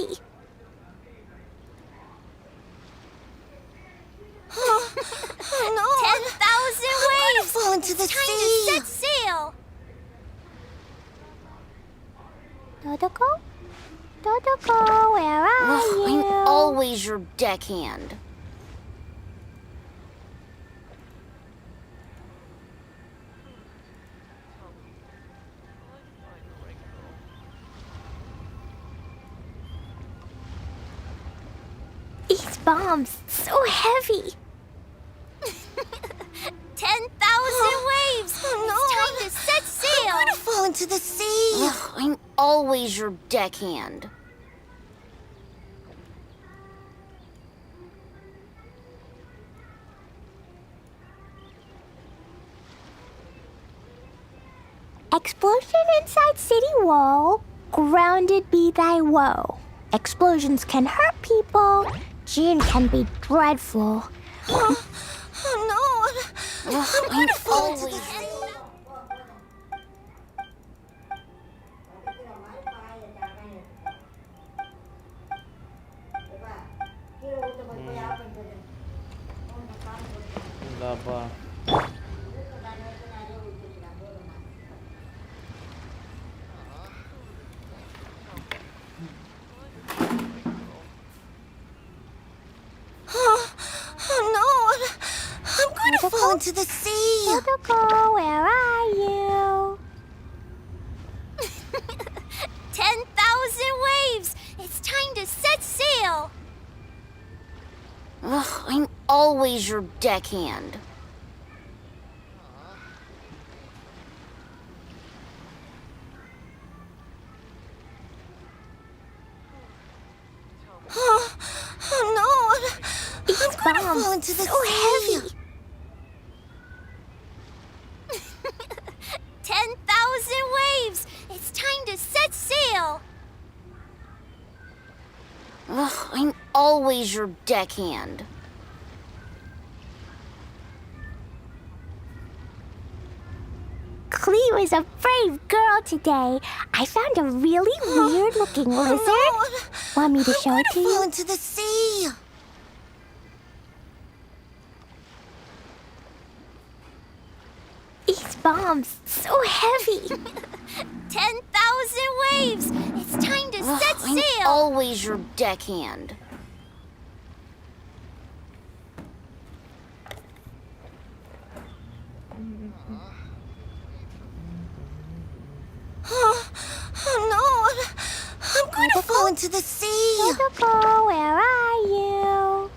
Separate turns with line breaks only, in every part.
heavy.
10,000 waves!
Fall into the
Time
sea.
to set sail!
Dodoko? Dodoko, where are you?
I'm always your deckhand.
These bombs, so heavy.
10,000 waves! It's time to set sail!
I'm gonna fall into the sea. I'm always your deckhand.
Explosion inside city wall. Grounded be thy woe. Explosions can hurt people. June can be dreadful.
I'm gonna fall into the sea.
Lava.
I'm gonna fall into the sea.
Dodoko, where are you?
10,000 waves! It's time to set sail!
I'm always your deckhand.
These bombs,
fall into the
so
sea.
heavy.
10,000 waves! It's time to set sail!
I'm always your deckhand.
Cleo is a brave girl today. I found a really weird-looking lizard. Want me to show it to
Fall
you?
into the sea.
These bombs, so heavy.
10,000 waves! It's time to set
I'm
sail!
always your deckhand. I'm gonna fall into the sea.
Dodoko, where are you?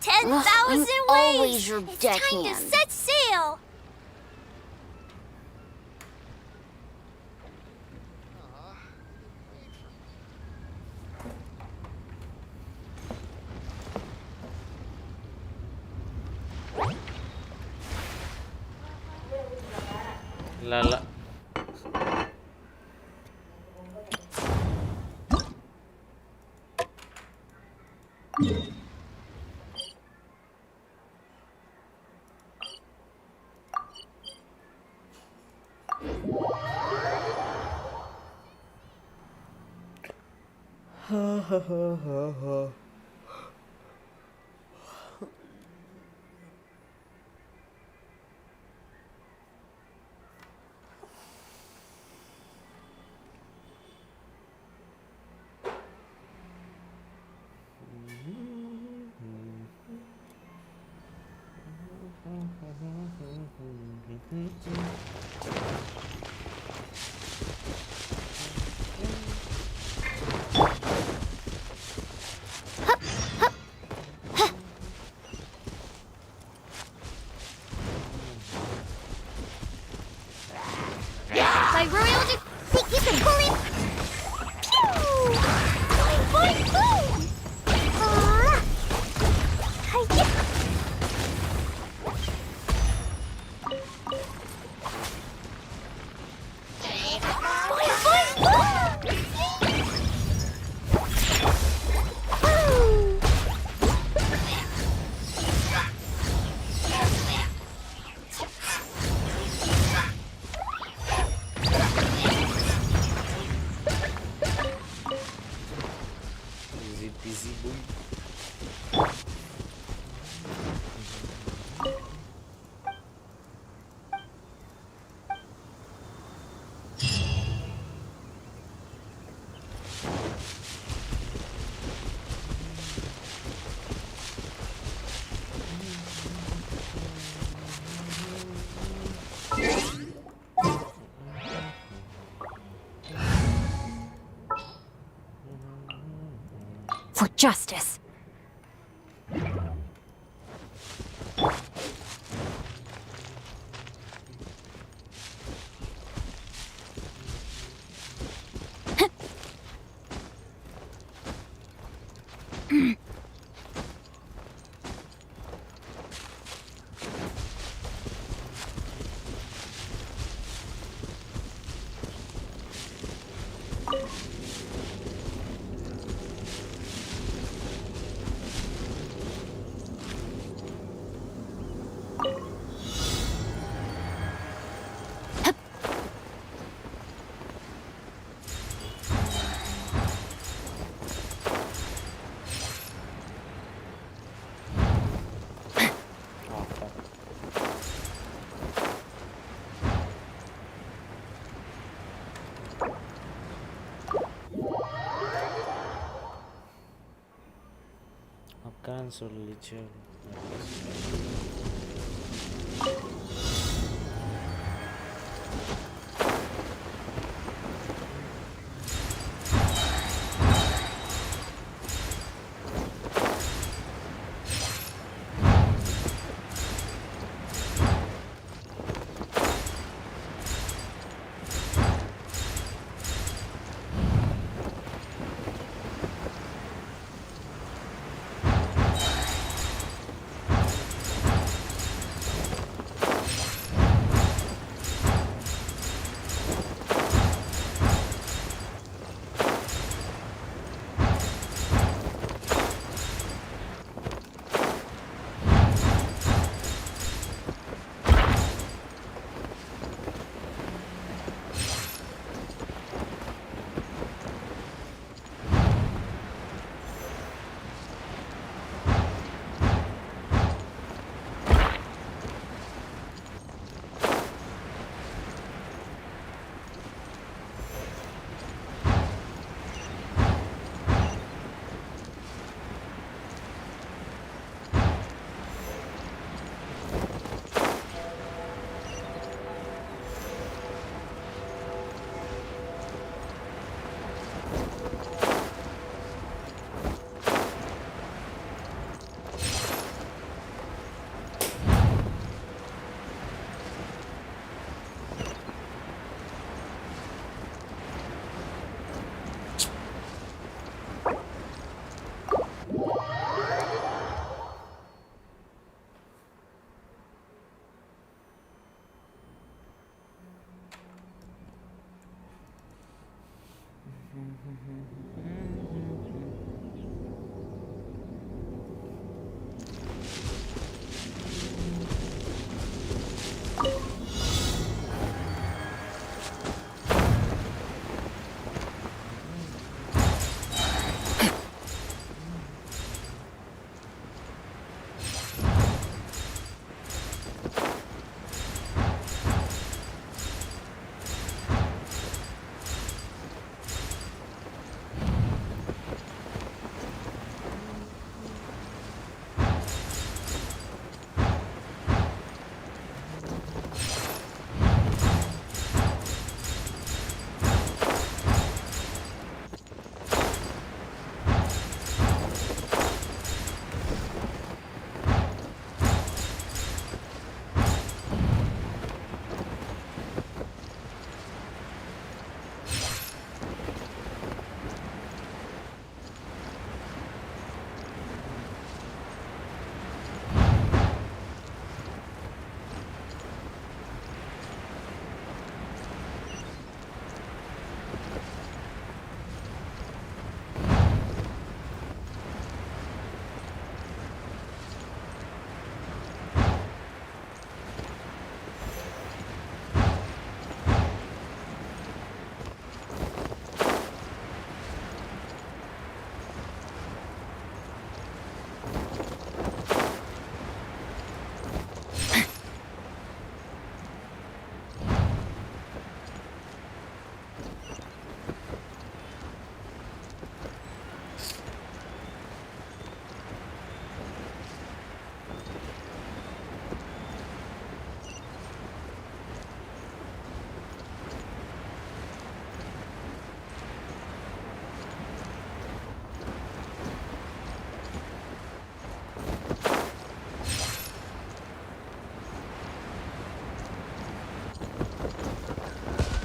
10,000
I'm
waves!
always your
It's time to
deckhand.
set sail!
Lala.
My royal you can pull it! Pew! Boing, boing, boom!
Hi-ya.
Boing, boing, boom!
Woo.
for justice.
Ah, fuck. Akan sulit.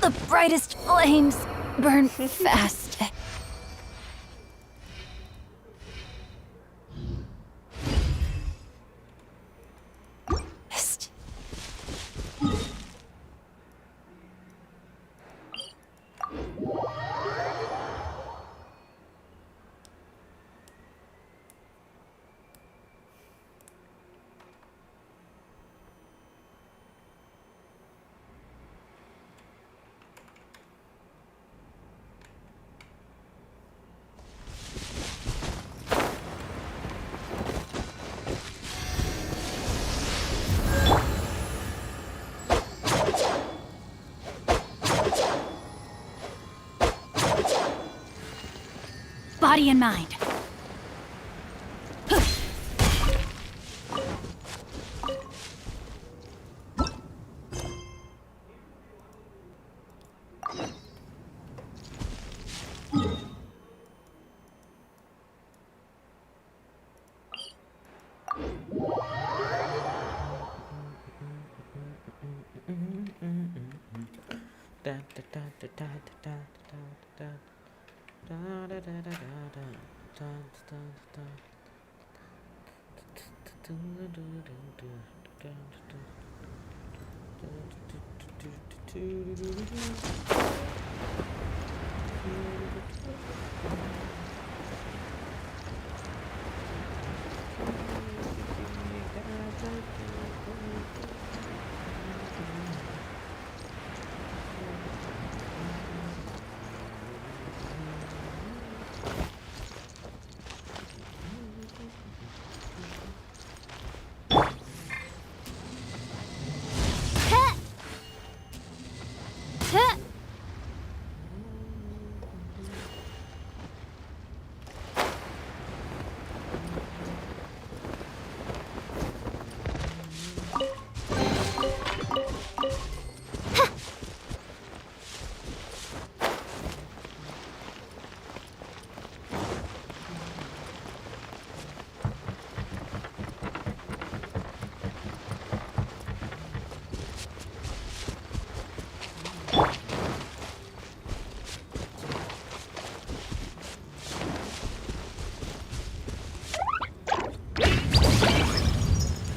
The brightest flames burn fast. Mist. Body and mind.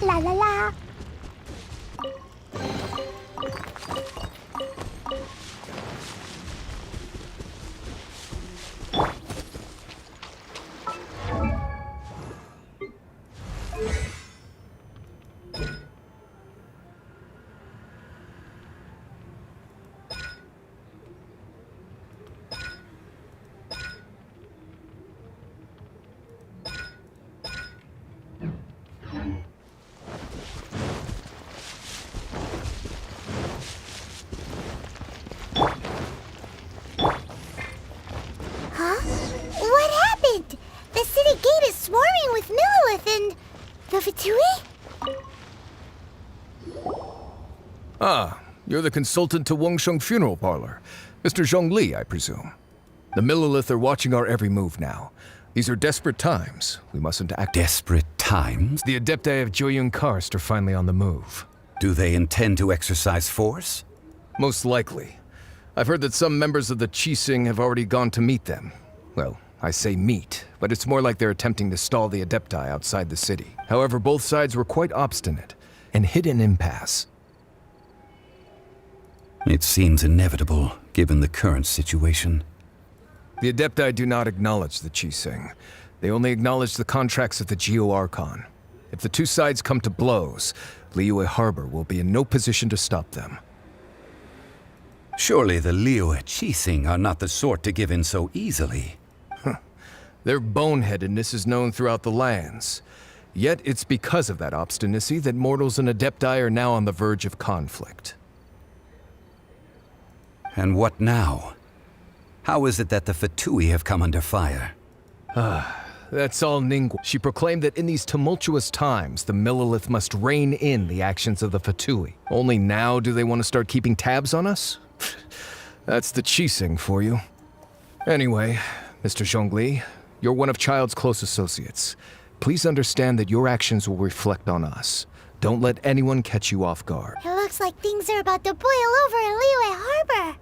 La la la.
What happened? The city gate is swarming with Millilith and the Fatui?
Ah, you're the consultant to Wengsheng Funeral Parlor. Mr. Zhongli, I presume. The Millilith are watching our every move now. These are desperate times. We mustn't act.
Desperate times?
The Adepti of Joyun Karst are finally on the move.
Do they intend to exercise force?
Most likely. I've heard that some members of the Qixing have already gone to meet them. Well, I say meet, but it's more like they're attempting to stall the Adepti outside the city. However, both sides were quite obstinate and hit an impasse.
It seems inevitable, given the current situation.
The Adepti do not acknowledge the Qixing. They only acknowledge the contracts of the Geo-Archon. If the two sides come to blows, Liyue Harbor will be in no position to stop them.
Surely the Liyue Qixing are not the sort to give in so easily.
Their boneheadedness is known throughout the lands. Yet it's because of that obstinacy that mortals and Adepti are now on the verge of conflict.
And what now? How is it that the Fatui have come under fire?
That's all Ningguang. She proclaimed that in these tumultuous times, the Millilith must rein in the actions of the Fatui. Only now do they want to start keeping tabs on us? That's the Qixing for you. Anyway, Mr. Zhongli, you're one of Child's close associates. Please understand that your actions will reflect on us. Don't let anyone catch you off guard.
It looks like things are about to boil over in Liyue Harbor.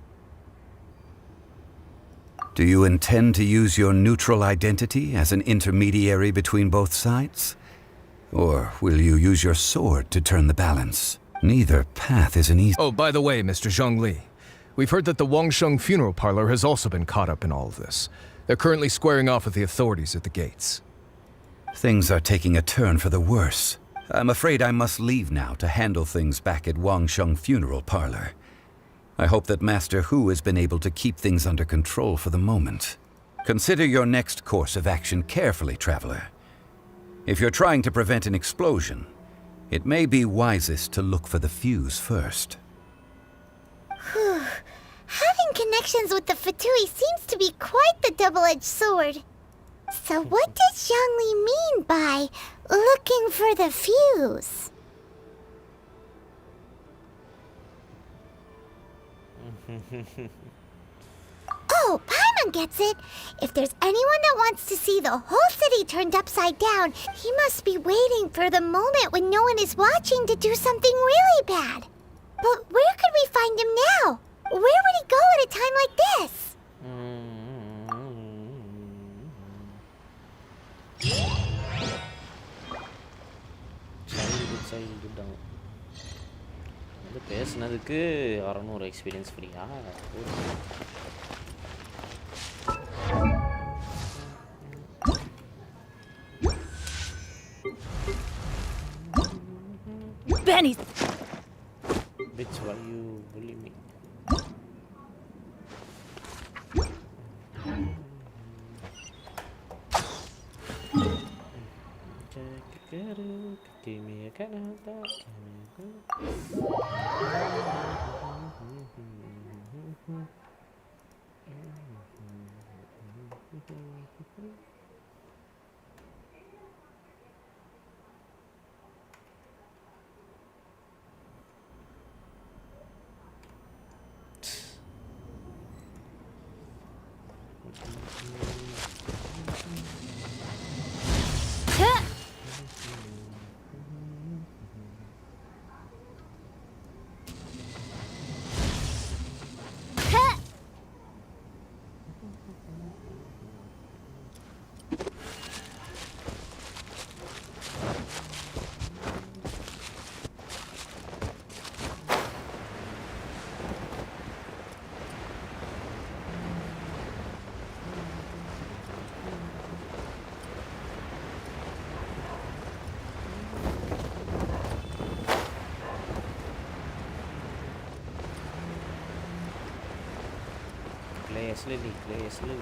Do you intend to use your neutral identity as an intermediary between both sides? Or will you use your sword to turn the balance? Neither path is an easy...
Oh, by the way, Mr. Zhongli, we've heard that the Wangsheng funeral parlor has also been caught up in all of this. They're currently squaring off with the authorities at the gates.
Things are taking a turn for the worse. I'm afraid I must leave now to handle things back at Wangsheng funeral parlor. I hope that Master Hu has been able to keep things under control for the moment. Consider your next course of action carefully, traveler. If you're trying to prevent an explosion, it may be wisest to look for the fuse first.
Having connections with the Fatui seems to be quite the double-edged sword. So what does Zhongli mean by looking for the fuse? Oh, Paimon gets it. If there's anyone that wants to see the whole city turned upside down, he must be waiting for the moment when no one is watching to do something really bad. But where could we find him now? Where would he go at a time like this?
Child வந்து பேசுனதுக்கு 600 experience ஃப்ரீயா?
Benny!
Bitch, why you bully me? Give me a Canada. Play slowly.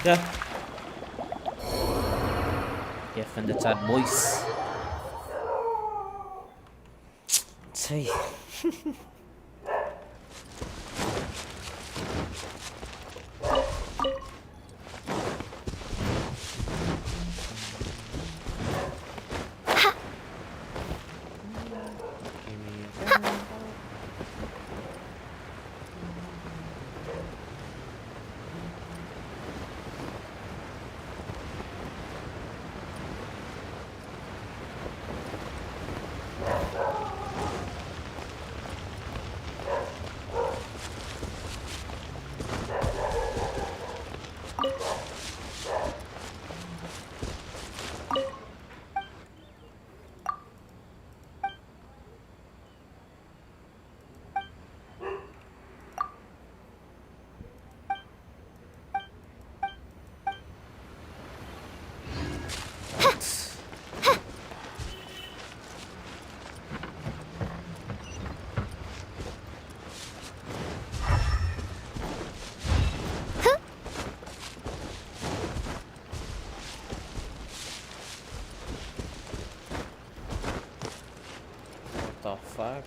Yeah. F in the chat, boys. Say. fuck?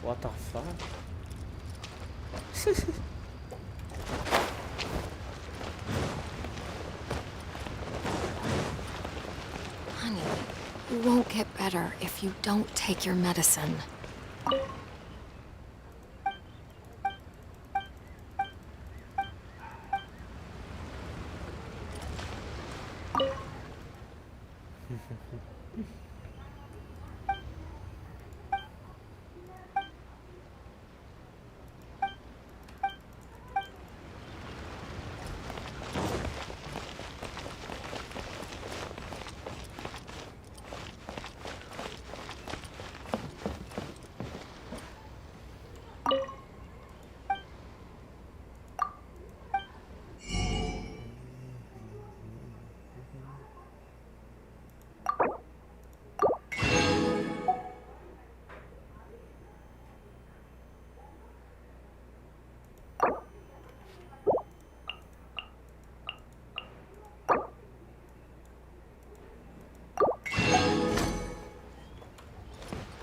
What the fuck?
Honey, you won't get better if you don't take your medicine.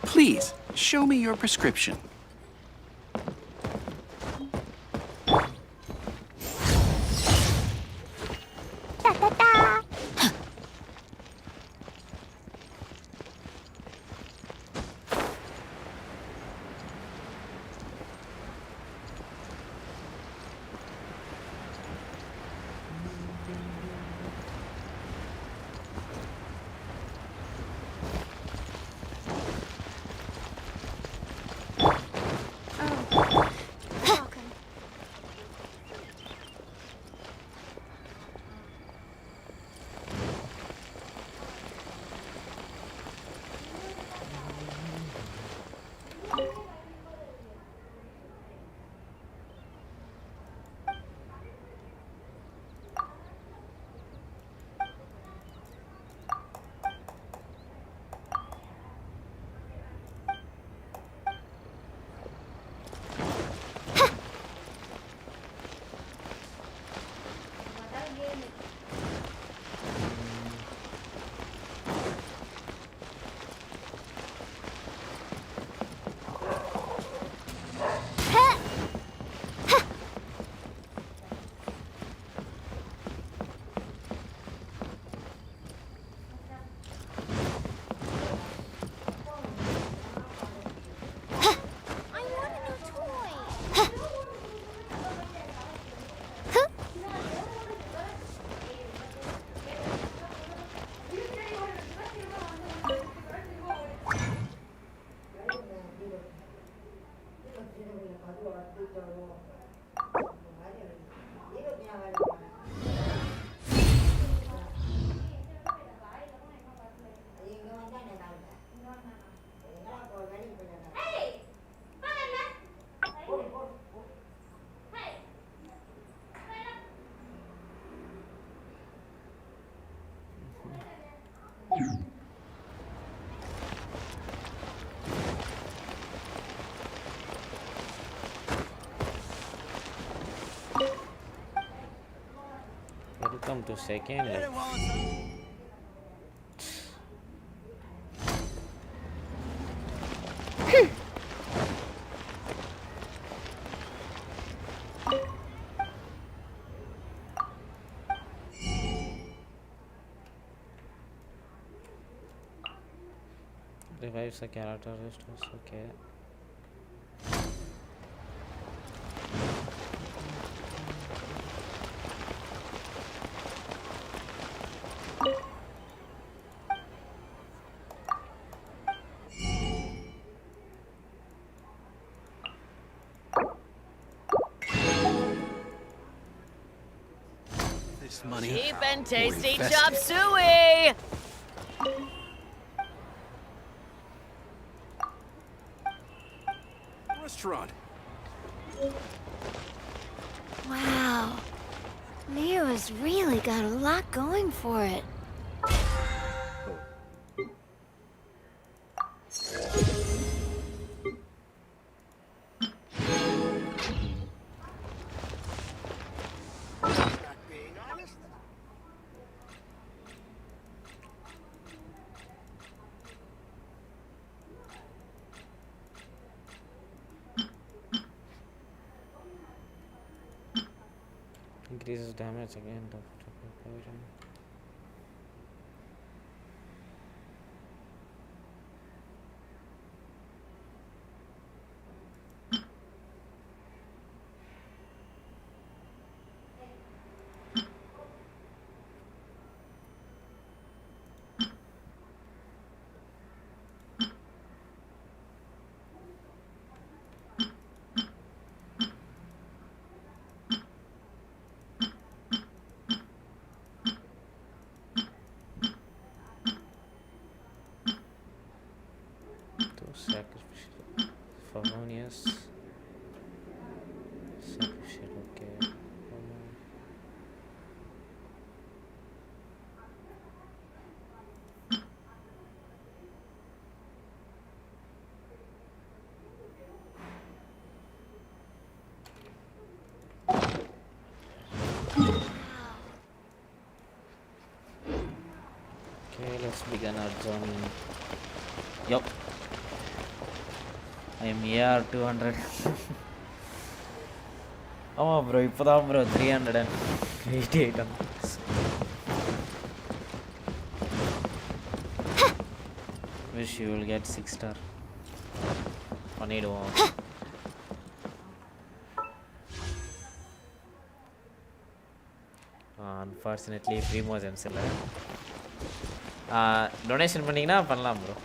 Please, show me your prescription.
Da da da.
Welcome to second life. lives a characterist was okay.
This money.
Cheap and tasty chop suey!
Restaurant.
Wow. Mira's really got a lot going for it.
Increases damage again. Poison. Sacrificial. Harmonious. Sacrificial, okay. Okay, let's begin our journey. Yup. I am AR200. Oh, bro, இப்போதான் bro 388. Wish you will get 6 star. பண்ணிடுவோம். Unfortunately, free motions இல்ல. Donation பண்ணீங்கன்னா பண்ணலாம் bro.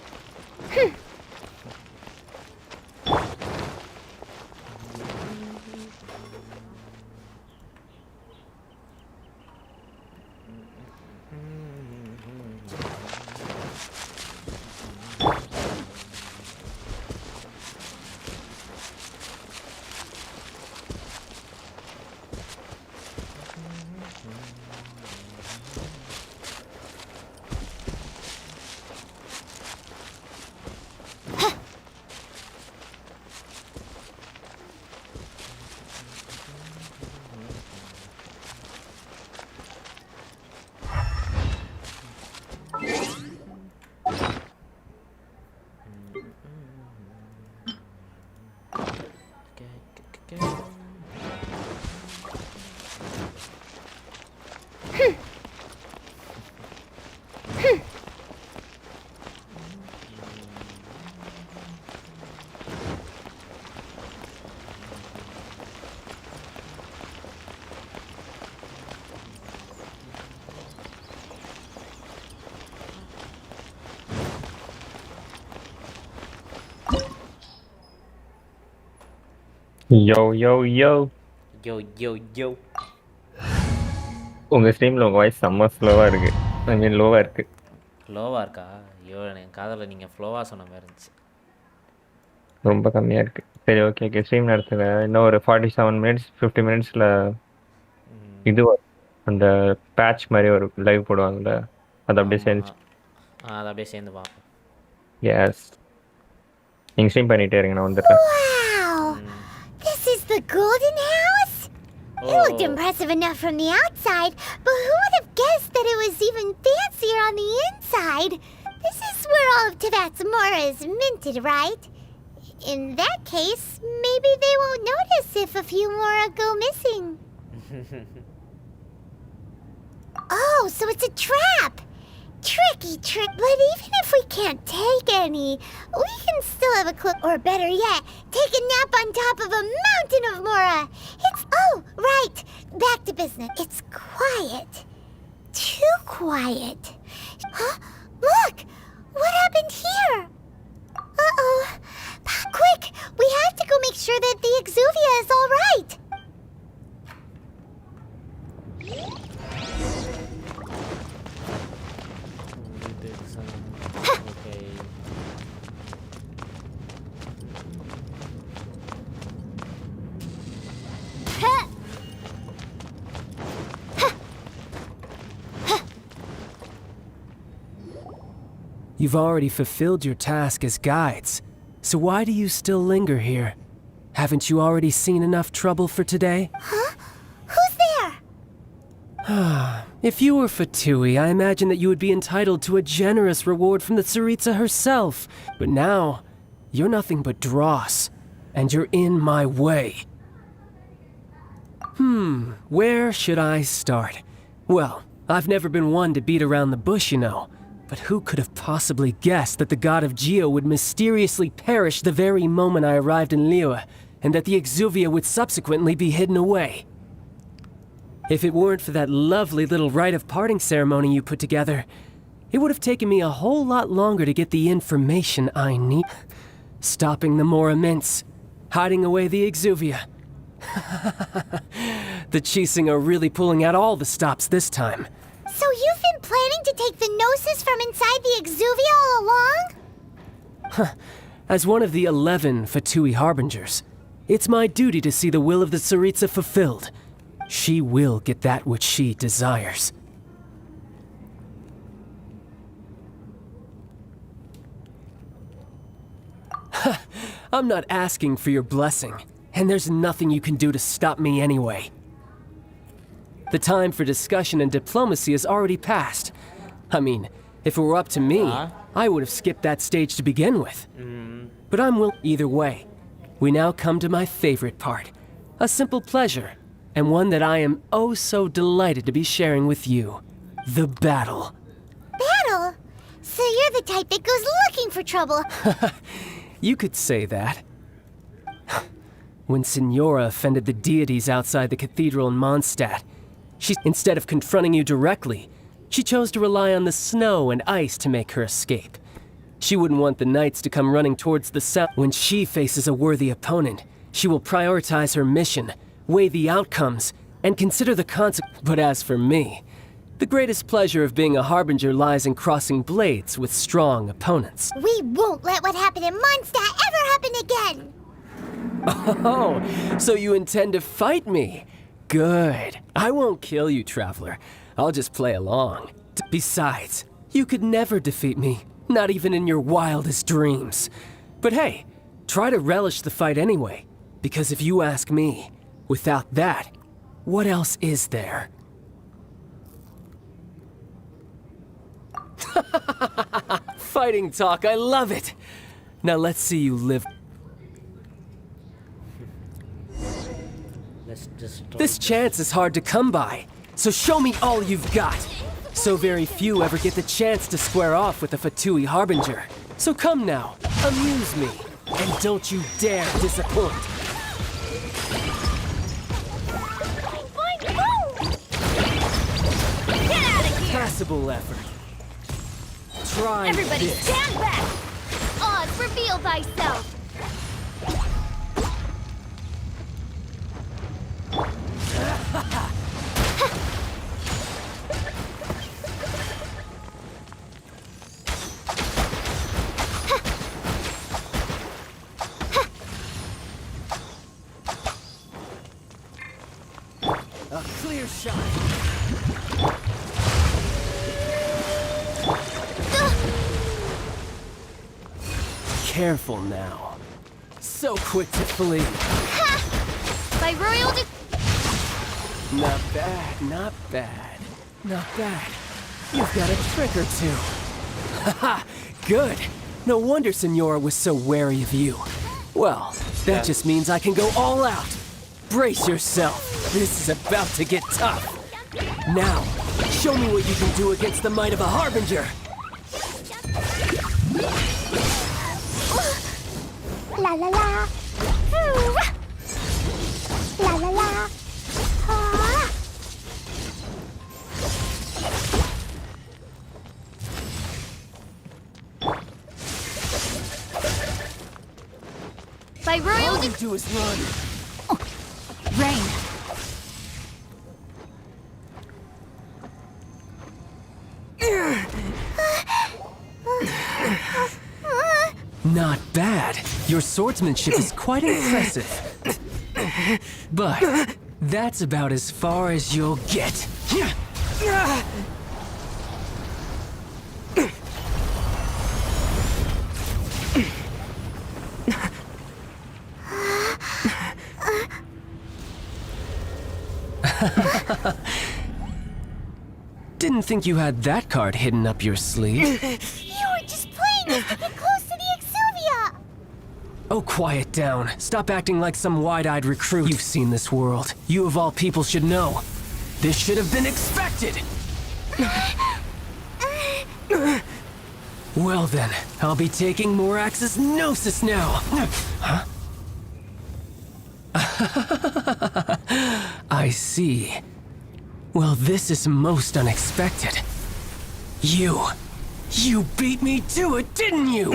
யோ யோ யோ
Yo.
உங்க ஸ்ட்ரீம்ல உங்க voice செம்ம ஸ்லோவா இருக்கு. ஐ மீன் லோவா இருக்கு.
லோவா இருக்கா? ஐயோ, என் காதில் நீங்கள் ஃப்ளோவாக சொன்ன மாதிரி இருந்துச்சு.
ரொம்ப கம்மியா இருக்கு. சரி ஓகே ஓகே ஸ்ட்ரீம் நடத்துங்க. இன்னும் ஒரு 47 மினிட்ஸ் 50 மினிட்ஸ்ல இது அந்த பேட்ச் மாதிரி ஒரு லைவ் போடுவாங்கல்ல, அது அப்படியே சேர்ந்து.
அது அப்படியே சேர்ந்து பார்ப்போம்.
எஸ், நீங்கள் ஸ்ட்ரீம் பண்ணிட்டே இருங்க, நான் வந்துடுறேன்.
Wow! This is the golden house? It looked impressive enough from the outside, but who would have guessed that it was even fancier on the inside? This is where all of Teyvat's Mora is minted, right? In that case, maybe they won't notice if a few Mora go missing. Oh, so it's a trap! Tricky trick, but even if we can't take any, we can still have a clue, or better yet, take a nap on top of a mountain of Mora. Oh, right, back to business. It's quiet. Too quiet. Huh? Look, what happened here? Uh-oh. Quick, we have to go make sure that the Exuvia is all right.
Okay.
You've already fulfilled your task as guides, so why do you still linger here? Haven't you already seen enough trouble for today?
Huh? Who's there?
If you were Fatui, I imagine that you would be entitled to a generous reward from the Tsaritsa herself. But now, you're nothing but dross, and you're in my way. Where should I start? Well, I've never been one to beat around the bush, you know. But who could have possibly guessed that the god of Geo would mysteriously perish the very moment I arrived in Liyue, and that the Exuvia would subsequently be hidden away? If it weren't for that lovely little rite of parting ceremony you put together, it would have taken me a whole lot longer to get the information I need. Stopping the Mora mints, hiding away the Exuvia. The Chising are really pulling out all the stops this time.
So you've been planning to take the Gnosis from inside the Exuvia all along?
As one of the 11 Fatui Harbingers, it's my duty to see the will of the Tsaritsa fulfilled. She will get that which she desires. I'm not asking for your blessing, and there's nothing you can do to stop me anyway. The time for discussion and diplomacy has already passed. I mean, if it were up to me, I would have skipped that stage to begin with. But I'm willing either way. We now come to my favorite part. A simple pleasure, and one that I am oh so delighted to be sharing with you. The battle.
Battle? So you're the type that goes looking for trouble.
You could say that. When Signora offended the deities outside the cathedral in Mondstadt, instead of confronting you directly, she chose to rely on the snow and ice to make her escape. She wouldn't want the knights to come running towards the south. When she faces a worthy opponent, she will prioritize her mission, weigh the outcomes, and consider the consequences. But as for me, the greatest pleasure of being a Harbinger lies in crossing blades with strong opponents.
We won't let what happened in Mondstadt ever happen again!
Oh, so you intend to fight me? Good. I won't kill you, Traveler. I'll just play along. Besides, you could never defeat me, not even in your wildest dreams. But hey, try to relish the fight anyway, because if you ask me, without that, what else is there? Fighting talk, I love it! Now let's see you live. This chance is hard to come by, so show me all you've got. So very few ever get the chance to square off with a Fatui Harbinger. So come now, amuse me, and don't you dare disappoint.
Get out of here!
Passable effort. Try
Everybody
this.
stand back! Oz, reveal thyself!
A clear shot. Careful now. So quick to flee.
By royal
Not bad, not bad, not bad. You've got a trick or two. Haha, good. No wonder Signora was so wary of you. Well, that just means I can go all out. Brace yourself. This is about to get tough. Now, Show me what you can do against the might of a Harbinger!
La la la. La la la. Ah.
By royal
All you do is run.
Rain.
Not bad. Your swordsmanship is quite impressive. But that's about as far as you'll get. Didn't think you had that card hidden up your sleeve.
You were just playing us to get close to the Exuvia!
Oh, quiet down. Stop acting like some wide-eyed recruit. You've seen this world. You of all people should know. This should have been expected! Well then, I'll be taking Morax's Gnosis now! Huh? I see. Well, this is most unexpected. You beat me to it, didn't you?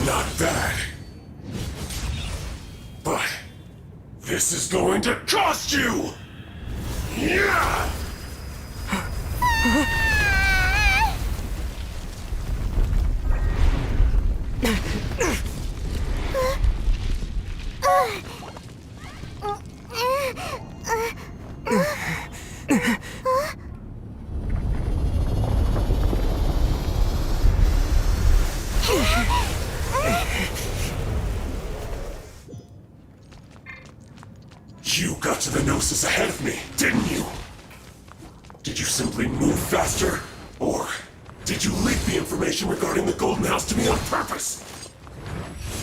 Not bad. But this is going to cost you! Yeah! You got to the Gnosis ahead of me, didn't you? Did you simply move faster? Or did you leak the information regarding the Golden House to me on purpose?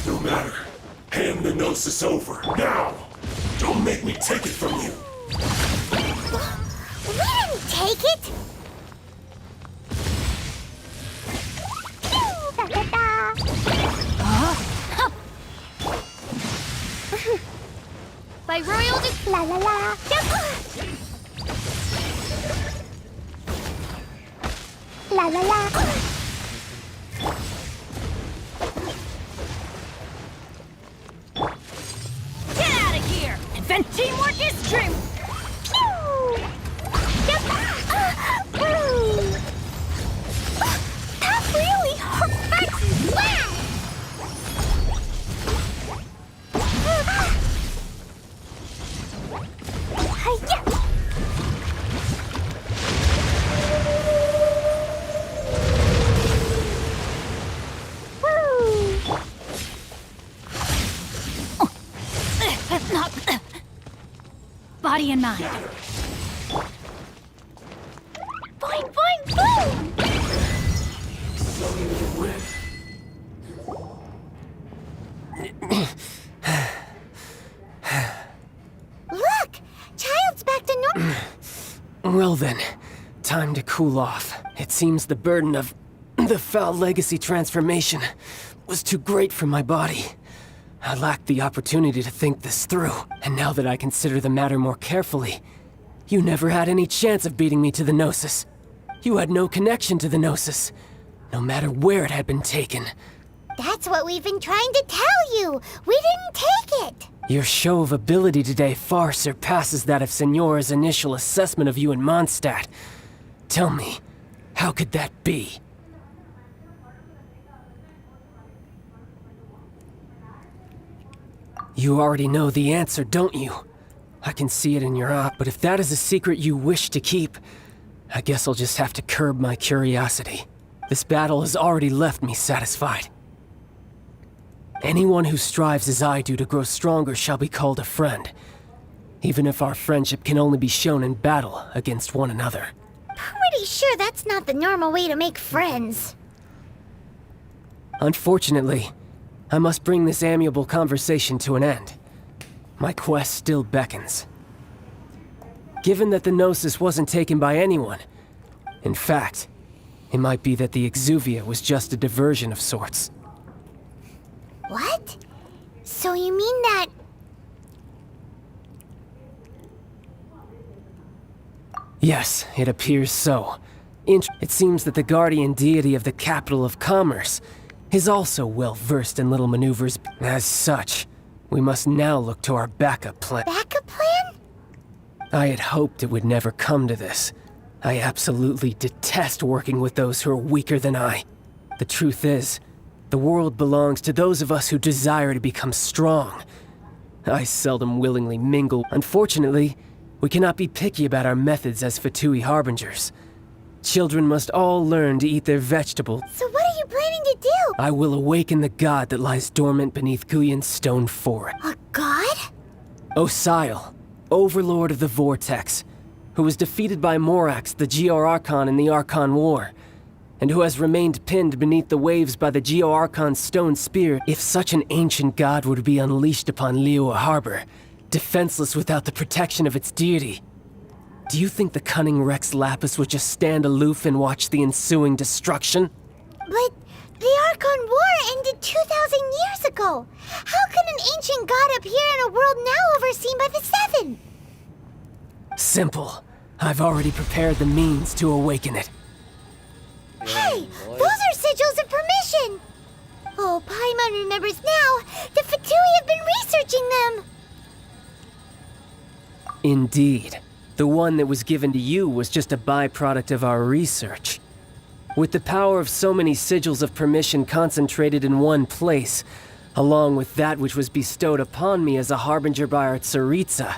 No matter. Hand the Gnosis over, now! Don't make me take it from you!
We didn't take it!
By royal
La la la. La la la.
Get out of here! Invent teamwork is true!
Pew! That really hurts! Wow!
Body and mind.
Boing, boing, boom!
Look! Child's back to normal.
Well then, time to cool off. It seems the burden of the foul legacy transformation was too great for my body. I lacked the opportunity to think this through, and now that I consider the matter more carefully, you never had any chance of beating me to the Gnosis. You had no connection to the Gnosis, no matter where it had been taken.
That's what we've been trying to tell you! We didn't take it!
Your show of ability today far surpasses that of Signora's initial assessment of you in Mondstadt. Tell me, how could that be? You already know the answer, don't you? I can see it in your eye, but if that is a secret you wish to keep, I guess I'll just have to curb my curiosity. This battle has already left me satisfied. Anyone who strives as I do to grow stronger shall be called a friend, even if our friendship can only be shown in battle against one another.
Pretty sure that's not the normal way to make friends.
Unfortunately, I must bring this amiable conversation to an end. My quest still beckons. Given that the Gnosis wasn't taken by anyone, in fact, it might be that the Exuvia was just a diversion of sorts.
What? So you mean that...
Yes, it appears so. It seems that the guardian deity of the capital of commerce is also well versed in little maneuvers. As such, we must now look to our backup plan.
Backup plan?
I had hoped it would never come to this. I absolutely detest working with those who are weaker than I. The truth is, the world belongs to those of us who desire to become strong. I seldom willingly mingle. Unfortunately, we cannot be picky about our methods as Fatui harbingers. Children must all learn to eat their vegetables.
So what are you planning to do?
I will awaken the god that lies dormant beneath Guyon's stone forest.
A god?
Osial, overlord of the Vortex, who was defeated by Morax, the Geo-Archon in the Archon War, and who has remained pinned beneath the waves by the Geo-Archon's stone spear. If such an ancient god were to be unleashed upon Liyue Harbor, defenseless without the protection of its deity, do you think the cunning Rex Lapis would just stand aloof and watch the ensuing destruction?
But the Archon War ended 2,000 years ago. How can an ancient god appear in a world now overseen by the Seven?
Simple. I've already prepared the means to awaken it.
Hey, those are sigils of permission! Oh, Paimon remembers now. The Fatui have been researching them.
Indeed. The one that was given to you was just a byproduct of our research. With the power of so many sigils of permission concentrated in one place, along with that which was bestowed upon me as a harbinger by our Tsaritsa,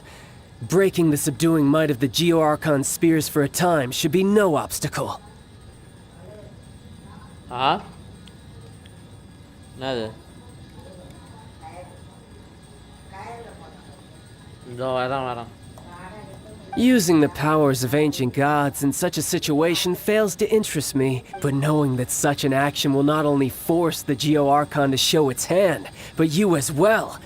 breaking the subduing might of the Geo-Archon spears for a time should be no obstacle.
Huh? Nada. No.
Using the powers of ancient gods in such a situation fails to interest me, but knowing that such an action will not only force the Geo-Archon to show its hand, but you as well.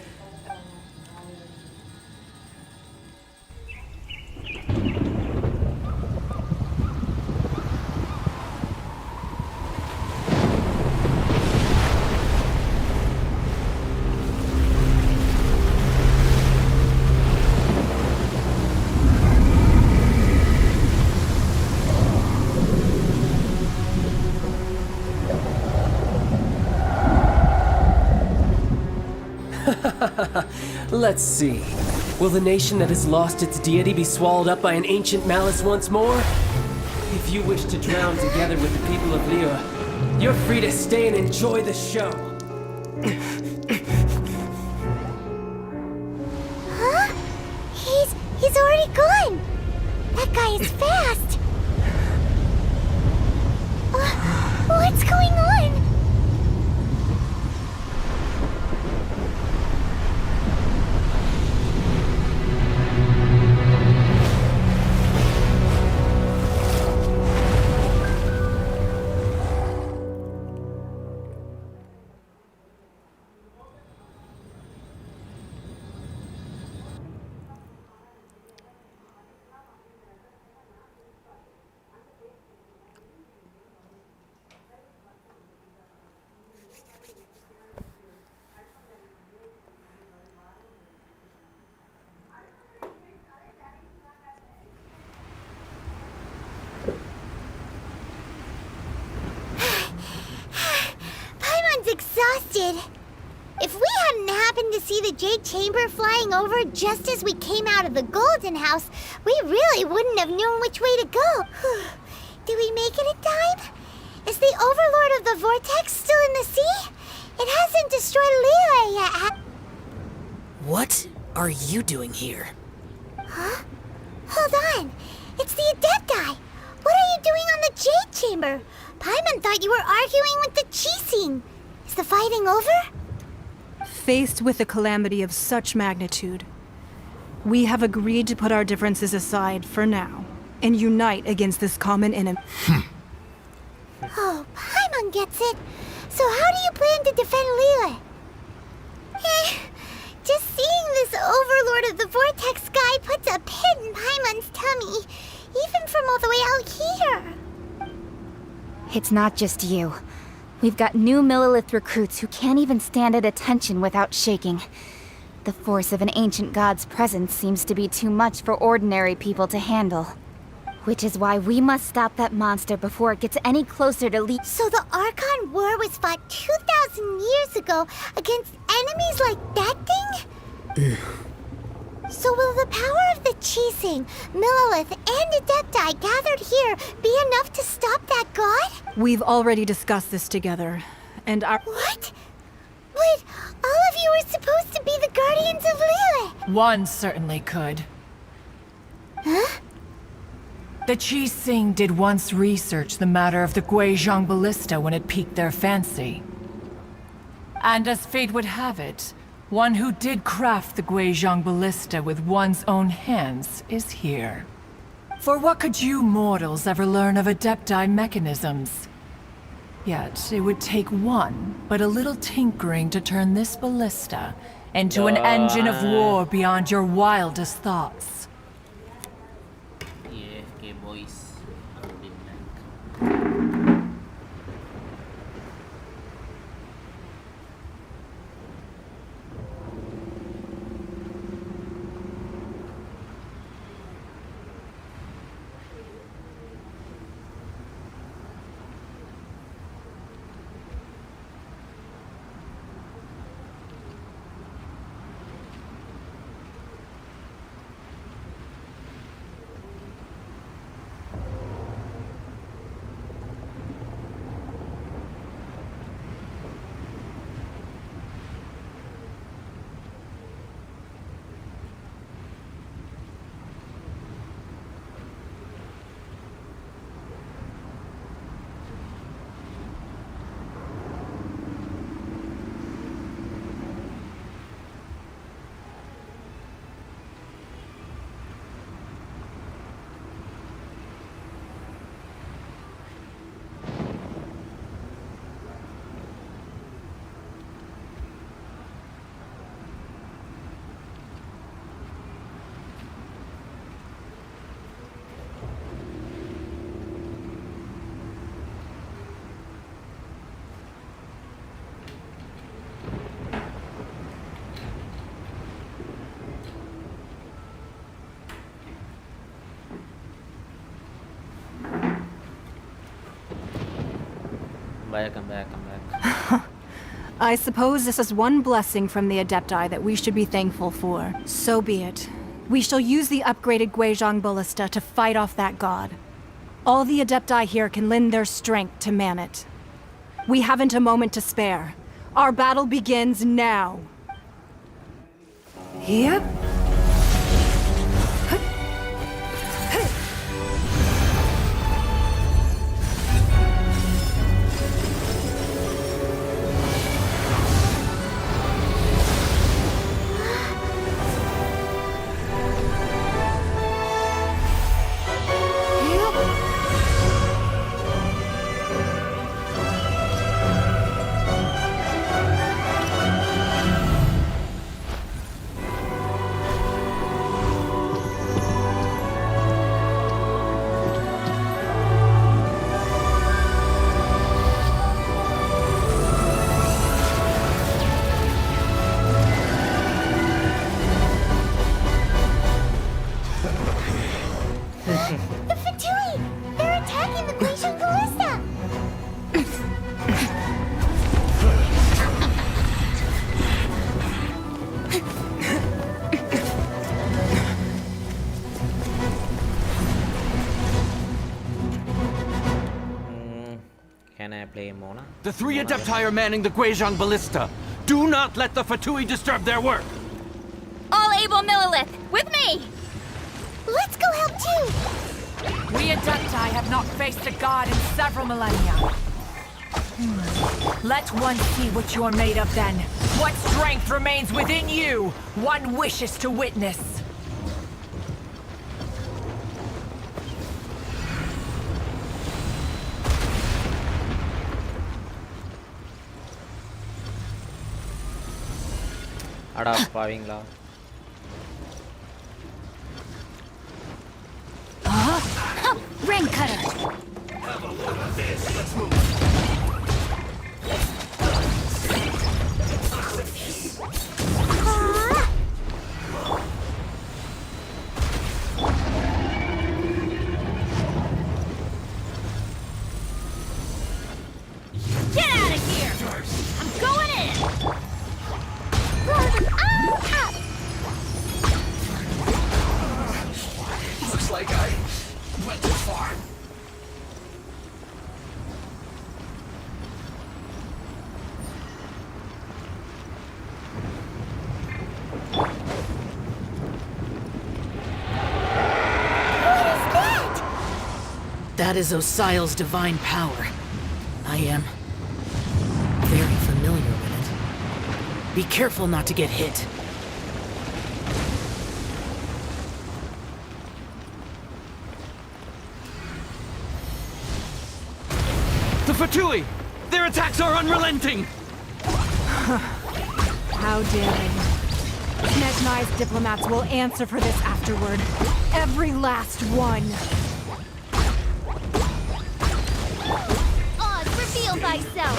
Let's see. Will the nation that has lost its deity be swallowed up by an ancient malice once more? If you wish to drown together with the people of Liyue, you're free to stay and enjoy the show.
Huh? He's already gone. That guy is fast. What's going on? Exhausted. If we hadn't happened to see the Jade Chamber flying over just as we came out of the Golden House, we really wouldn't have known which way to go. Did we make it in time? Is the Overlord of the Vortex still in the sea? It hasn't destroyed Liyue yet.
What are you doing here?
Huh? Hold on. It's the Adept guy. What are you doing on the Jade Chamber? Paimon thought thought you were arguing with the Chising. Is the fighting over?
Faced with a calamity of such magnitude, we have agreed to put our differences aside for now and unite against this common enemy.
Oh, Paimon gets it. So how do you plan to defend Liyue? Just seeing this Overlord of the Vortex guy puts a pit in Paimon's tummy, even from all the way out here.
It's not just you. We've got new Millilith recruits who can't even stand at attention without shaking. The force of an ancient god's presence seems to be too much for ordinary people to handle. Which is why we must stop that monster before it gets any closer to
So the Archon War was fought 2,000 years ago against enemies like that thing? So will the power of the Chising, Millilith, and Adepti gathered here be enough to stop that god?
We've already discussed this together, and our—
What? But all of you were supposed to be the guardians of Liyue.
One certainly could.
Huh?
The Chising did once research the matter of the Guizhong Ballista when it piqued their fancy. And as fate would have it, one who did craft the Guizhong Ballista with one's own hands is here. For what could you mortals ever learn of Adepti mechanisms? Yet, it would take one, but a little tinkering to turn this ballista into an engine of war beyond your wildest thoughts.
Boys. Come back.
I suppose this is one blessing from the Adepti that we should be thankful for. So be it. We shall use the upgraded Guizhong Ballista to fight off that god. All the Adepti here can lend their strength to man it. We haven't a moment to spare. Our battle begins now. Yep.
The Fatui! They're attacking the Guizhong Ballista!
Can I play Mona?
The three Adepti are manning the Guizhong Ballista. Do not let the Fatui disturb their work.
All able Millilith, with me!
Let's go help too!
We Adepti have not faced a god in several millennia. Let one see what you're made of then. What strength remains within you? One wishes to witness.
அடா பாவீங்களா.
Ring cutter.
Let's move.
Get out of here! I'm going in!
Blow them all up!
Looks like I went too far.
That is Osial's divine power. I am very familiar with it. Be careful not to get hit.
The Fatui! Their attacks are unrelenting!
How daring. Snezhnai's diplomats will answer for this afterward. Every last one.
Oz, reveal thyself!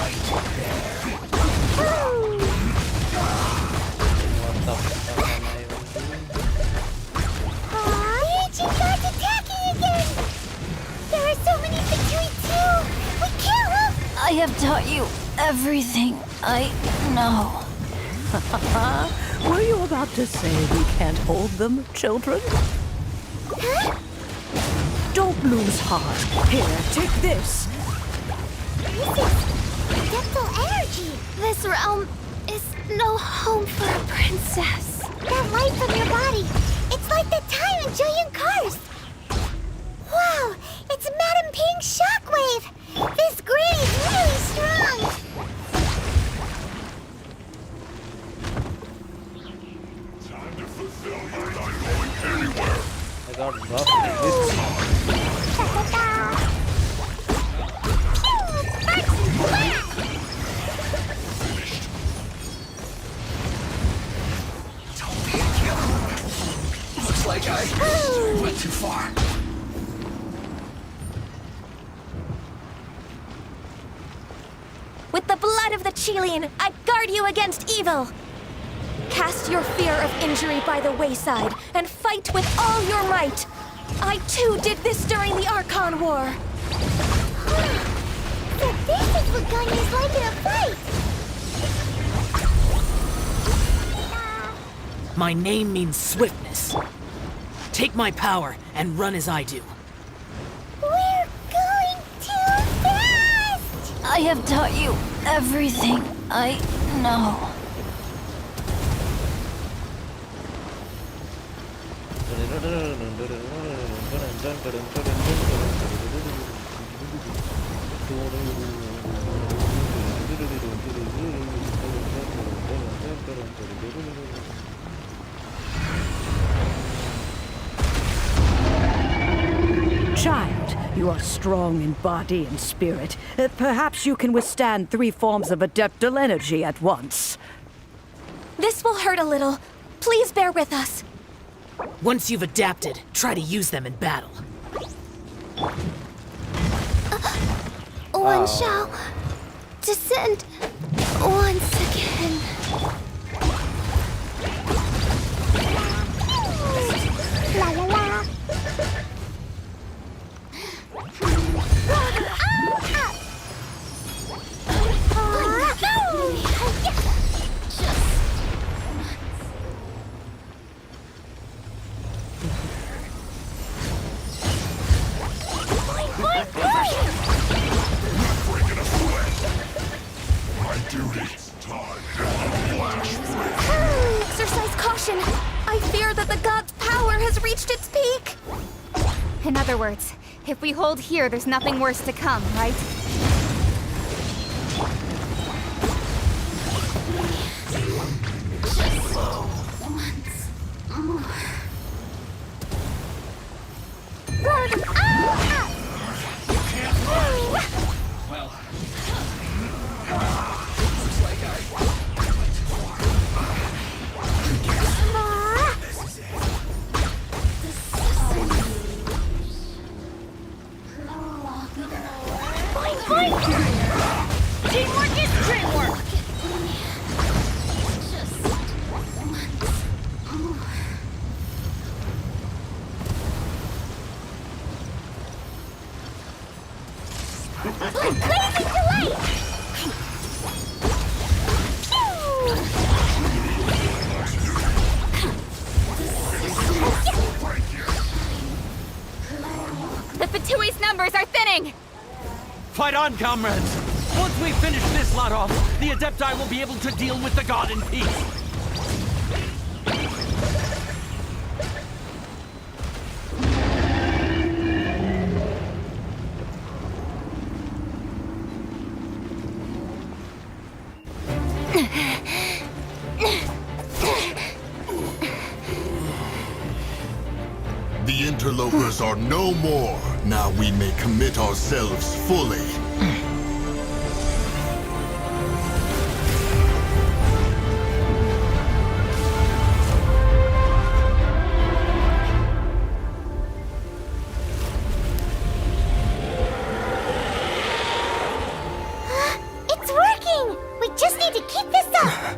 Agent God's attacking again! There are so many Fatui too! We kill them!
I have taught you everything I know.
Were you about to say we can't hold them, children?
Huh?
Don't lose heart. Here, take this.
This is adeptal energy.
This realm is no home for a princess.
That light from your body. It's like the time in Julian Cars. Wow, it's Madame Ping's shockwave. This grid is really strong.
Time to fulfill your not going anywhere.
I got
Don't be a killer. Looks like I went too far.
With the blood of the Chilean, I guard you against evil. Cast your fear of injury by the wayside and fight with all your might. I too did this during the Archon War.
So this is what Ganya's like in a fight.
My name means swiftness. Take my power and run as I do.
We're going too fast!
I have taught you everything I know.
Child, you are strong in body and spirit. Perhaps you can withstand 3 forms of adeptal energy at once.
This will hurt a little. Please bear with us.
Once you've adapted, try to use them in battle.
One shall descend once again.
La la la.
Exercise caution. I fear that the god's power has reached its peak.
In other words, if we hold here, there's nothing worse to come, right?
Teamwork is dreamwork!
Blazing delight!
The Fatui's numbers are thinning!
Fight on, comrades! Once we finish this lot off, the Adepti will be able to deal with the god in peace.
The interlopers are no more. Now we may commit ourselves fully.
It's working! We just need to keep this up!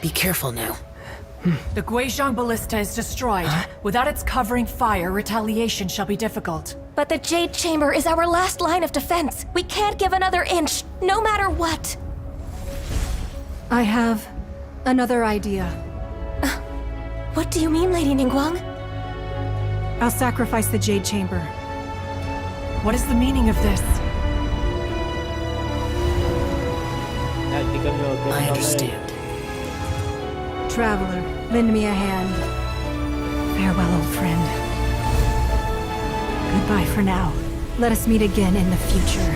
Be careful now.
The Guizhong Ballista is destroyed. Without its covering fire, retaliation shall be difficult.
But the Jade Chamber is our last line of defense. We can't give another inch, no matter what.
I have another idea.
What do you mean, Lady Ningguang?
I'll sacrifice the Jade Chamber.
What is the meaning of this?
I understand.
Traveler, lend me a hand. Farewell, old friend. Goodbye for now. Let us meet again in the future.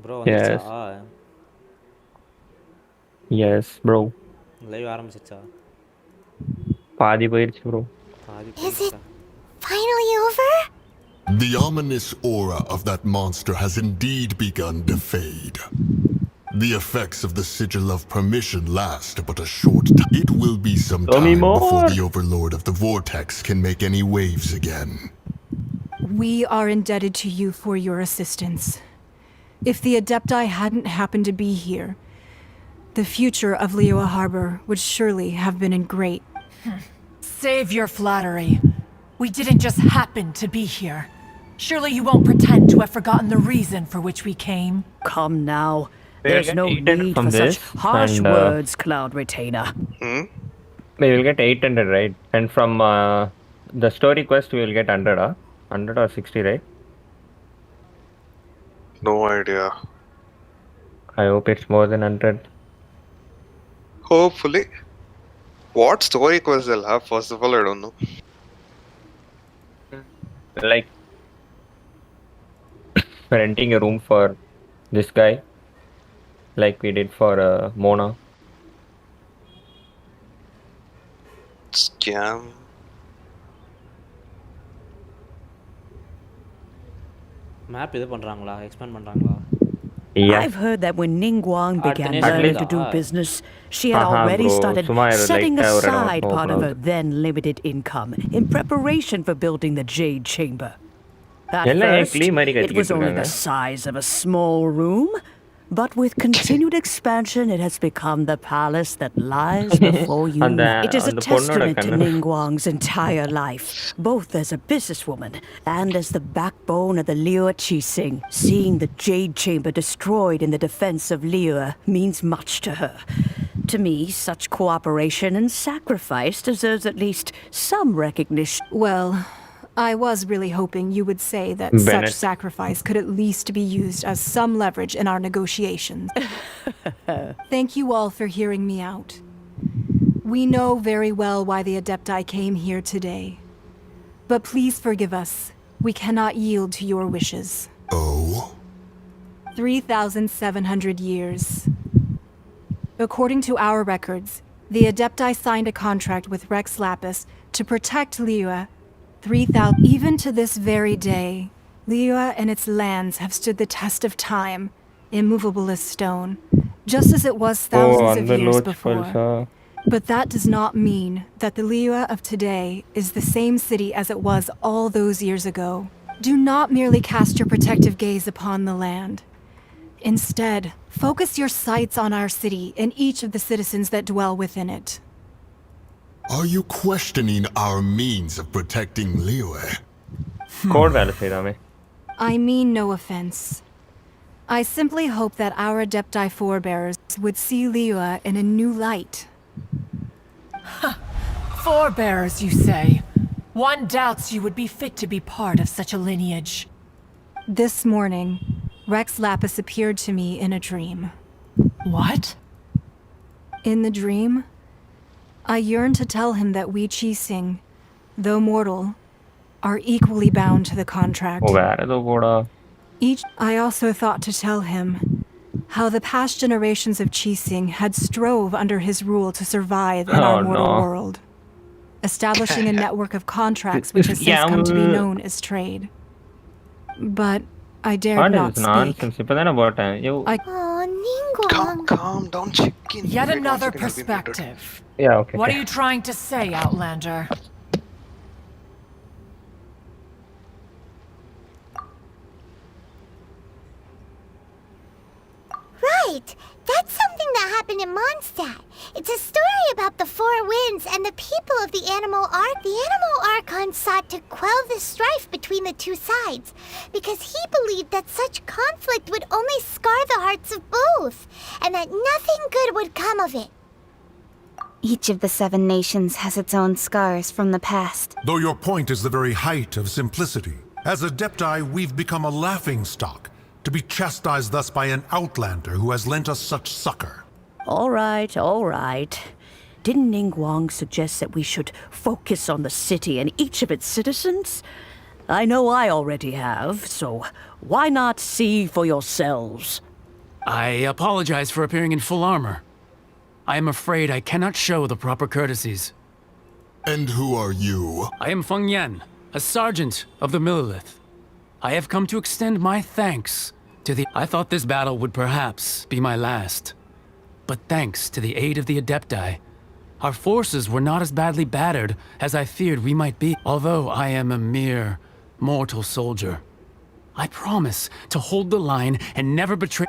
Bro,
Yes. Yes, bro.
Live ஆரம்பிச்சிச்சா
பாதி போயிருச்சு bro.
Is it finally over?
The ominous aura of that monster has indeed begun to fade. The effects of the sigil of permission last but a short time. It will be some time before the overlord of the vortex can make any waves again.
We are indebted to you for your assistance. If the Adepti hadn't happened to be here, the future of Liyue Harbor would surely have been in great...
Save your flattery. We didn't just happen to be here. Surely you won't pretend to have forgotten the reason for which we came.
Come now.
We'll
There's
get
no
800
need
from
for such
this,
harsh
and,
words, Cloud Retainer.
We will get 800, right? And from the story quest, we will get 100, huh? 100 or 60, right?
No idea.
I hope it's more than 100.
Hopefully. What story quest they'll have, first of all, I don't know.
Like renting a room for this guy, like we did for Mona.
Scam.
Map இது பண்றாங்களா expand பண்றாங்களா?
I've heard that when Ningguang began learning to do business, she had already
bro.
started
Sumaya,
setting
like,
aside
no
part of her
problem.
then limited income in preparation for building the Jade Chamber. At
எல்லாம்
first,
clean மாதிரி
it was
கட்டிக்கிட்டு
only the
இருக்காங்க.
size of a small room, but with continued expansion, it has become the palace that lies before you. It is a
அந்த பொண்ணோட
testament to
கண்ணு.
Ningguang's entire life, both as a businesswoman and as the backbone of the Liyue Qixing. Seeing the Jade Chamber destroyed in the defense of Liyue means much to her. To me, such cooperation and sacrifice deserves at least some recognition.
Well, I was really hoping you would say that such
Bennett.
sacrifice could at least be used as some leverage in our negotiations. Thank you all for hearing me out. We know very well why the Adepti came here today. But please forgive us. We cannot yield to your wishes.
Oh?
3,700 years. According to our records, the Adepti signed a contract with Rex Lapis to protect Liyue. 3,000. Even to this very day, Liyue and its lands have stood the test of time, immovable as stone, just as it was thousands of years before. But that does not mean that the Liyue of today is the same city as it was all those years ago. Do not merely cast your protective gaze upon the land. Instead, focus your sights on our city and each of the citizens that dwell within it.
Are you questioning our means of protecting Liyue?
Code வேலை செய்தாமே.
I mean no offense. I simply hope that our Adepti forebears would see Liyue in a new light.
Forebearers, you say? One doubts you would be fit to be part of such a lineage.
This morning, Rex Lapis appeared to me in a dream.
What?
In the dream, I yearn to tell him that we Qixing, though mortal, are equally bound to the contract.
வேற ஏதோ போடா.
I also thought to tell him how the past generations of Qixing had strove under his rule to survive in our mortal world, establishing a network of contracts which has since come to be known as trade. But I dared not speak.
Nonsense. இப்பதானே போட்டேன்.
Oh, Ningguang.
Calm down, chicken.
Yet another perspective.
Yeah, okay.
What are you trying to say, Outlander?
Right! That's something that happened in Mondstadt. It's a story about the Four Winds and the people of the Animal Ark. The Animal Archon sought to quell the strife between the two sides, because he believed that such conflict would only scar the hearts of both, and that nothing good would come of it.
Each of the 7 nations has its own scars from the past.
Though your point is the very height of simplicity, as Adepti, we've become a laughingstock, to be chastised thus by an outlander who has lent us such succor.
All right, all right. Didn't Ningguang suggest that we should focus on the city and each of its citizens? I know I already have, so why not see for yourselves?
I apologize for appearing in full armor. I am afraid I cannot show the proper courtesies.
And who are you?
I am Feng Yan, a sergeant of the Millelith. I have come to extend my thanks to the... I thought this battle would perhaps be my last. But thanks to the aid of the Adepti, our forces were not as badly battered as I feared we might be. Although I am a mere mortal soldier, I promise to hold the line and never betray...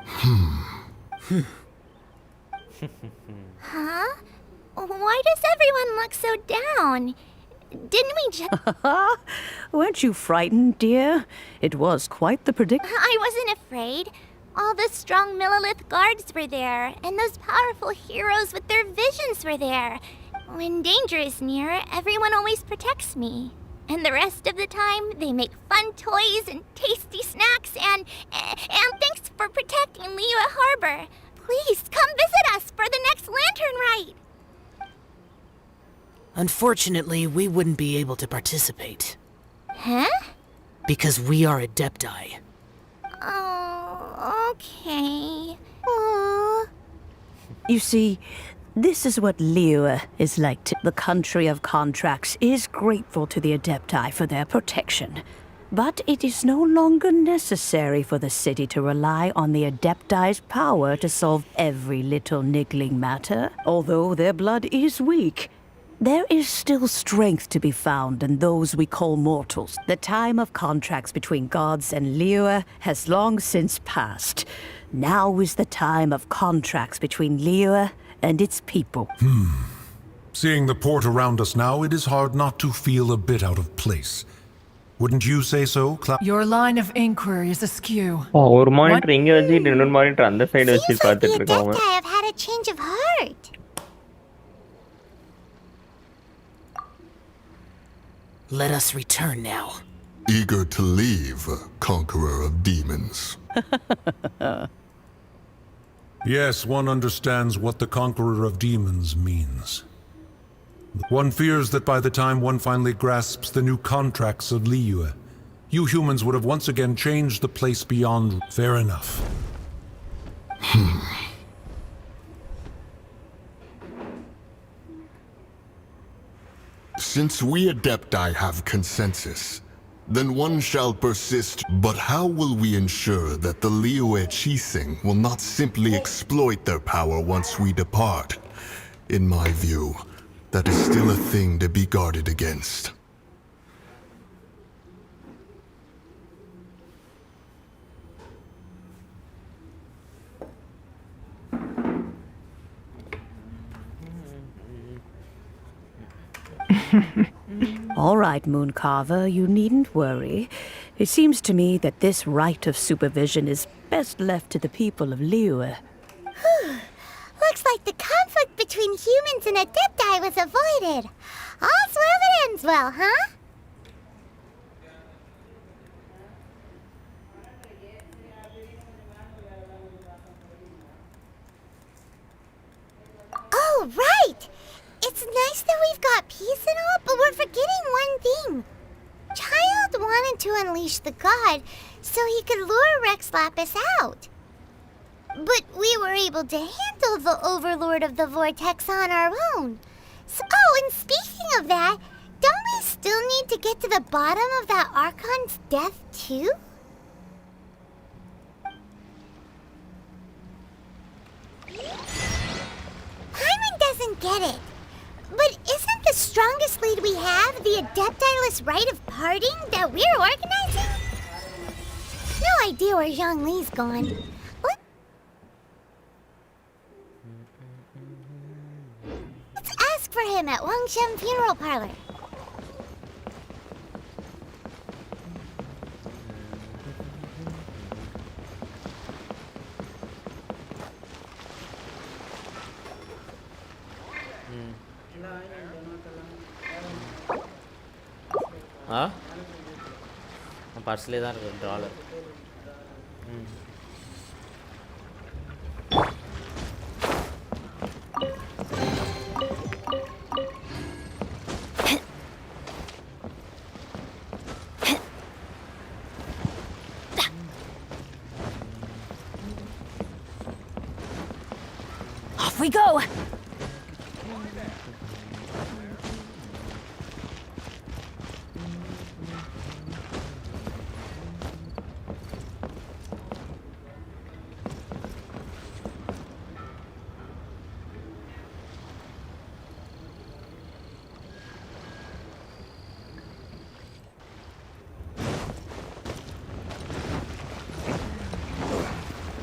Huh? Why does everyone look so down? Didn't we just...
Weren't you frightened, dear? It was quite the prediction.
I wasn't afraid. All the strong Millelith guards were there, and those powerful heroes with their visions were there. When danger is near, everyone always protects me. And the rest of the time, they make fun toys and tasty snacks and thanks for protecting Liyue Harbor. Please come visit us for the next lantern rite.
Unfortunately, we wouldn't be able to participate.
Huh?
Because we are Adepti.
Oh, okay. Aww.
You see, this is what Liyue is like. The country of contracts is grateful to the Adepti for their protection. But it is no longer necessary for the city to rely on the Adepti's power to solve every little niggling matter. Although their blood is weak, there is still strength to be found in those we call mortals. The time of contracts between gods and Liyue has long since passed. Now is the time of contracts between Liyue and its people.
Seeing the port around us now, it is hard not to feel a bit out of place. Wouldn't you say so,
Your line of inquiry is askew.
ஒரு monitor இங்க வச்சு இன்னொரு monitor அந்த side வச்சு பார்த்துட்டு இருக்காங்க.
I have had a change of heart.
Let us return now.
Eager to leave, conqueror of demons.
Yes, one understands what the conqueror of demons means. One fears that by the time one finally grasps the new contracts of Liyue, you humans would have once again changed the place beyond. Fair enough.
Since we Adepti have consensus, then one shall persist. But how will we ensure that the Liyue Qixing will not simply exploit their power once we depart? In my view, that is still a thing to be guarded against.
All right, Mooncarver, you needn't worry. It seems to me that this right of supervision is best left to the people of Liyue.
Looks like the conflict between humans and Adepti was avoided. All's well that ends well, huh? Oh, right! It's nice that we've got peace and all, but we're forgetting one thing. Child wanted to unleash the god so he could lure Rex Lapis out. But we were able to handle the Overlord of the Vortex on our own. So, and speaking of that, don't we still need to get to the bottom of that Archon's death, too? Paimon doesn't get it. But isn't the strongest lead we have the Adepti-less rite of parting that we're organizing? No idea where Zhongli's gone. Let's ask for him at Wangshen Funeral Parlor.
பர்ஸ்லேயே தான் இருக்குது dollar.
Off we go!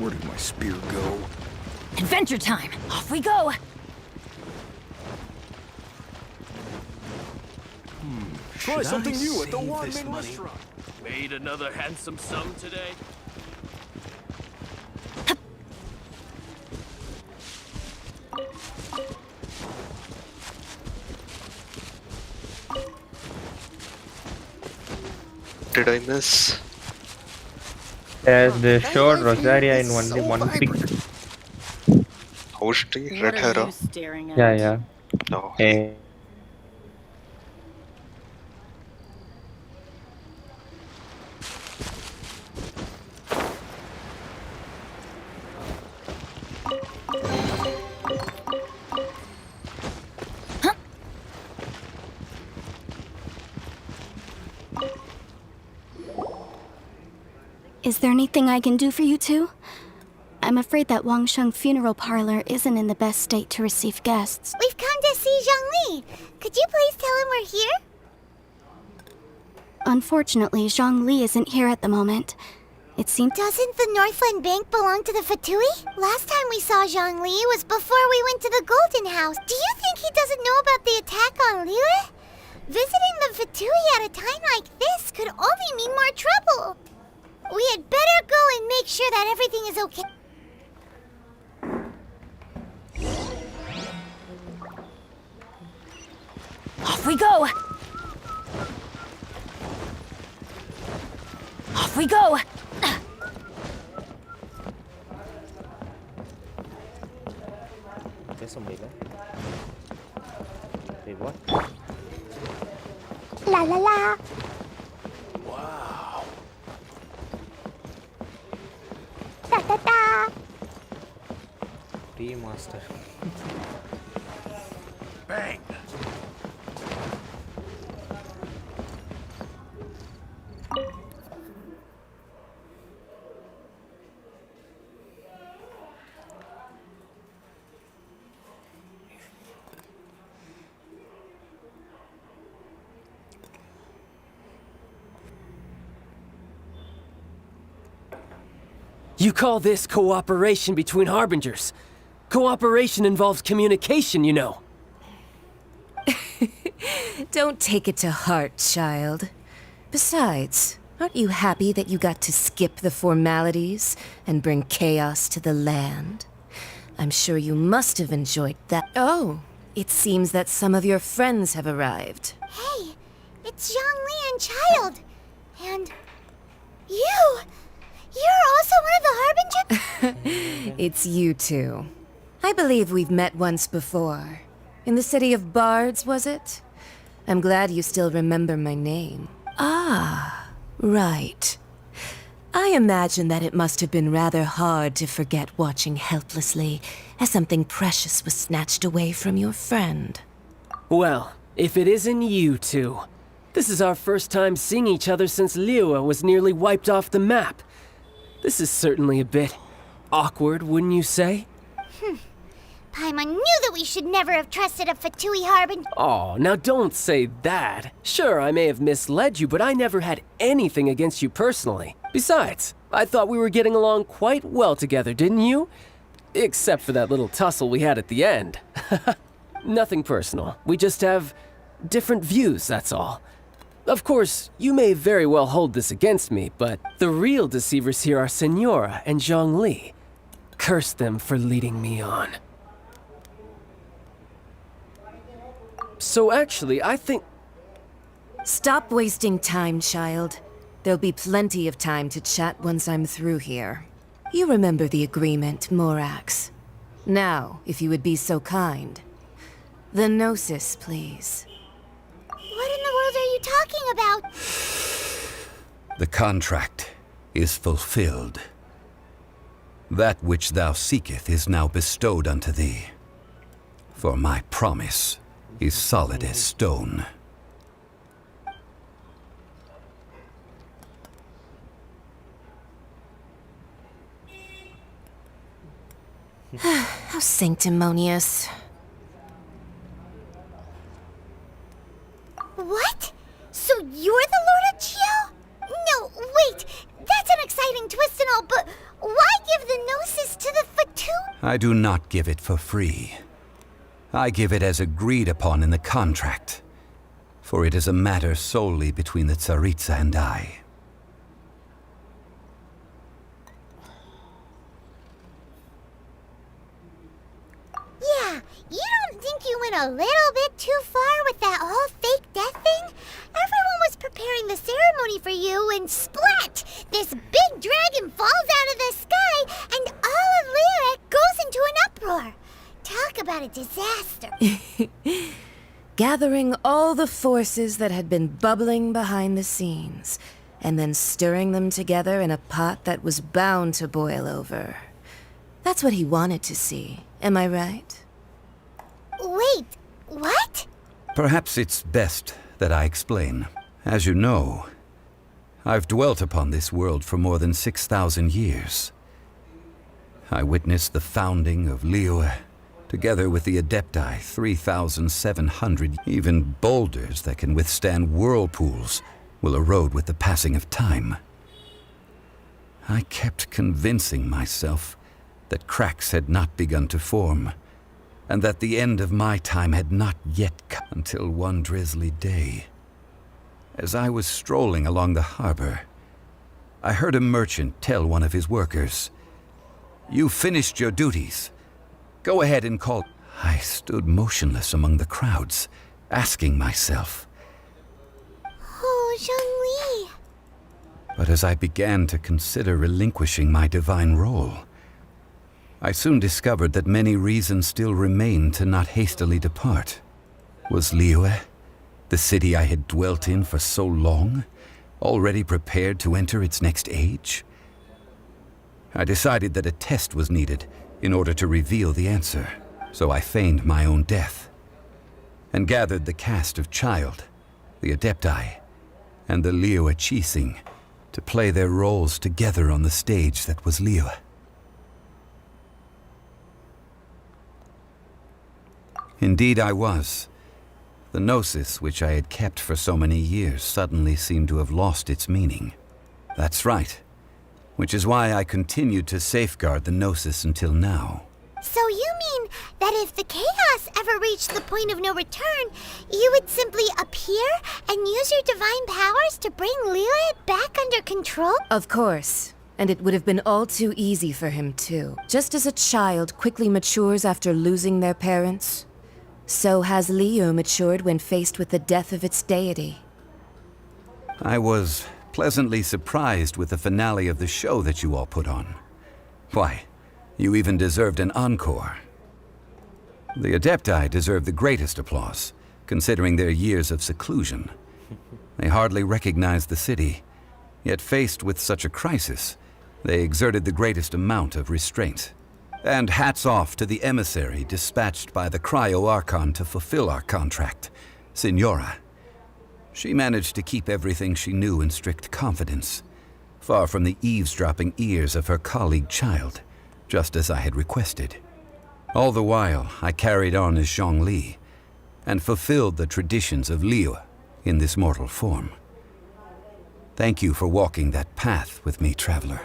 Where did my spear go?
Adventure time! Off we go!
Try something new at the
save this
Wanmin
money?
restaurant.
Made another handsome sum today?
did I miss?
They showed Rosaria in only one pic.
How is she?
What
Red
are
hair?
you staring at?
Yeah.
No.
Is there anything I can do for you two? I'm afraid that Wangsheng funeral parlor isn't in the best state to receive guests.
We've come to see Zhongli. Could you please tell him we're here?
Unfortunately, Zhongli isn't here at the moment. It seems...
Doesn't the Northland Bank belong to the Fatui? Last time we saw Zhongli was before we went to the Golden House. Do you think he doesn't know about the attack on Liyue? Visiting the Fatui at a time like this could only mean more trouble. We had better go and make sure that everything is okay.
Off we go! Off we go!
There's somebody there. Wait, what?
La la la.
Wow.
Da da da.
Remaster.
Bang!
You call this cooperation between Harbingers? Cooperation involves communication, you know.
Don't take it to heart, child. Besides, aren't you happy that you got to skip the formalities and bring chaos to the land? I'm sure you must have enjoyed that. Oh, it seems that some of your friends have arrived.
Hey, it's Zhongli and Child. And you! You're also one of the Harbingers?
It's you two. I believe we've met once before. In the city of Bards, was it? I'm glad you still remember my name. Ah, right. I imagine that it must have been rather hard to forget watching helplessly as something precious was snatched away from your friend.
Well, if it isn't you two. This is our first time seeing each other since Liyue was nearly wiped off the map. This is certainly a bit awkward, wouldn't you say?
Paimon knew that we should never have trusted a Fatui Harbinger.
Oh, now don't say that. Sure, I may have misled you, but I never had anything against you personally. Besides, I thought we were getting along quite well together, didn't you? Except for that little tussle we had at the end. Nothing personal. We just have different views, that's all. Of course, you may very well hold this against me, but the real deceivers here are Senora and Zhongli. Curse them for leading me on. So actually, I think...
Stop wasting time, child. There'll be plenty of time to chat once I'm through here. You remember the agreement, Morax. Now, if you would be so kind. The Gnosis, please.
What in the world are you talking about?
The contract is fulfilled. That which thou seeketh is now bestowed unto thee. For my promise is solid as stone.
How sanctimonious.
What? So you're the Lord of Chiao? No, wait. That's an exciting twist and all, but why give the Gnosis to the Fatui?
I do not give it for free. I give it as agreed upon in the contract, for it is a matter solely between the Tsaritsa and I.
Yeah, you don't think you went a little bit too far with that whole fake death thing? Everyone was prepared preparing the ceremony for you, and splat! This big dragon falls out of the sky, and all of Liyue goes into an uproar. Talk about a disaster.
Gathering all the forces that had been bubbling behind the scenes, and then stirring them together in a pot that was bound to boil over. That's what he wanted to see, am I right?
Wait, what?
Perhaps it's best that I explain. As you know, I've dwelt upon this world for more than 6,000 years. I witnessed the founding of Liyue, together with the Adepti, 3,700. Even boulders that can withstand whirlpools will erode with the passing of time. I kept convincing myself that cracks had not begun to form, and that the end of my time had not yet come, until one drizzly day. As I was strolling along the harbor, I heard a merchant tell one of his workers, "You finished your duties. Go ahead and call." I stood motionless among the crowds, asking myself,
Oh, Zhongli.
but as I began to consider relinquishing my divine role, I soon discovered that many reasons still remained to not hastily depart. Was Liyue, the city I had dwelt in for so long, already prepared to enter its next age? I decided that a test was needed in order to reveal the answer, so I feigned my own death, and gathered the cast of Child, the Adepti, and the Liyue Qixing to play their roles together on the stage that was Liyue. Indeed I was. The gnosis which I had kept for so many years suddenly seemed to have lost its meaning. That's right. Which is why I continued to safeguard the gnosis until now.
So you mean that if the chaos ever reached the point of no return, you would simply appear and use your divine powers to bring Liyue back under control?
Of course. And it would have been all too easy for him, too. Just as a child quickly matures after losing their parents, so has Liyue matured when faced with the death of its deity.
I was pleasantly surprised with the finale of the show that you all put on. Why, you even deserved an encore. The Adepti deserve the greatest applause, considering their years of seclusion. They hardly recognized the city, yet faced with such a crisis, they exerted the greatest amount of restraint. And hats off to the emissary dispatched by the Cryo-Archon to fulfill our contract, Signora. She managed to keep everything she knew in strict confidence, far from the eavesdropping ears of her colleague Child, just as I had requested. All the while, I carried on as Zhongli, and fulfilled the traditions of Liyue in this mortal form. Thank you for walking that path with me, Traveler.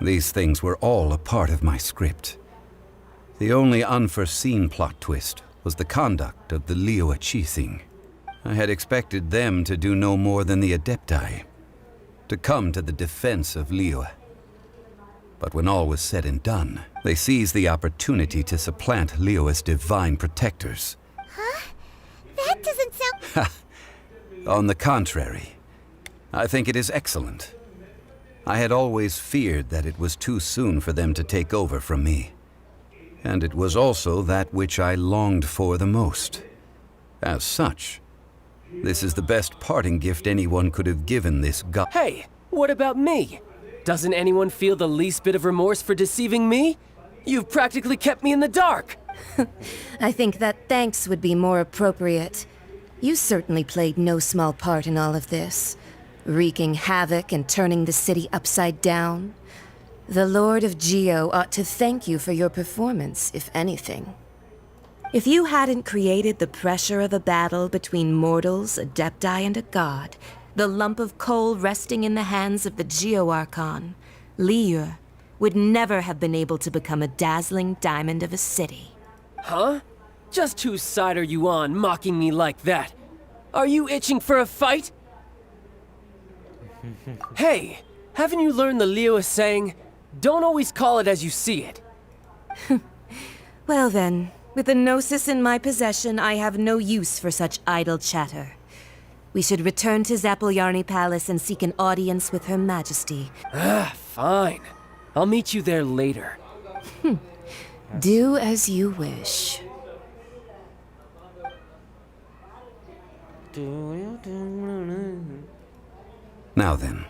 These things were all a part of my script. The only unforeseen plot twist was the conduct of the Liyue Qixing. I had expected them to do no more than the Adepti, to come to the defense of Liyue. But when all was said and done, they seized the opportunity to supplant Liyue's divine protectors.
Huh? That doesn't sound...
On the contrary, I think it is excellent. I had always feared that it was too soon for them to take over from me. And it was also that which I longed for the most. As such, this is the best parting gift anyone could have given this god.
Hey, what about me? Doesn't anyone feel the least bit of remorse for deceiving me? You've practically kept me in the dark.
I think that thanks would be more appropriate. You certainly played no small part in all of this, wreaking havoc and turning the city upside down. The Lord of Geo ought to thank you for your performance, if anything. If you hadn't created the pressure of a battle between mortals, Adepti, and a god, the lump of coal resting in the hands of the Geo-Archon, Liyue, would never have been able to become a dazzling diamond of a city.
Huh? Just whose side are you on, mocking me like that? Are you itching for a fight? Hey, haven't you learned the Liyue saying, don't always call it as you see it?
Well then, with the Gnosis in my possession, I have no use for such idle chatter. We should return to Zappolyarny Palace and seek an audience with Her Majesty.
Fine. I'll meet you there later.
Do as you wish.
Now then,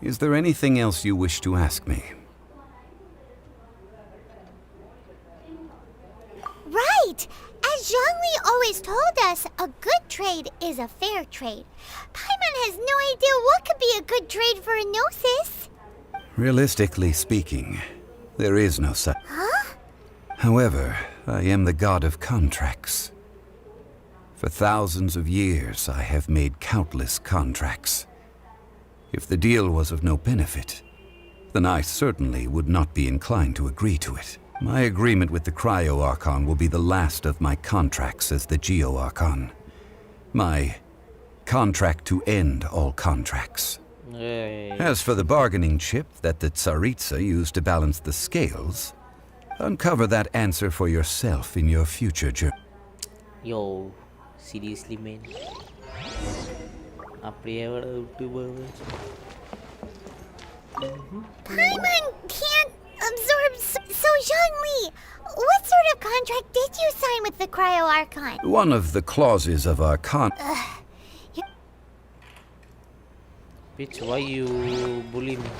is there anything else you wish to ask me?
Right! As Zhongli always told us, a good trade is a fair trade. Paimon has no idea what could be a good trade for a Gnosis.
Realistically speaking, there is no such.
Huh?
However, I am the god of contracts. For thousands of years, I have made countless contracts. If the deal was of no benefit, then I certainly would not be inclined to agree to it. My agreement with the Cryo-Archon will be the last of my contracts as the Geo-Archon. My contract to end all contracts. As for the bargaining chip that the Tsaritsa used to balance the scales, uncover that answer for yourself in your future journey.
Yo, seriously, man.
Paimon can't absorb. So Zhongli, what sort of contract did you sign with the Cryo-Archon?
One of the clauses of our
Bitch, why you bully me?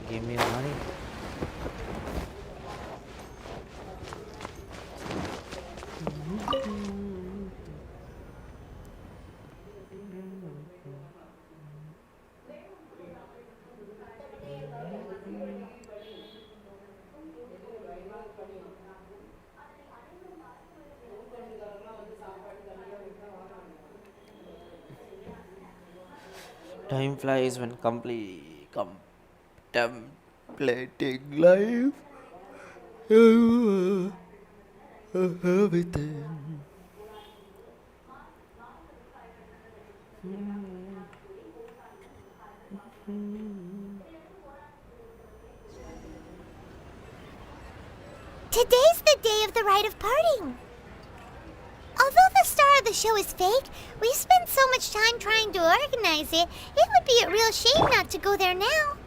Give me money. Time flies when contemplating life. Everything.
Today's the day of the rite of parting. Although the star of the show is fake, we spent so much time trying to organize it, it would be a real shame not to go there now.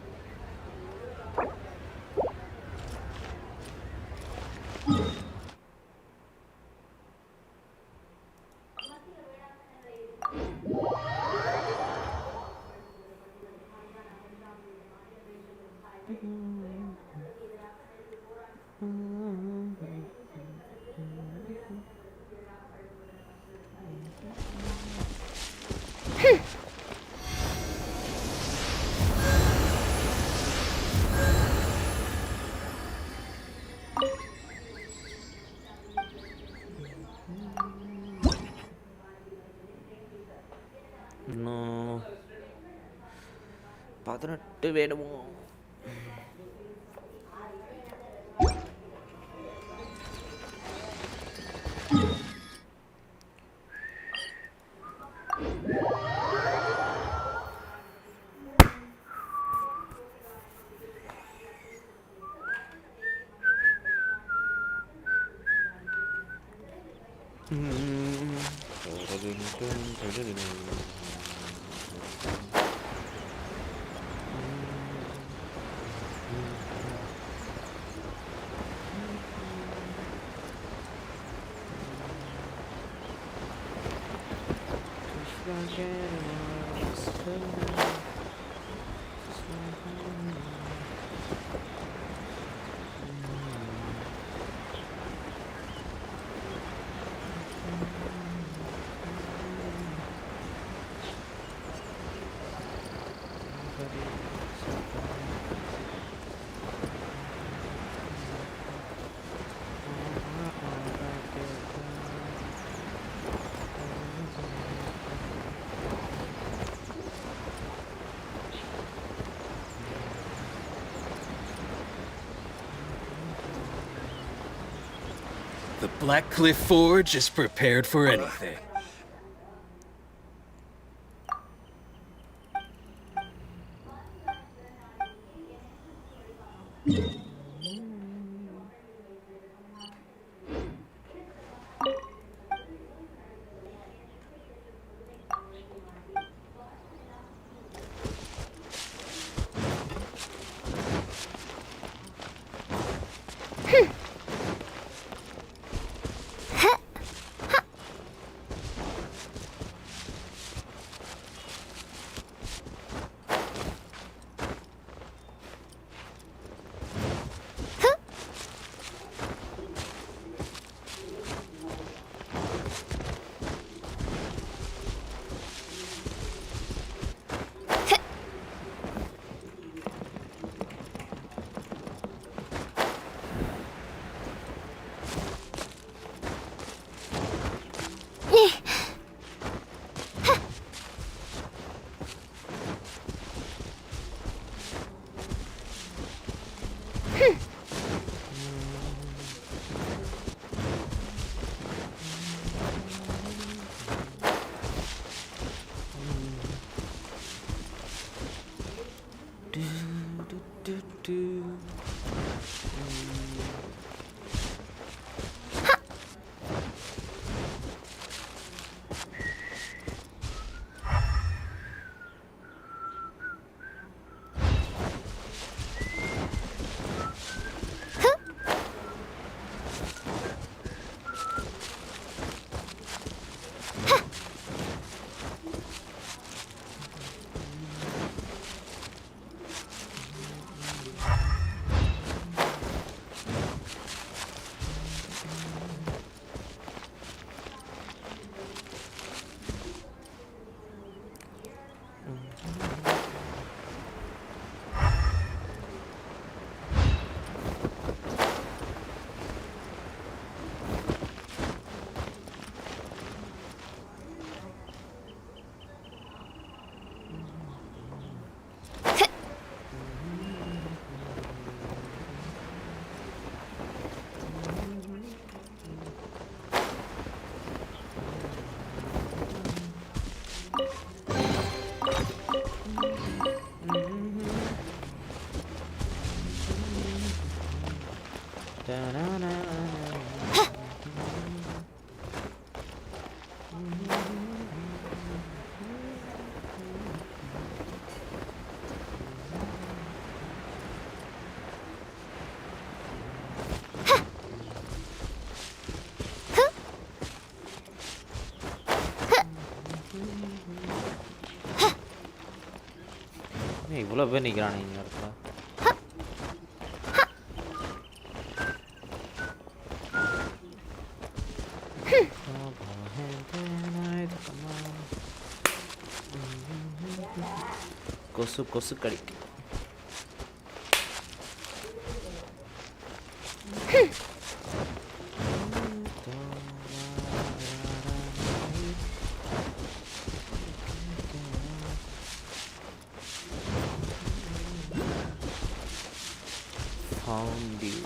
No. 18 வேணுமோ?
The Black Cliff Forge is prepared for anything.
இவ்வளோ பேர் நிற்கிறானே இந்த இடத்துல. கொசு கொசு கடிக்கு. Found you.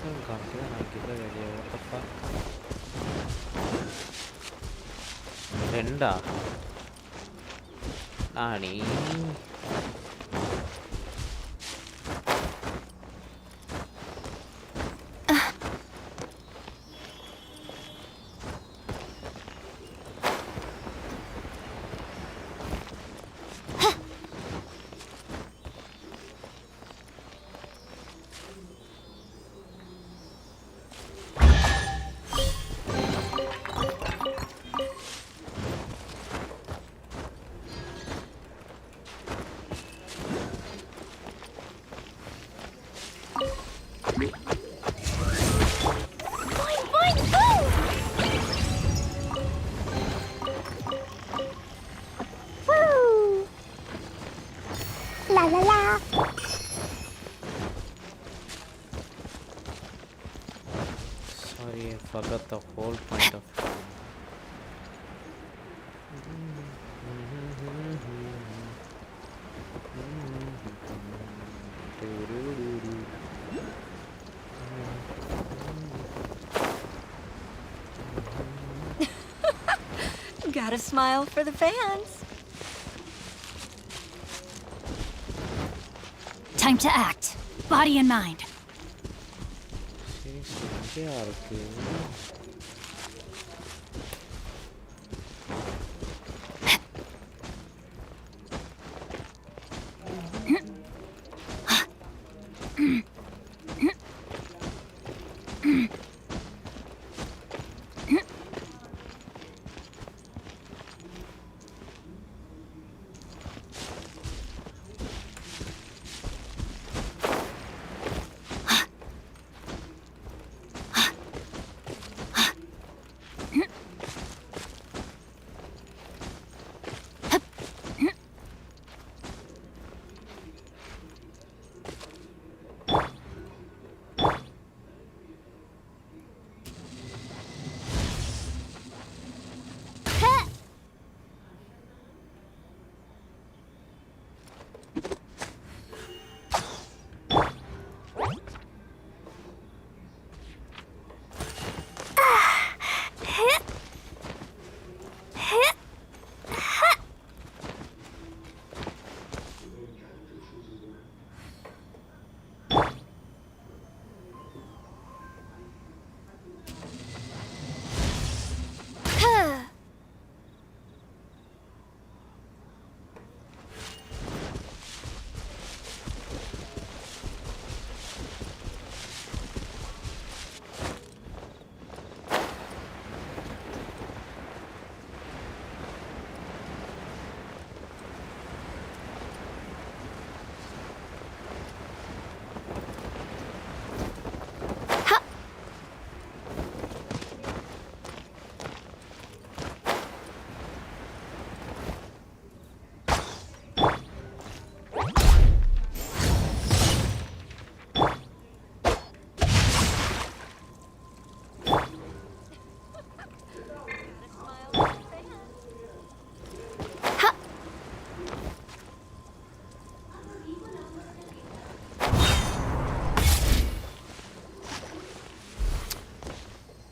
film காமிக்குது நான் கிட்ட வெளியே what the fuck ரெண்டா நானி
La la la.
Sorry, I forgot the whole point of
Gotta smile for the fans.
Time to act. Body and mind.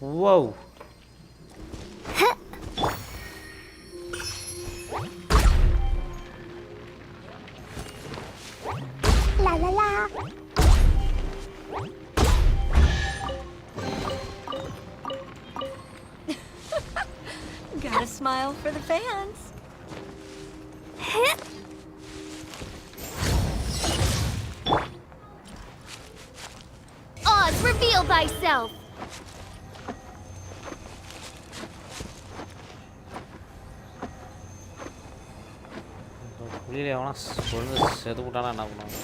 Whoa.
La la la.
Gotta smile for the fans.
Oz, reveal thyself.
புள்ளியில எவனா சொல்லுங்க செது விட்டானா என்ன பண்ணுவாங்க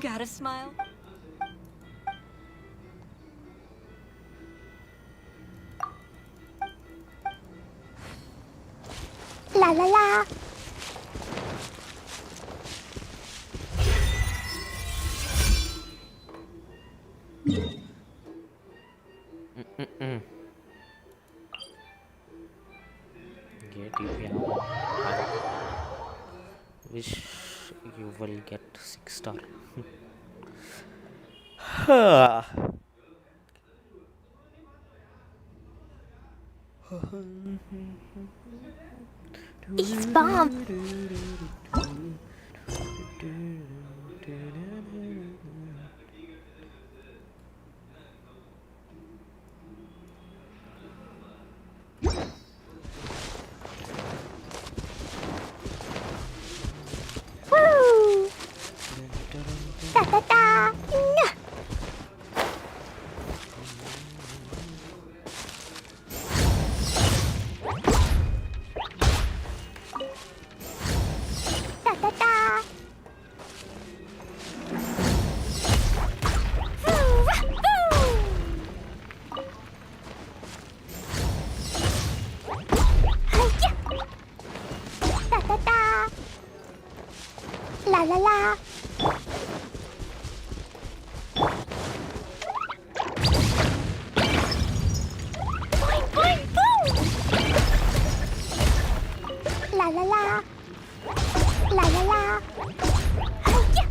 Gotta smile.
La la la.
Get you piano. Wish you will get 6 star.
He's bomb. Woo! Da da da! Nah. Da da da! Woo! Woo! Hi-ya! Da da da! La la la! Boing boing boom! La la la! La la la! Hi-ya!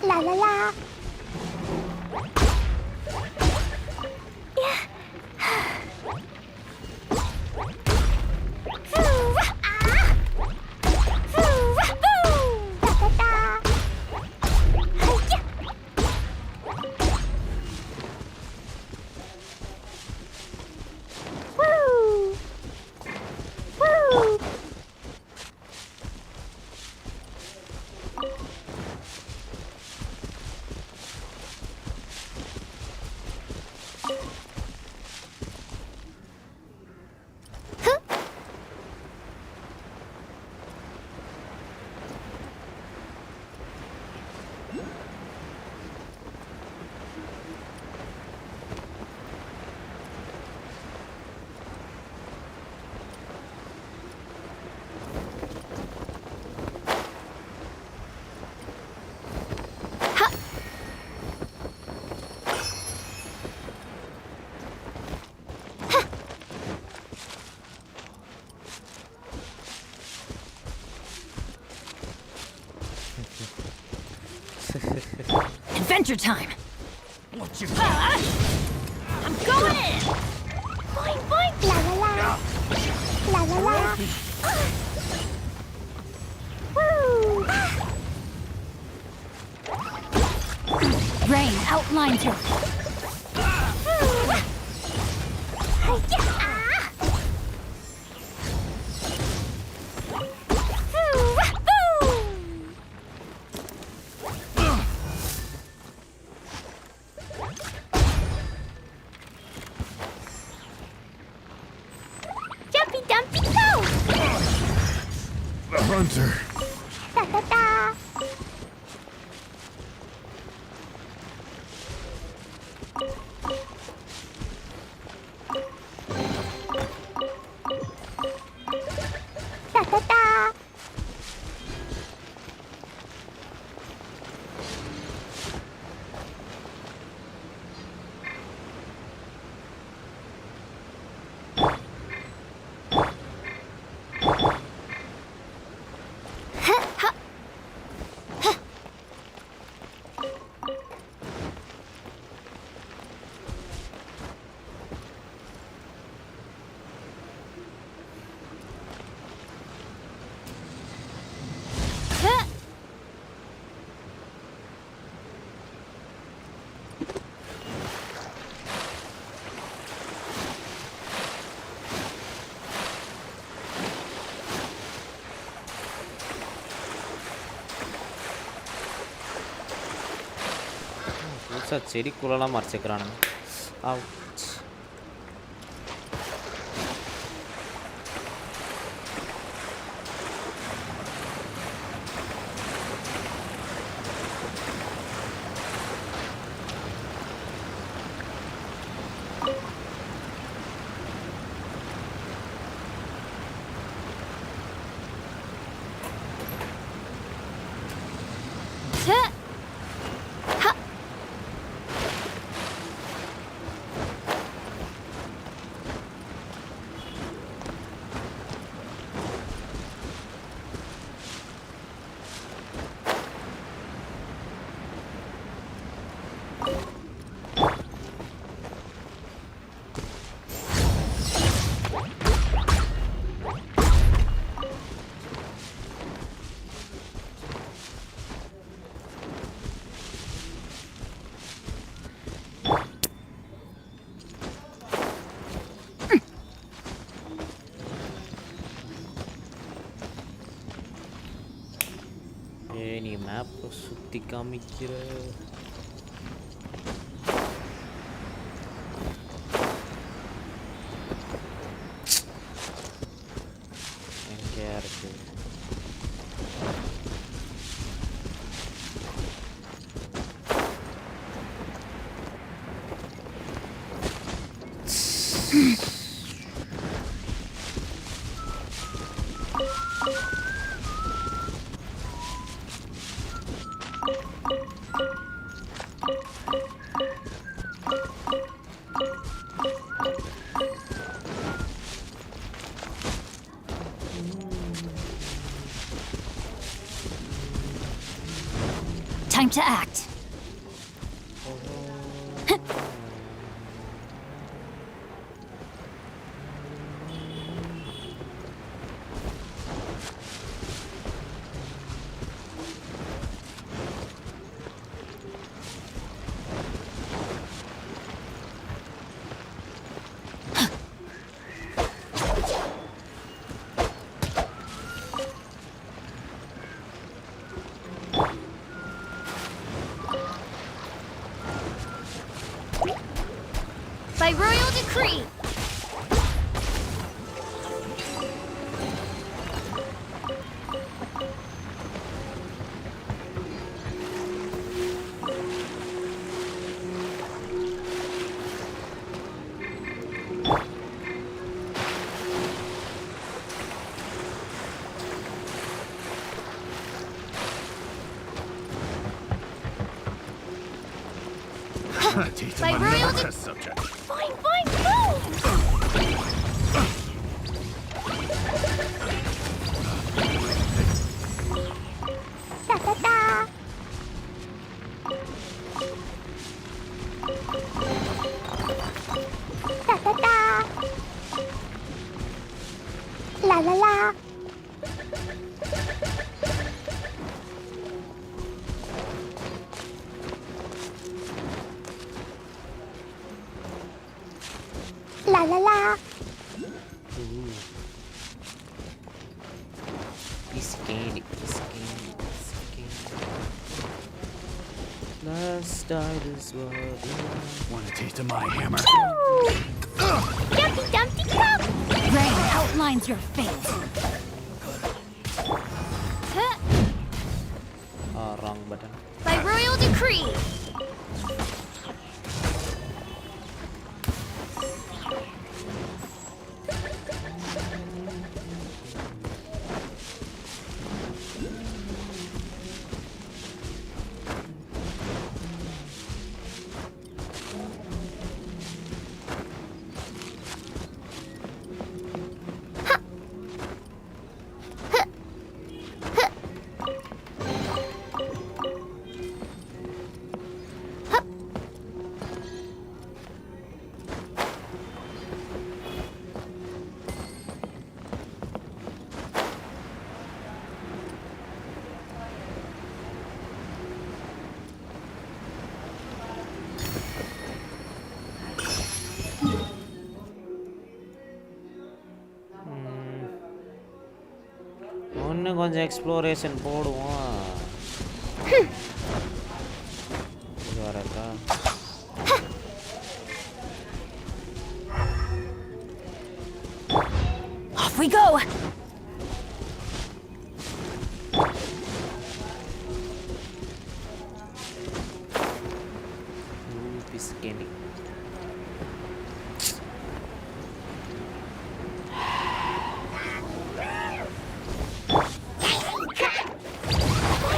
La la la! Yeah!
Adventure time!
What you
I'm going in!
Boing boing! La la la! La la la! Woo!
Rain outlines your...
Jumpy dumpy go!
The hunter.
Da da da! Da da da!
செடிக்குள்ளலாம் மறைச்சிக்கிறானுங்க. நீ map சுத்தி காமிக்கிற எங்கேயா இருக்கு
Time to act.
By royal decree. By royal
subject.
Fine, move!
Da-da-da. Da-da-da. La-la-la. La-la-la.
Piece candy. Let's die this world.
Want a taste of my hammer?
Dumpty Dumpty Dump.
Rain outlines your fate.
Wrong button.
By royal decree.
இன்னும் கொஞ்சம் exploration போடுவோம் இது வரக்கா
Off we go.
piece of candy.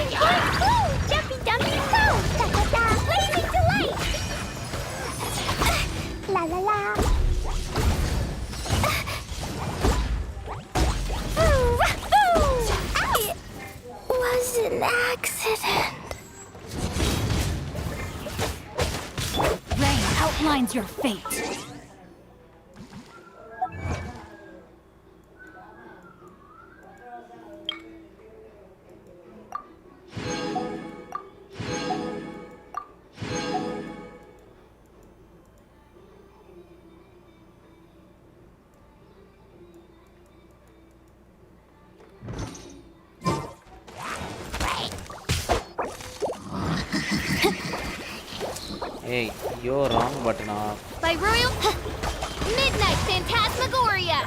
Dumpty Dumpty Go. Da-da-da. Blazing delight. La-la-la. Was an accident.
Rain outlines your fate.
Hey, you're wrong button off.
By Royal Midnight Phantasmagoria.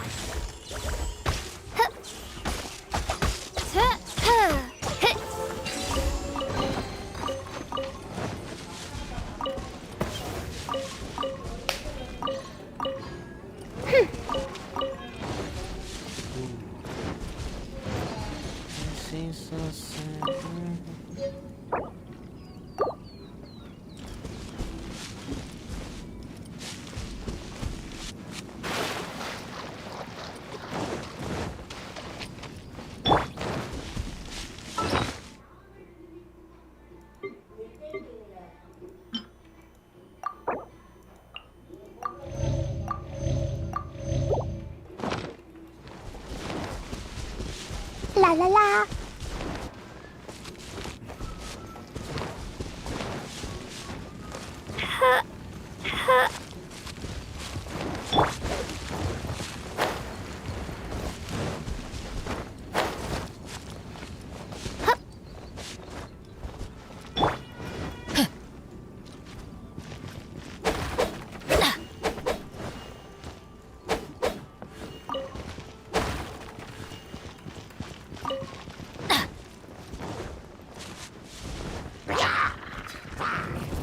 La la la.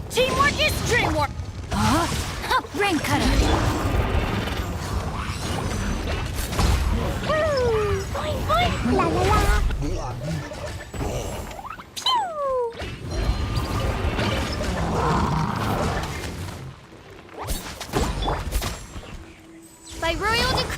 Teamwork is dreamwork! Huh? Rain cutter!
Boing, boing. La la la. By royal decree.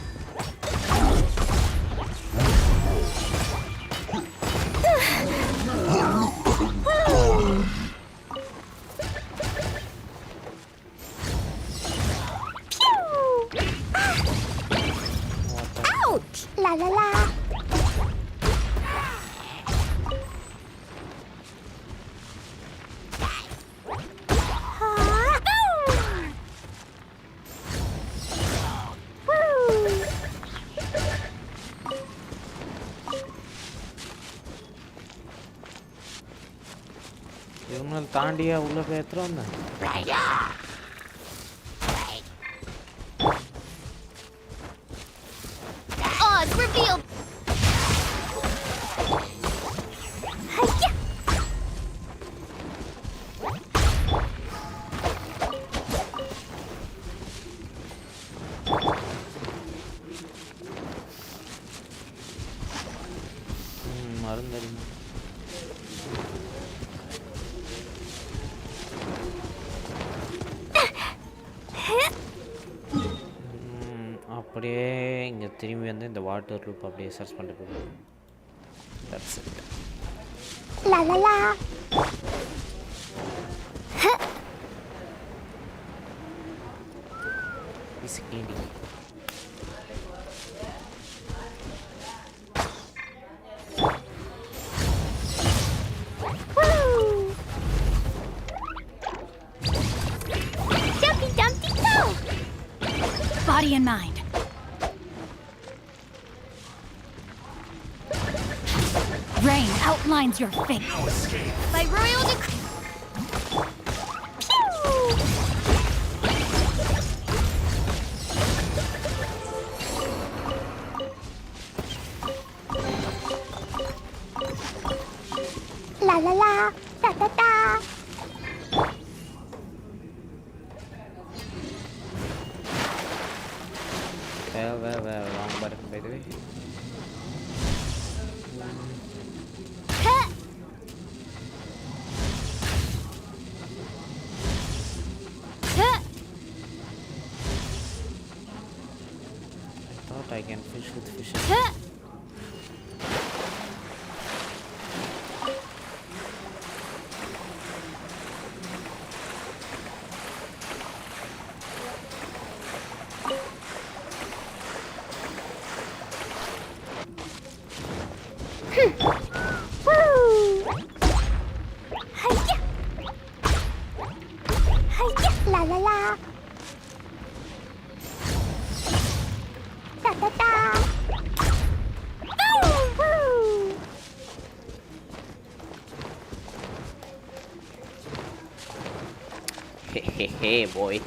Ouch! La la la.
இவனால் தாண்டியா உள்ள போய் எத்தனை வந்தேன்
Oz revealed.
மறந்துடுங்க அப்படியே இங்கே திரும்பி வந்து இந்த வாட்டர் லூப் அப்படியே சர்ச் பண்ணிட்டு போகும் that's it
La la la.
Is candy
Dumpy dumpty go.
Body and mind. Rain outlines your fate.
By royal decree. La la la. Da da da.
well, wrong button by the way. I thought I can fish with fishes.
La la la. Da da da. Woo woo.
Hey boy.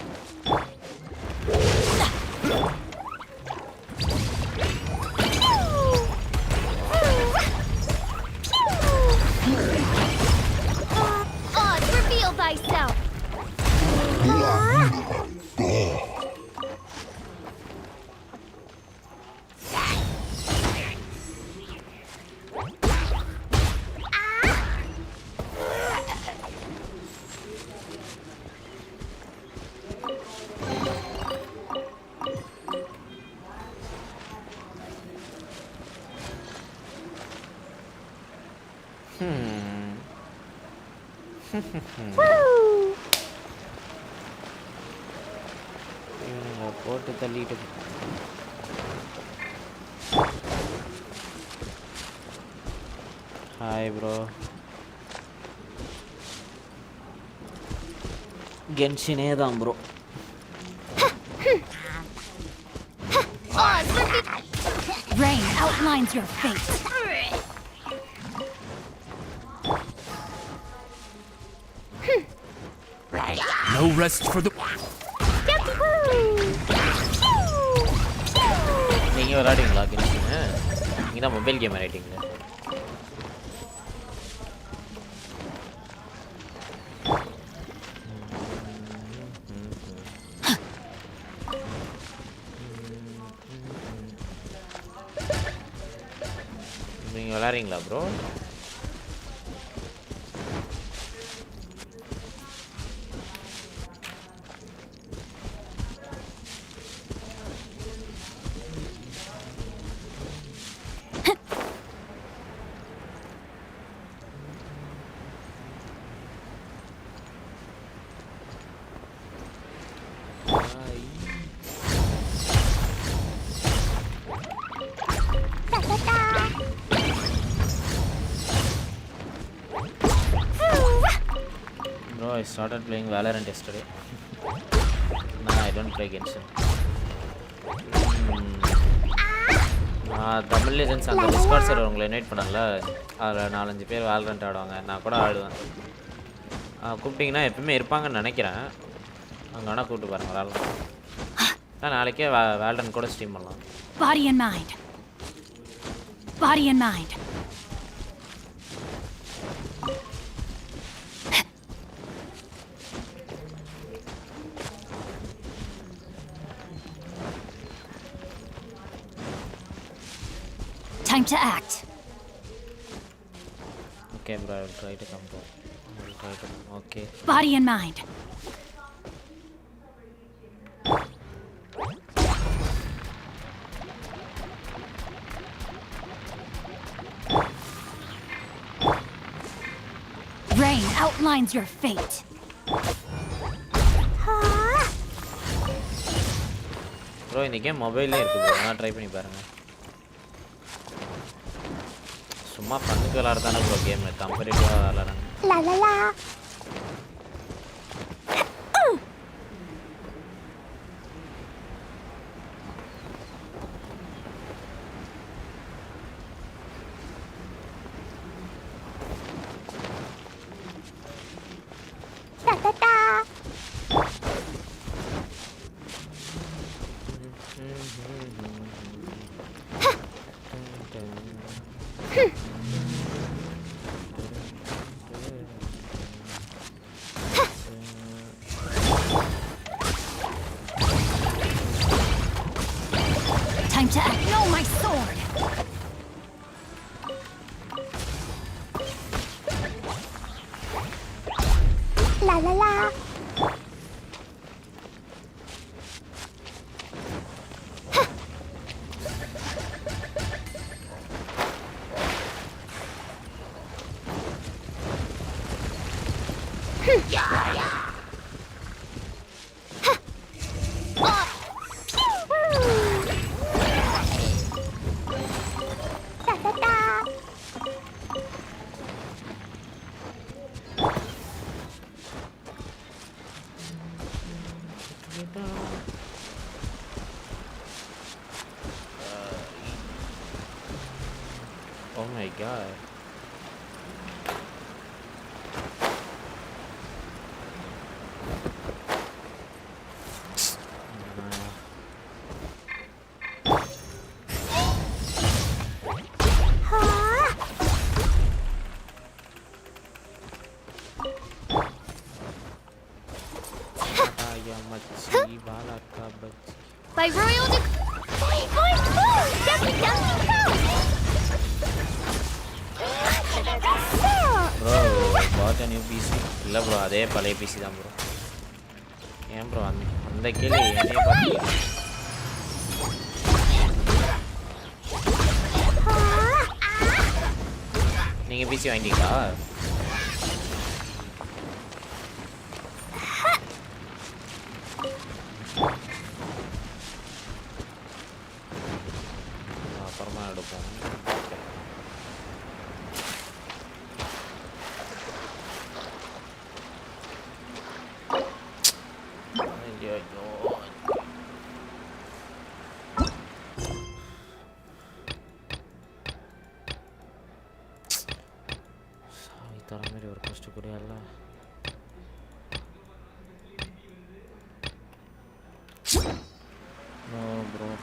Oz, reveal thyself.
Go to the lead. Hi bro. Genshin தான் bro.
Rain outlines your fate.
No rest for the.
நீங்க விளையாடுவீங்களா Genshin? நீங்க தான் mobile game விளையாடுவீங்க. நீங்க விளையாடுறீங்களா bro? Bro, I started playing Valorant yesterday. Nah, I don't play Genshin. நான் Tamil legends அந்த Discord server உங்களை invite பண்ணல, அதில் 4-5 பேர் Valorant ஆடுவாங்க, நான் கூட ஆடுவேன். கூப்பிட்டிங்கன்னா எப்பவுமே இருப்பாங்கன்னு நினைக்கிறேன். அங்கே வேணால் கூப்பிட்டு பாருங்க விளாட்லாம். நாளைக்கே Valorant கூட ஸ்ட்ரீம் பண்ணலாம்.
Body and mind. Body and mind. Time to act.
Okay, bro, I will try to come to. Okay.
Body and mind. Rain outlines your fate.
Bro, இந்த கேம் மொபைல்லே இருக்கு bro, நான் ட்ரை பண்ணி பாருங்க. சும்மா பண்ணுக்கு விளையாடுறதானே bro game, கம்பெரிட்டிவாக விளையாடுறாங்க.
La la la. Da da da.
Time to act. No, my sword.
La la la.
Oh my god.
By royal
bro bought a new PC இல்ல bro அதே பழைய PC தான் bro ஏன் bro அந்த கேள்வி என்னைய பார்த்து நீங்க PC வாங்கிட்டீங்களா அப்புறமா எடுப்போம்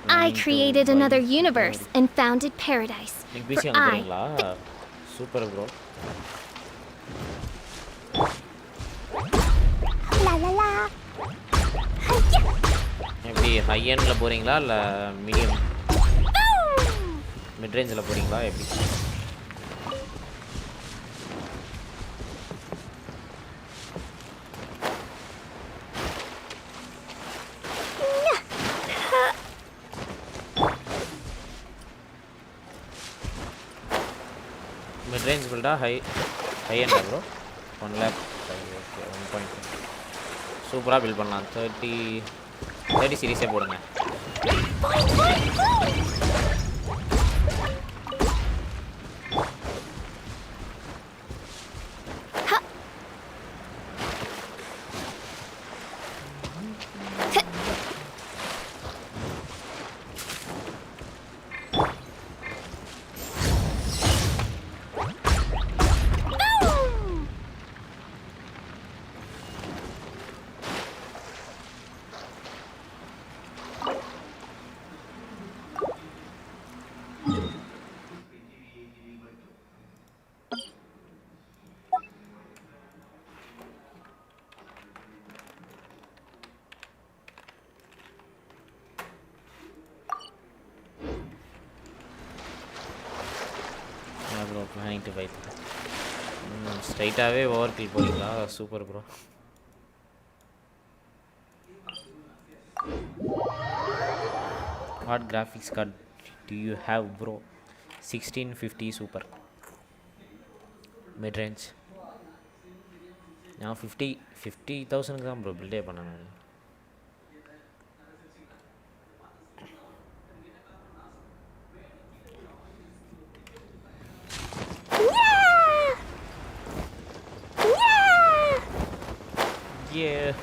I created another universe and founded paradise.
நீங்க PC வாங்க போறீங்களா super bro
La la la.
எப்படி ஹை எண்ட்ல போறீங்களா இல்ல மீடியம் மிட் ரேஞ்சில போறீங்களா எப்படி mid range build high end bro 1 lakh okay 1.5 சூப்பரா பில்ட் பண்ணலாம் 30 சீரிஸே போடுங்க planning to fight straight away overkill போறீங்களா super bro what graphics card do you have bro 1650 super mid range நான் 50000 க்கு தான் ப்ரோ பில்டே பண்ணேன் Yeah.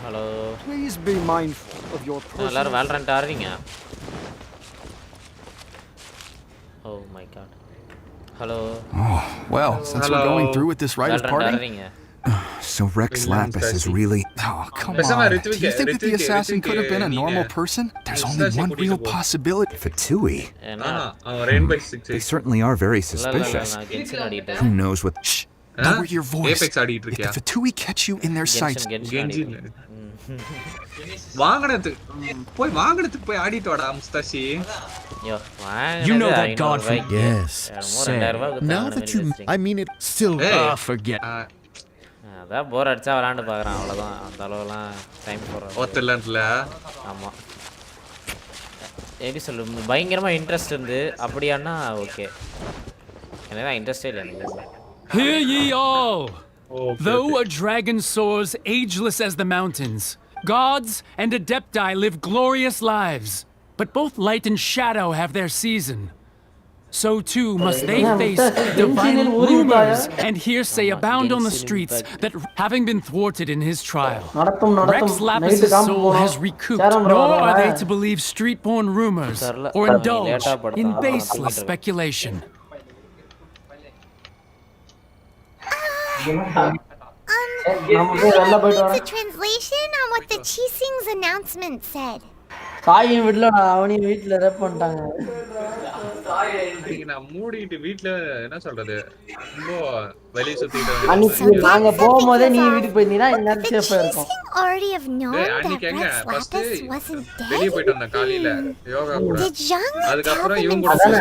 Hello.
Please be mindful of your personal.
எல்லாரும் Valorant ஆடுறீங்க. Oh my god. Hello.
Oh, well, since we're going through with this writer's party. So Rex Lapis is really... Oh, come on. Do you think that the assassin could have been a normal person? There's only one real possibility.
Fatui. They certainly are very suspicious. Who knows what... Shh!
Lower your voice. If the Fatui catch you in their sights...
You know that god from...
Yes, Sam. Now that you... I mean it still... forget.
அதான் போர் அடிச்சா விளையாண்டு பார்க்குறான் அவ்வளோதான் அந்த அளவுலாம் time போடுறேன் ஆமாம் எப்படி சொல்லு பயங்கரமாக இன்ட்ரெஸ்ட் இருந்து அப்படியானா ஓகே எனக்கு தான் இன்ட்ரெஸ்டே இல்லை எனக்கு
Hear ye all! Though a dragon soars ageless as the mountains, Gods and Adepti live glorious lives, but both light and shadow have their season. So too must they face divine rumors and hearsay abound on the streets that, having been thwarted in his trial, Rex Lapis's soul has recouped, nor are they to believe street-born rumors or indulge in baseless speculation.
It's a translation on what the Chising's announcement said.
சாயின் வீட்ல அவனையும் வீட்ல rape பண்ணிட்டாங்க.
நான் மூடிட்டு வீட்ல என்ன சொல்றது ரொம்ப வெளிய சுத்திட்டு
அன்னைக்கு நாங்க போகும்போதே நீ வீட்டுக்கு போயிருந்தீனா இன்னும் சேஃபா இருக்கும்.
Already have known that Rex Lapis wasn't dead.
வெளிய போயிட்டு வந்த காலையில யோகா கூட. அதுக்கு அப்புறம் இவங்க
கூட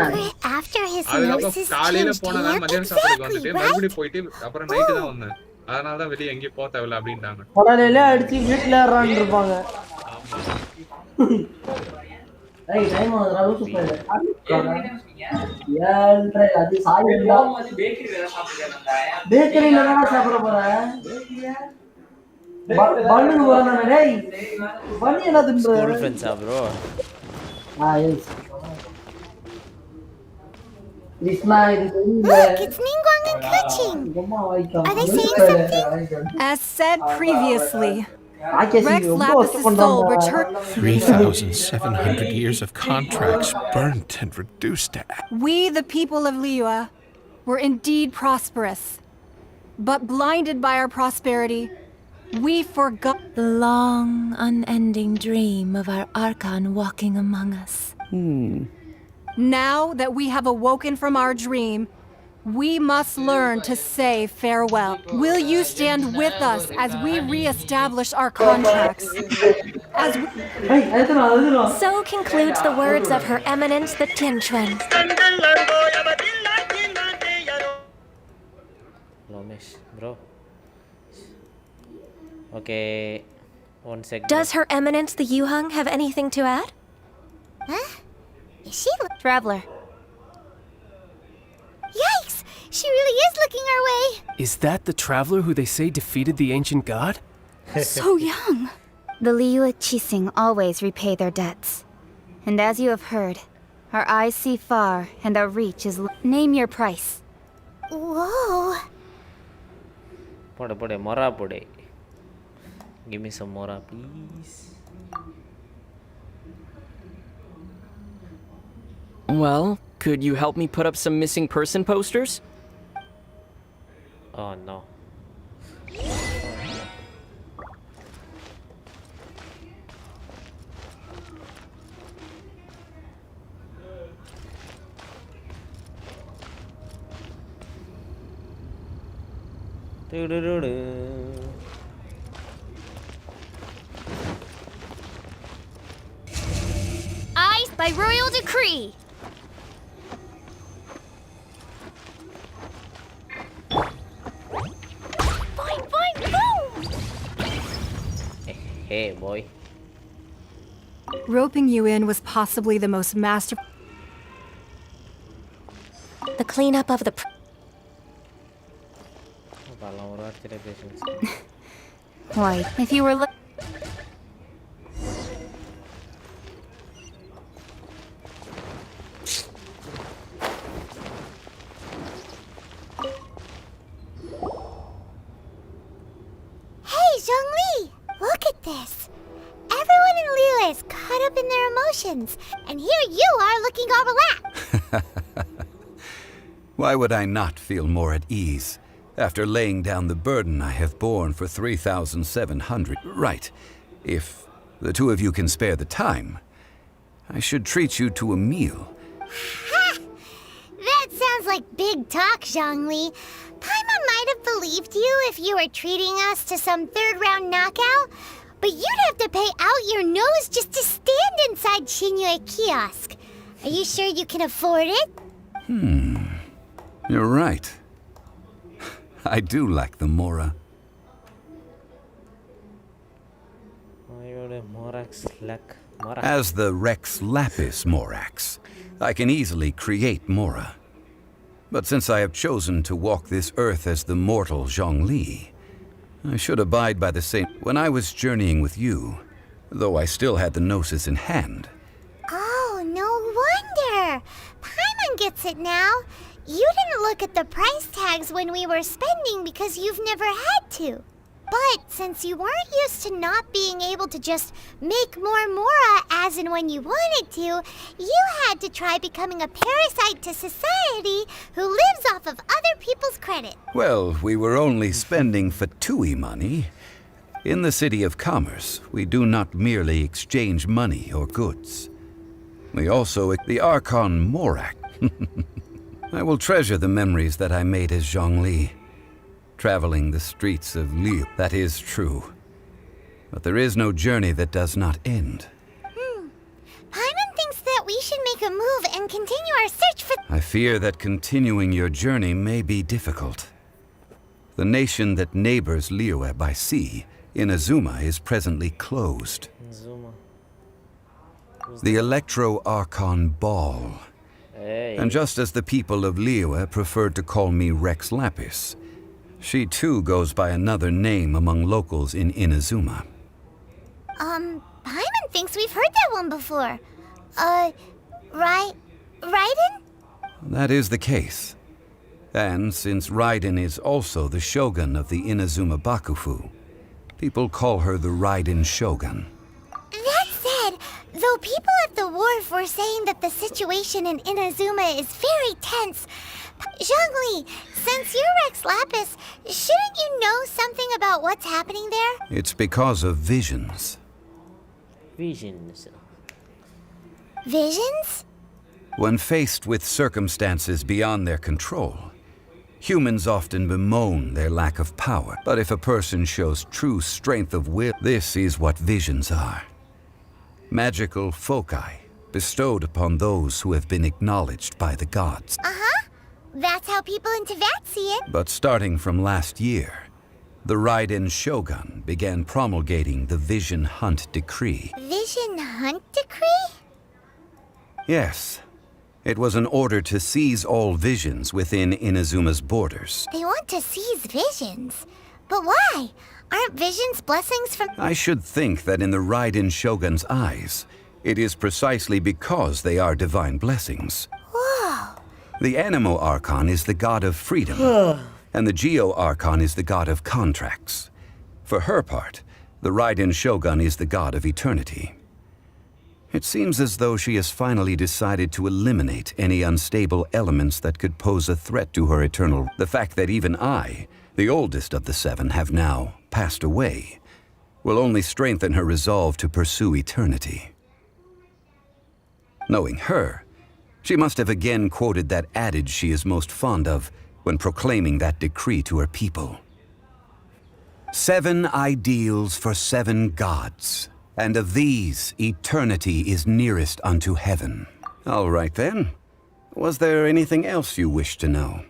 after his gnosis
காலையில போனதா மதியம் சாப்பிட்டு வந்துட்டு மறுபடியும் போயிட்டு அப்புறம் நைட் தான் வந்தேன். அதனால தான் வெளிய எங்கயும் போக தேவையில்ல அப்படிட்டாங்க.
கொடலையில அடிச்சு வீட்ல ஏறான் இருப்பாங்க. ஏய் டைம் ஆகுதுடா லூசு பையல. ஏன்டா அது சாயண்டா. பேக்கரியில தான சாப்பிட போற? பன்னு வரணும் டேய். பன்னு என்ன தின்ற?
ஸ்கூல் ஃப்ரெண்ட்ஸா bro?
Look, it's Ningguang and Kuching. Are they saying something?
As said previously, Rex Lapis's soul returned.
3,700 years of contracts burnt and reduced to ash.
We, the people of Liyue, were indeed prosperous, but blinded by our prosperity, we forgot the long, unending dream of our Archon walking among us. Now that we have awoken from our dream, we must learn to say farewell. Will you stand with us as we re-establish our contracts?
So concludes the words of Her Eminence the Tianquan.
Lomesh, bro. Okay, one sec.
Does Her Eminence the Yuheng have anything to add?
Huh? Is she
Traveler?
Yikes! She really is looking our way.
Is that the traveler who they say defeated the ancient god?
So young. The Liyue Chising always repay their debts. And as you have heard, our eyes see far and our reach is name your price.
Whoa.
Pode, mora pode. Give me some mora, please.
Well, could you help me put up some missing person posters?
Oh no.
Eyes by royal decree.
Hey boy.
Roping you in was possibly the most masterful.
The cleanup of the.
Why, if you were
Hey, Zhongli! Look at this. Everyone in Liyue is caught up in their emotions, and here you are looking all relaxed.
Why would I not feel more at ease after laying down the burden I have borne for 3,700? Right. If the two of you can spare the time, I should treat you to a meal.
Ha! That sounds like big talk, Zhongli. Paimon might have believed you if you were treating us to some third-round knockout, but you'd have to pay out your nose just to stand inside Qinyue kiosk. Are you sure you can afford it?
You're right. I do like the Mora. As the Rex Lapis Morax, I can easily create Mora. But since I have chosen to walk this earth as the mortal Zhongli, I should abide by the same. When I was journeying with you, though I still had the Gnosis in hand.
Oh, no wonder. Paimon gets it now. You didn't look at the price tags when we were spending because you've never had to. But since you weren't used to not being able to just make more Mora as and when you wanted to, you had to try becoming a parasite to society who lives off of other people's credit.
Well, we were only spending Fatui money. In the City of Commerce, we do not merely exchange money or goods. We also the Archon Morak. I will treasure the memories that I made as Zhongli. Traveling the streets of Liu. That is true. But there is no journey that does not end.
Paimon thinks that we should make a move and continue our search for...
I fear that continuing your journey may be difficult. The nation that neighbors Liyue by sea, Inazuma, is presently closed. The Electro-Archon Ball.
Hey.
And just as the people of Liyue preferred to call me Rex Lapis, she too goes by another name among locals in Inazuma.
Paimon thinks we've heard that one before. Raiden?
That is the case. And since Raiden is also the shogun of the Inazuma Bakufu, people call her the Raiden Shogun.
That said, though people at the wharf were saying that the situation in Inazuma is very tense, Zhongli, since you're Rex Lapis, shouldn't you know something about what's happening there?
It's because of visions.
Visions.
Visions?
When faced with circumstances beyond their control, humans often bemoan their lack of power. But if a person shows true strength of will, this is what visions are. Magical foci bestowed upon those who have been acknowledged by the gods.
That's how people in Teyvat see it.
But starting from last year, the Raiden Shogun began promulgating the Vision Hunt Decree.
Vision Hunt Decree?
Yes. It was an order to seize all visions within Inazuma's borders.
They want to seize visions. But why? Aren't visions blessings from...
I should think that in the Raiden Shogun's eyes, it is precisely because they are divine blessings.
Whoa.
The Animo Archon is the god of freedom, and the Geo Archon is the god of contracts. For her part, the Raiden Shogun is the god of eternity. It seems as though she has finally decided to eliminate any unstable elements that could pose a threat to her eternal... The fact that even I, the oldest of the seven, have now passed away, will only strengthen her resolve to pursue eternity. Knowing her, she must have again quoted that adage she is most fond of when proclaiming that decree to her people. 7 ideals for 7 gods, and of these, eternity is nearest unto heaven. All right then. Was there anything else you wish to know?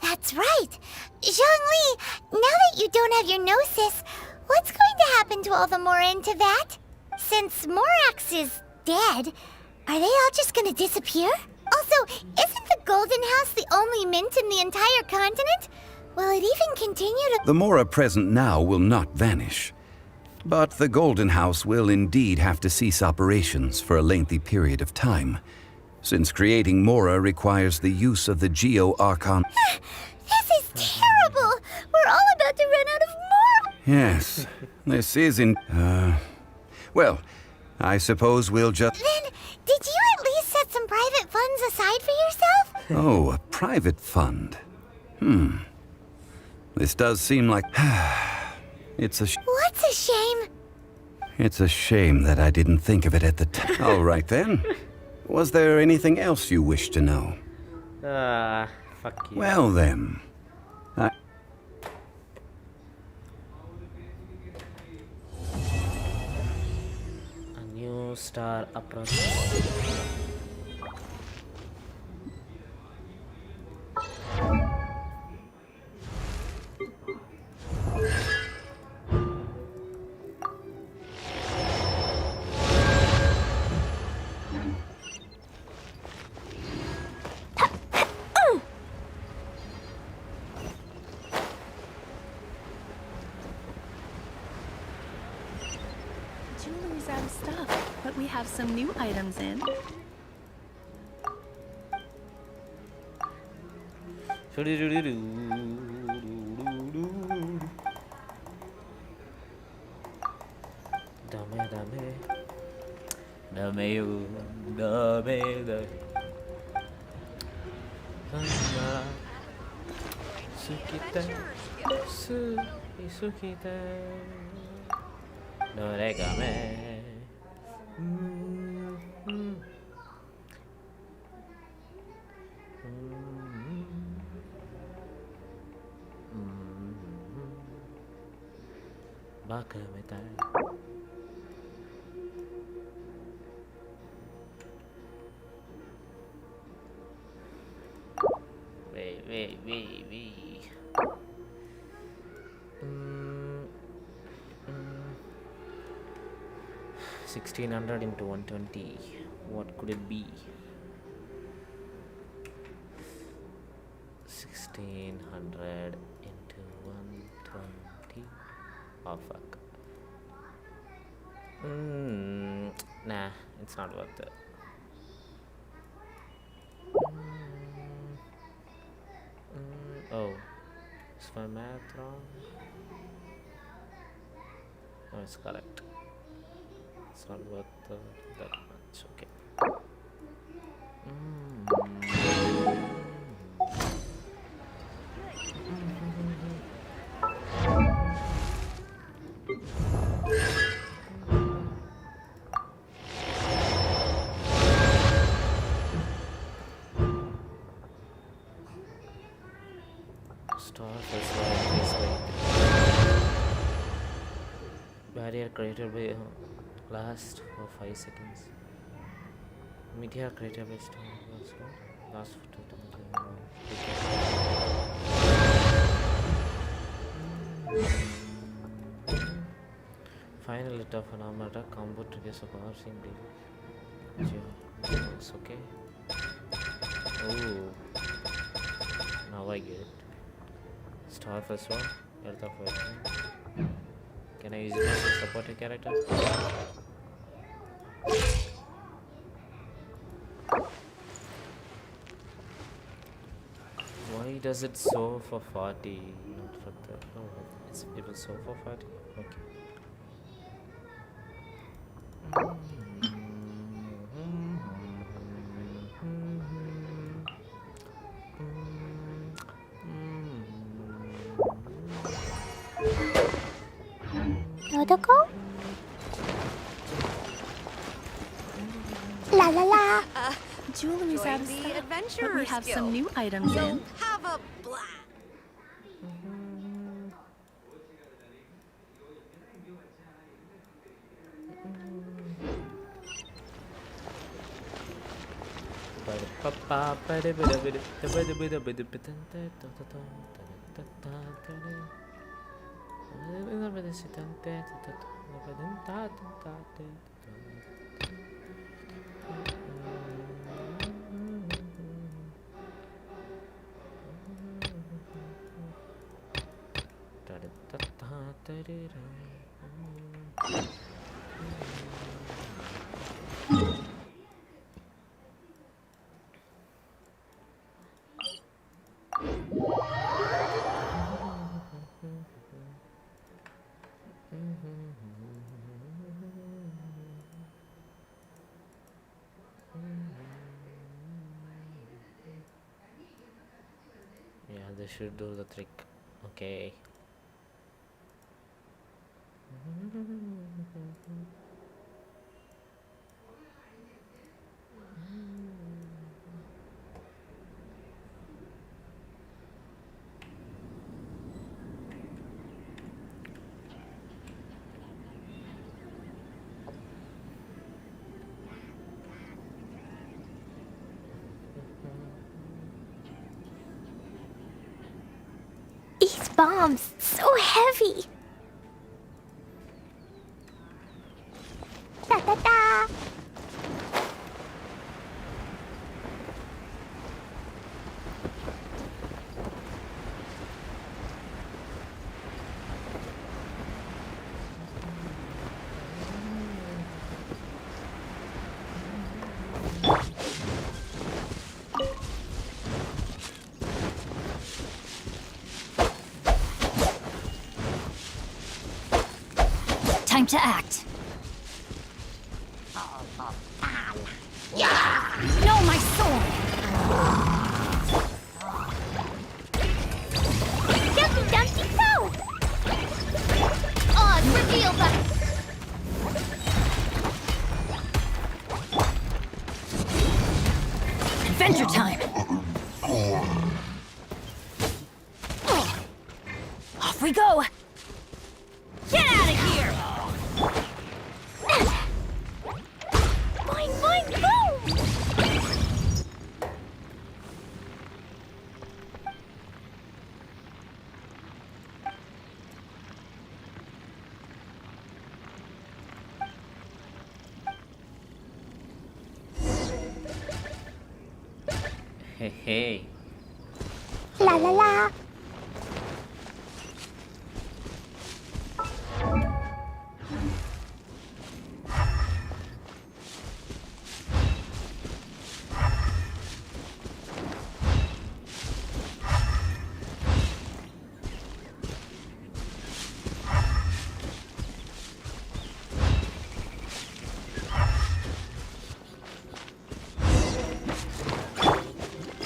That's right. Zhongli, now that you don't have your Gnosis, what's going to happen to all the Mora in Teyvat? Since Morax is dead, are they all just gonna disappear? Also, isn't the Golden House the only mint in the entire continent? Will it even continue to...
The Mora present now will not vanish. But the Golden House will indeed have to cease operations for a lengthy period of time, since creating Mora requires the use of the Geo Archon.
This is terrible! We're all about to run out of Mora!
Yes, this is well, I suppose we'll just...
Then, did you at least set some private funds aside for yourself?
Oh, a private fund. This does seem like... It's a
What's a shame?
It's a shame that I didn't think of it at the time. All right then. Was there anything else you wish to know?
Fuck you.
Well then.
A new star approaches.
have some new items in.
Wait. 1600 into 120. What could it be? 1600 into 120. Oh fuck. Nah, it's not worth it. Oh, is my math wrong? No, it's correct. It's not worth that much. Okay. Barrier created by last for 5 seconds. Meteor created by star last for 2 Final hit of an armor attack combo triggers a power single. It's okay. Oh, now I get it. Star first one, Earth of Earth. Can I use it as a supporting character? Why does it sew for 40? Not for the. No, it will sew for 40. Okay.
La la la.
Jewelry's out of stock, but we have some new items in.
Have a blast. Yeah, they should do the trick. Okay.
These bombs, so heavy. Da da da.
Time to act. No, my sword!
Dumpty Dumpty Go!
Oz, reveal that.
Adventure time! Off we go! Get out of here!
Boing, boing, boom!
Hey, hey.
La la la.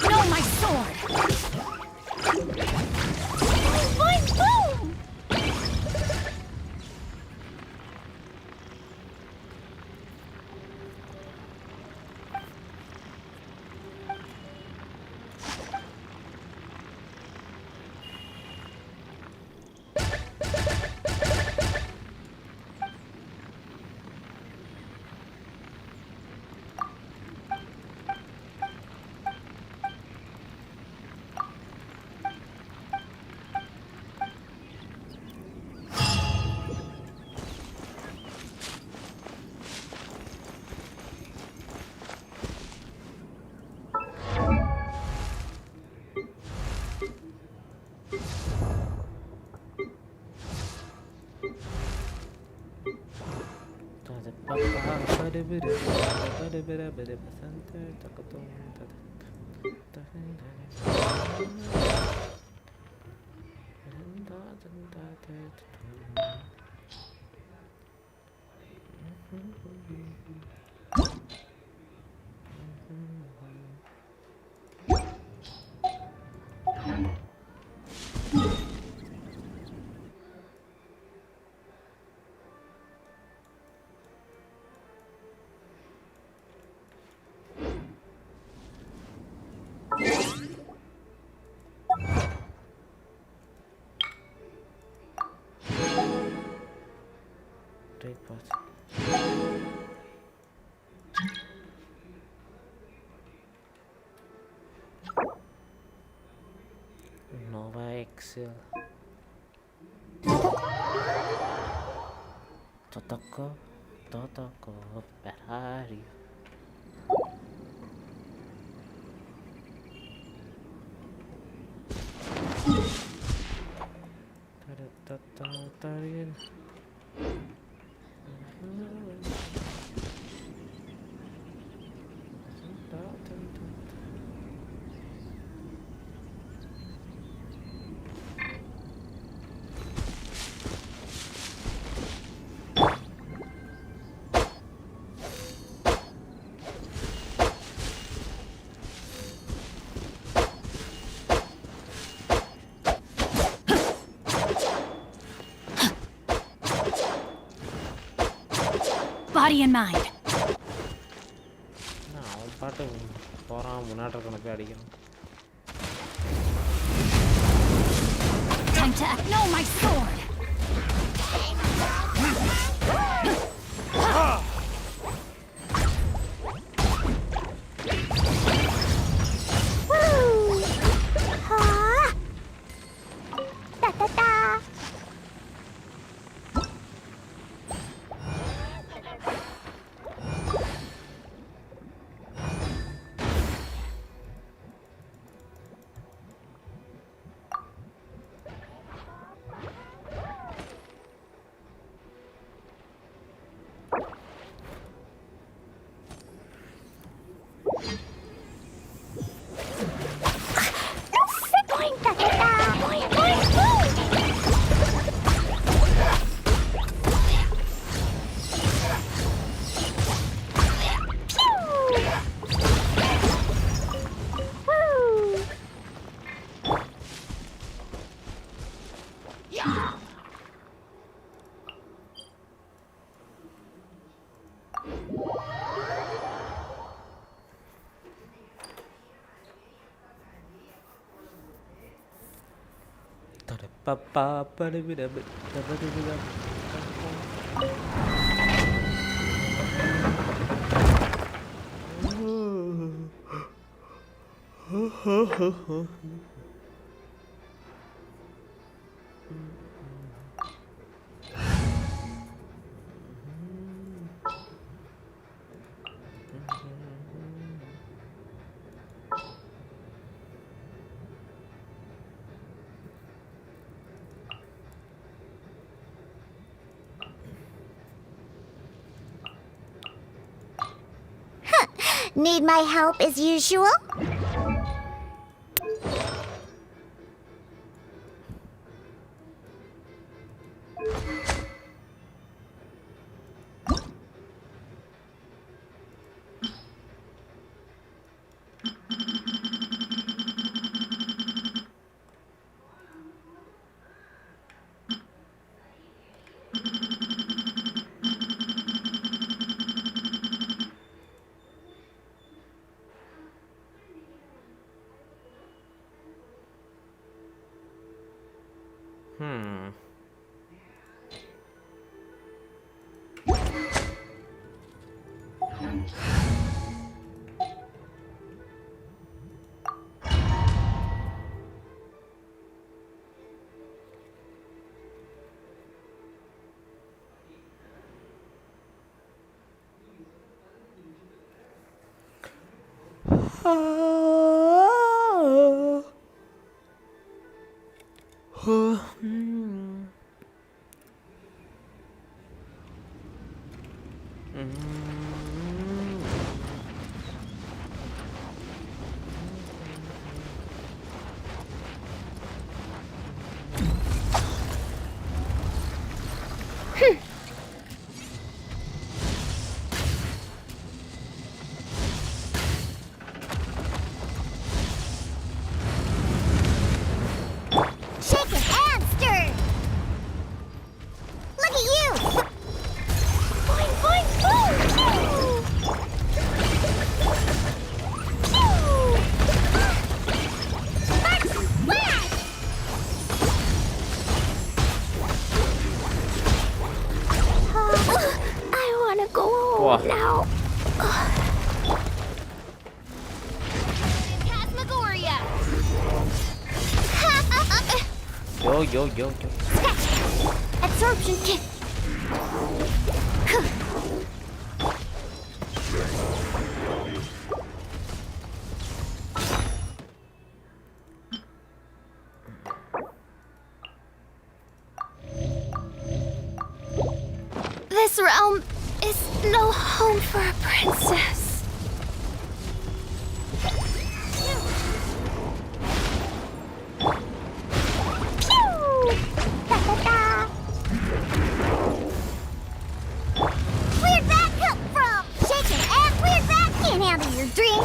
No, my sword!
Boing, boom!
Nova Excel. Totoko, where are you?
Body and mind.
அவன் பாட்டு போறான் முன்னாடி இருக்க போய் அடிக்கணும்.
Time to act. No, my sword!
Woo! Ha! Da da da! Need my help as usual?
Yo.
Absorption kit.
This realm is no home for a princess.
Where'd that come from? Shaking ass, where'd that can't handle your drink?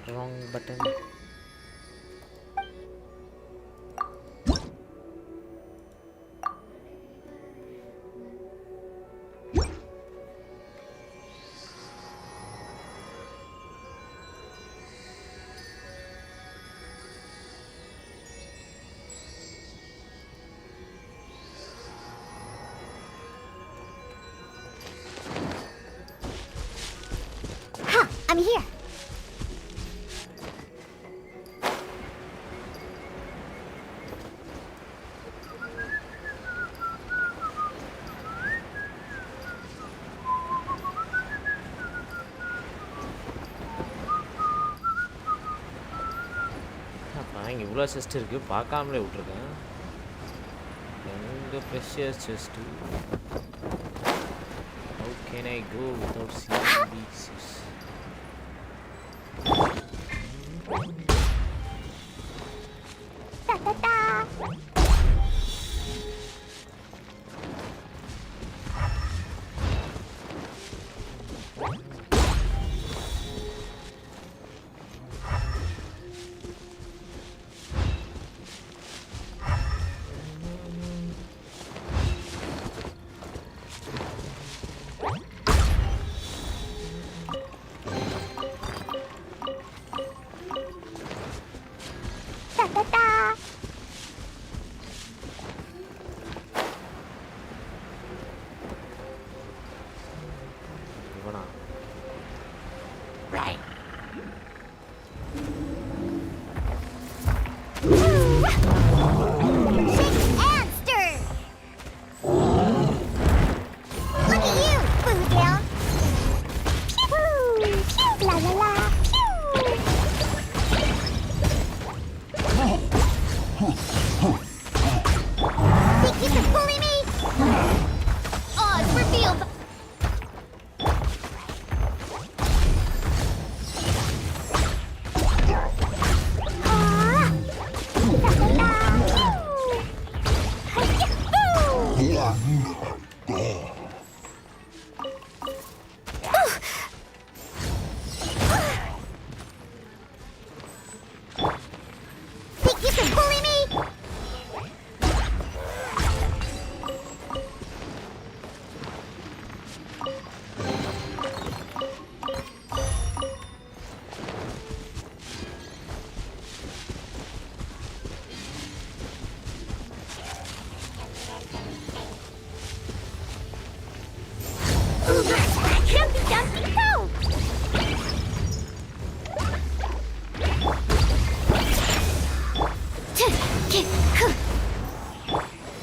Wrong button.
Ha! I'm here.
இங்கே இவ்வளோ chest இருக்குது பார்க்காமலே விட்ருக்கேன் எங்கே precious chest How can I go without seeing these?
Da-da-da.
Right.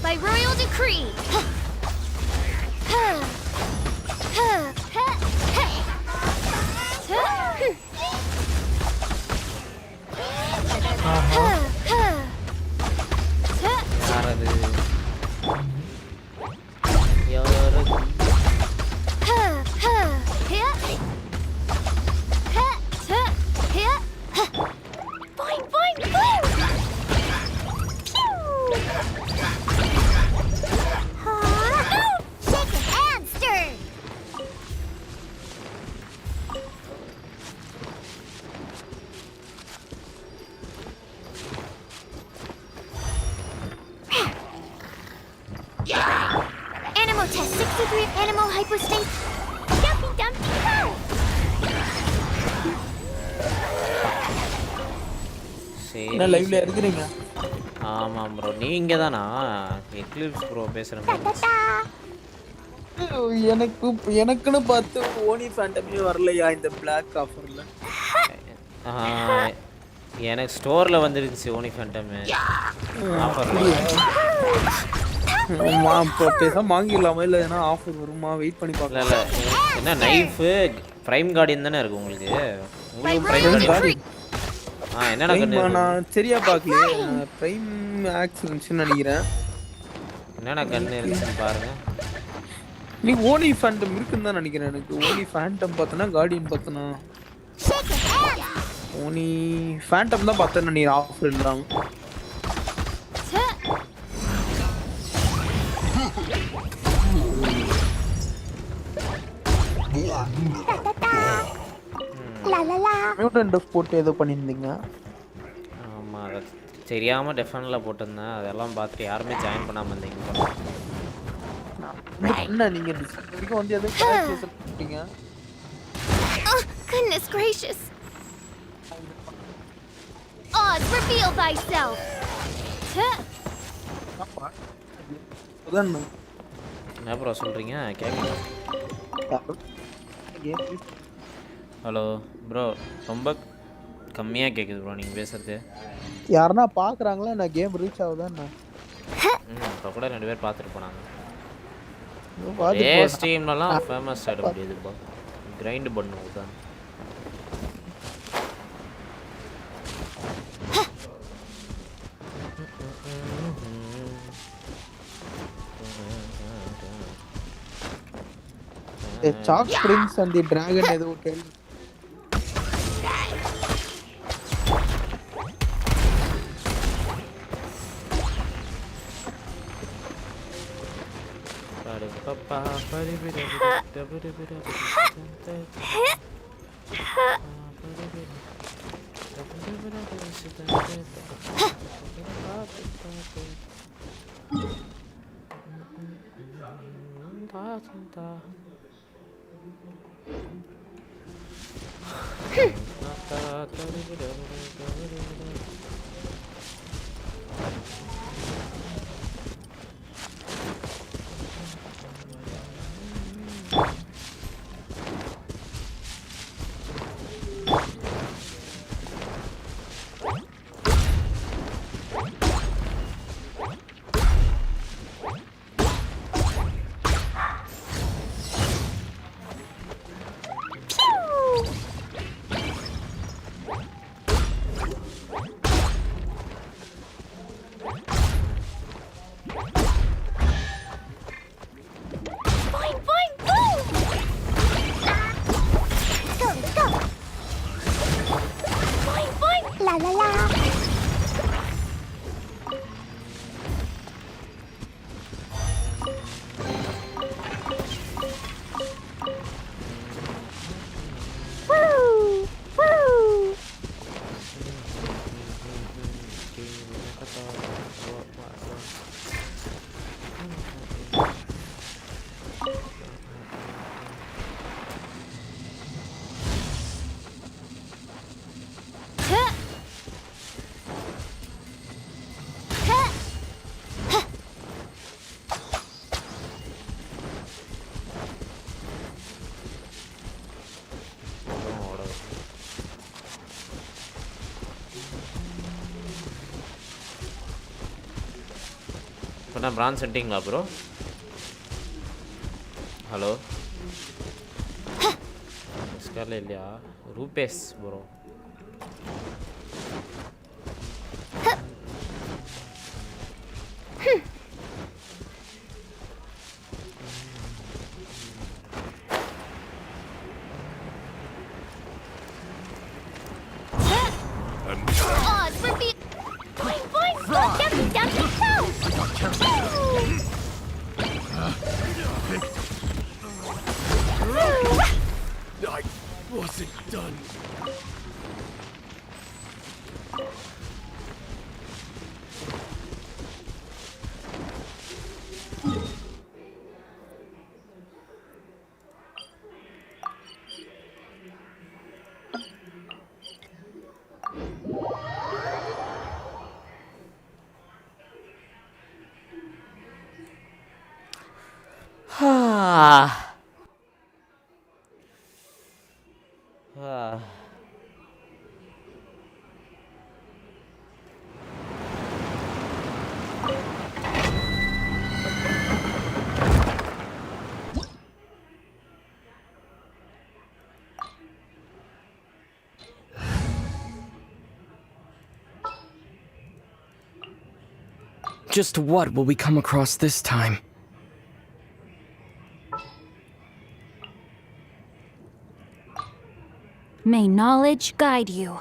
By royal decree. Animal test 63 of animal hypostasis. Dumpy dumpy go!
என்ன லைவ்ல இருக்கீங்க? ஆமா bro நீங்க தானா? எக்லிப்ஸ் ப்ரோ பேசுறேன்.
எனக்குன்னு பார்த்து ஓனி ஃபேண்டமே வரலையா இந்த பிளாக் ஆஃபர்ல?
எனக்கு ஸ்டோர்ல வந்துருச்சு ஓனி ஃபேண்டம் ஆஃபர்ல.
பேசாம வாங்கிடலாமா இல்லை ஏன்னா ஆஃபர் வருமா வெயிட் பண்ணி பார்க்கலாம்.
இல்லை என்ன நைஃபு பிரைம் கார்டியன் தானே இருக்கு உங்களுக்கு? உங்களுக்கு பிரைம் கார்டியன் என்னடா கண்ணு
நான் சரியா பார்க்கல. பிரைம் ஆக்சிடென்ட்னு நினைக்கிறேன்.
என்னடா கண்ணு இருந்துச்சு பாருங்க.
நீ ஓனி ஃபேண்டம் இருக்குன்னு தான் நினைக்கிறேன். எனக்கு ஓனி ஃபேண்டம் பார்த்தனா கார்டியன் பார்த்தனா ஓனி ஃபேண்டம் தான் பார்த்தேன் நீ ஆஃபர் இல்லாம. மியூட்டன்ட் டெஃப் போட்டு ஏதோ பண்ணியிருந்தீங்க.
ஆமாம் அதை தெரியாமல் டெஃபனில் போட்டிருந்தேன். அதெல்லாம் பார்த்துட்டு யாருமே ஜாயின் பண்ணாமல் இருந்தீங்க.
என்ன நீங்கள் வரைக்கும் வந்து எதுவும் பண்ணிட்டீங்க?
Goodness gracious. Oz, reveal thyself.
என்ன ப்ரோ சொல்கிறீங்க? கேட்குறேன். ஹலோ ப்ரோ ரொம்ப கம்மியாக கேட்குது ப்ரோ நீங்கள் பேசுறது.
யாருன்னா பார்க்குறாங்களா? நான் கேம் ரீச் ஆகுதாண்ணா?
இப்போ கூட 2 பேர் பார்த்துட்டு போனாங்க. ஸ்ட்ரீம்லலாம் ஃபேமஸ் ஆகிட முடியாது ப்ரோ. கிரைண்ட் பண்ணுவோம் தான்.
சாக் ஸ்ப்ரிங்ஸ் அண்ட் தி டிராகன் ஏதோ கேள்வி.
இப்போ நான் பிரான்ஸ் செட்டிங்களா ப்ரோ? ஹலோ ஸ்கார்ல இல்லையா? ரூபேஸ் bro.
I wasn't done.
Just what will we come across this time?
May knowledge guide you.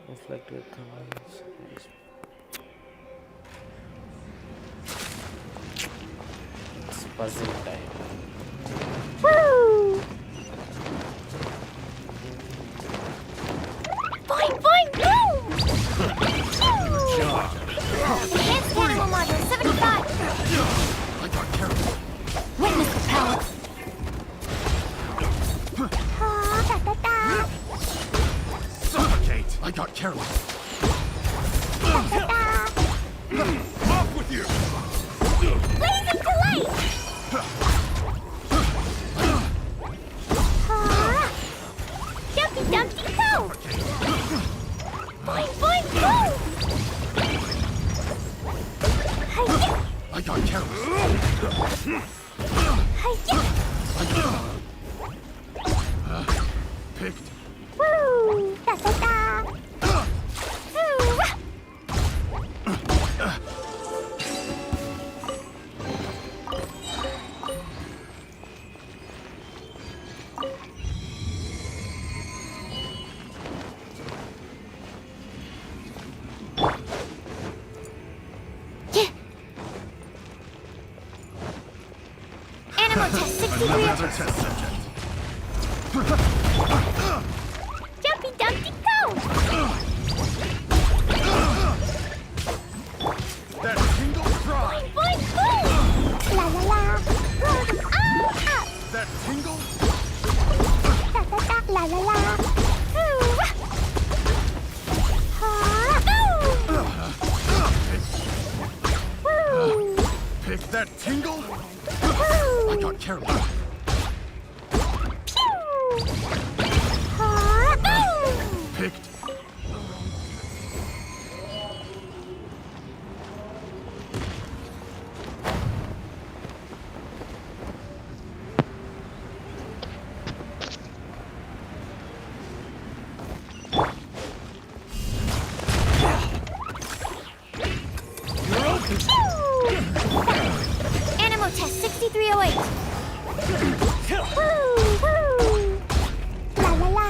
Reflected colors. It's puzzle time.
Woo! Boing, boing, boom! Enhanced animal module 75.
I got carried.
Witness the power.
Suffocate. I got carried. Off with you.
Blazing delight! Dumpty dumpty go! Boing boing boom!
I got carried. Picked.
Woo! Da da da! Animal test 63.
Another test subject.
Jumpy dumpty go!
That tingle cry.
Boing boing boom! La la la! Blow them all up!
That tingle.
Da da da! La la la! Ooh! Ha! Ooh! Woo!
Pick that tingle.
Woo!
I got carried.
Pew! Ha!
Picked.
Animal test 6308. Woo! Woo! La la la!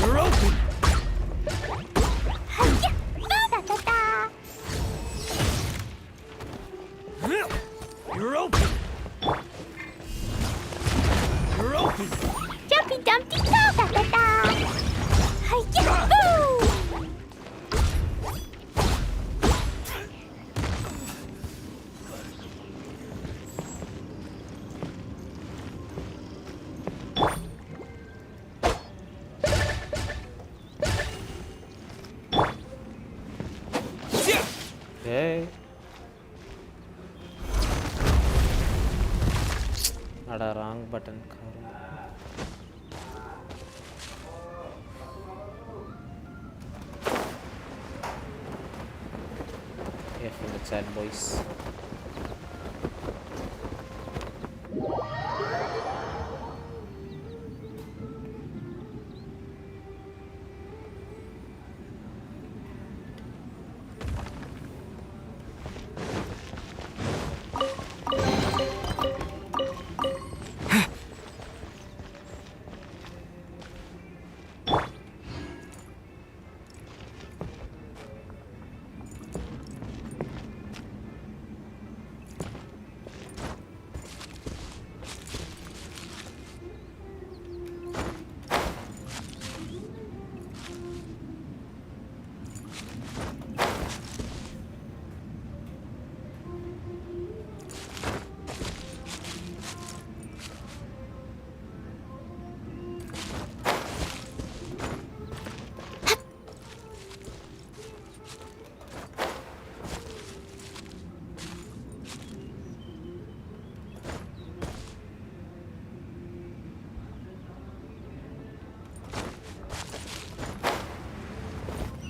You're open.
Hi-ya! Da da da!
You're open. You're open.
Jumpy dumpty go! Da da da! Hi-ya! Boo!
அட wrong button F in the chat boys.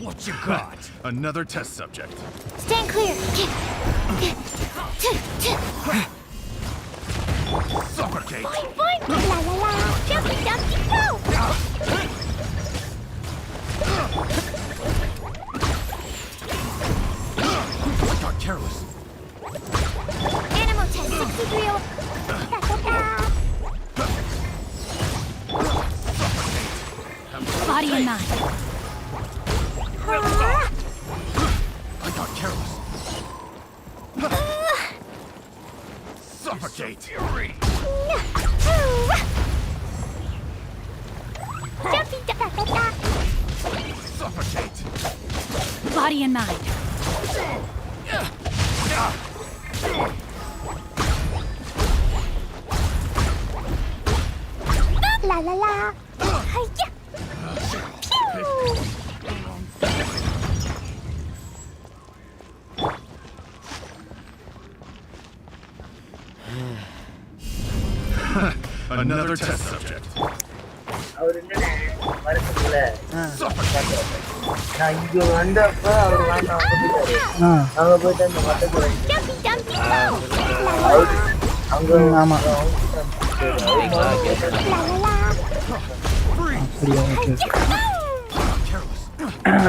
What you got? Another test subject.
Stand clear.
Suffocate.
Boing, boing. La la la. Jumpy, jumpy, go.
I got careless.
Animal test 63.
Body and mind.
I got careless. Suffocate. Suffocate.
Body and mind.
La la la. Hiya.
Another test subject.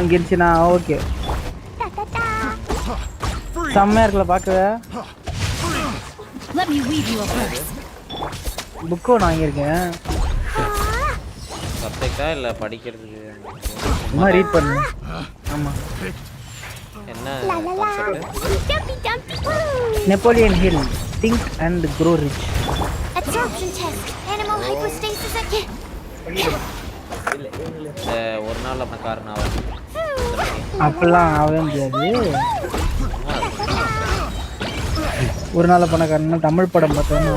Genshin okay. செம்மையா இருக்குல பார்க்கவே.
Let me weave you a verse.
Book ஒன்று வாங்கியிருக்கேன்.
சப்ஜெக்டா இல்ல படிக்கிறதுக்கு
சும்மா read பண்ணு. ஆமா.
என்ன concept?
Napoleon Hill. Think and grow rich.
Absorption test. Animal hypostasis again.
ஒரு நாள் நம்ம காரணம்
அப்பெல்லாம் ஆகவே முடியாது. ஒரு நாள் பணக்காரன்னா தமிழ் படம் பார்த்தோன்னு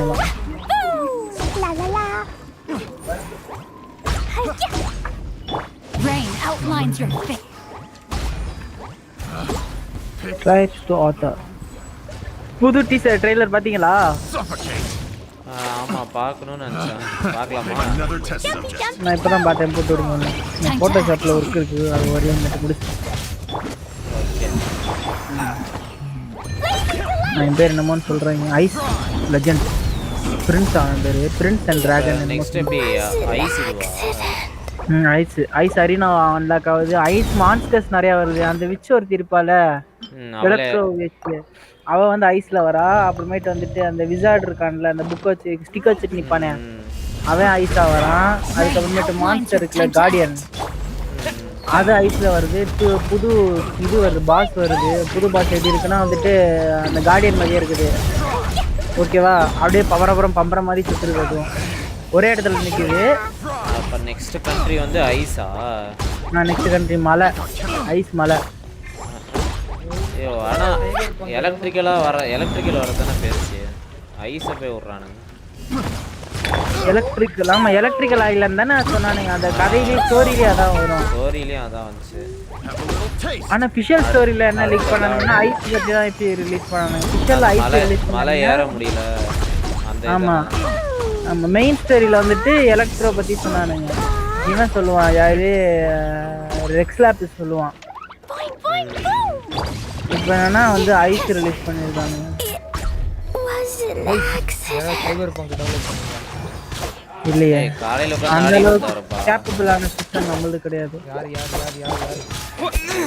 Rain outlines your face.
Right to author. புது டீசர் ட்ரெய்லர் பாத்தீங்களா?
ஆமா பார்க்கணும்னு நினைச்சேன். பார்க்கலாமா?
நான் இப்பதான் பார்த்தேன் போட்டு விடுங்க. நான் போட்டோஷாப்ல ஒர்க் இருக்கு. அது வரையும் மட்டும் முடிச்சு. நான் பேர் என்னமோன்னு சொல்றேன். Ice legend. பிரின்ஸ் ஆன பேரு. Prince and dragon.
Next B ice இதுவா?
ஐஸ் அரினா அன்லாக் ஆகுது. ஐஸ் மான்ஸ்டர்ஸ் நிறைய வருது. அந்த விச் ஒருத்தி இருப்பால எலக்ட்ரோ விச் அவ வந்து ஐஸ்ல வரா. அப்புறமேட்டு வந்துட்டு அந்த விசார்ட் இருக்கான்ல அந்த புக் வச்சு ஸ்டிக் வச்சுட்டு நிப்பானே அவன் ஐஸா வரான். அதுக்கப்புறமேட்டு மான்ஸ்டர் இருக்குல்ல கார்டியன் அது ஐஸ்ல வருது. புது இது வருது பாஸ் வருது. புது பாஸ் எப்படி இருக்குன்னா வந்துட்டு அந்த கார்டியன் மாதிரியே இருக்குது. ஓகேவா? அப்படியே பவரபுரம் பம்பர மாதிரி சுத்துறது. அதுவும் ஒரே இடத்துல நிக்குது.
அப்ப நெக்ஸ்ட் கண்ட்ரி வந்து ஐஸா?
நான் நெக்ஸ்ட் கண்ட்ரி மலை. ஐஸ் மலை.
ஐயோ ஆனா எலக்ட்ரிக்கல் வரதானே பேசி ஐஸை போய் விடுறானுங்க.
எலக்ட்ரிக்கல் ஆமா எலக்ட்ரிக்கல் ஐலண்ட் தானே சொன்னானுங்க. அந்த கதையிலேயே ஸ்டோரியிலே அதான் வரும்.
ஸ்டோரியிலேயும் அதான் வந்துச்சு.
ஆனா பிஷல் ஸ்டோரியில என்ன லீக் பண்ணாங்கன்னா ஐஸ் பத்தி தான் இப்போ ரிலீஸ் பண்ணானுங்க. பிஷல் ஐஸ் ரிலீஸ்
மலை ஏற முடியல அந்த.
ஆமா நம்ம மெயின் ஸ்டோரியில வந்துட்டு எலக்ட்ரோ பத்தி சொன்னானுங்க. இவன் சொல்லுவான் யாரு ரெக்ஸ்லாபிஸ் சொல்லுவான். இப்போ என்னன்னா வந்து ஐஸ் ரிலீஸ் பண்ணிருக்காங்க.
சைபர் பங்க் டெவலப் பண்ணுங்க.
இல்லையே
காலையில
அந்த
உட்கார்ந்து
அளவுக்கு கேப்பபிளான சிஸ்டம் நம்மளுக்கு கிடையாது.
யார்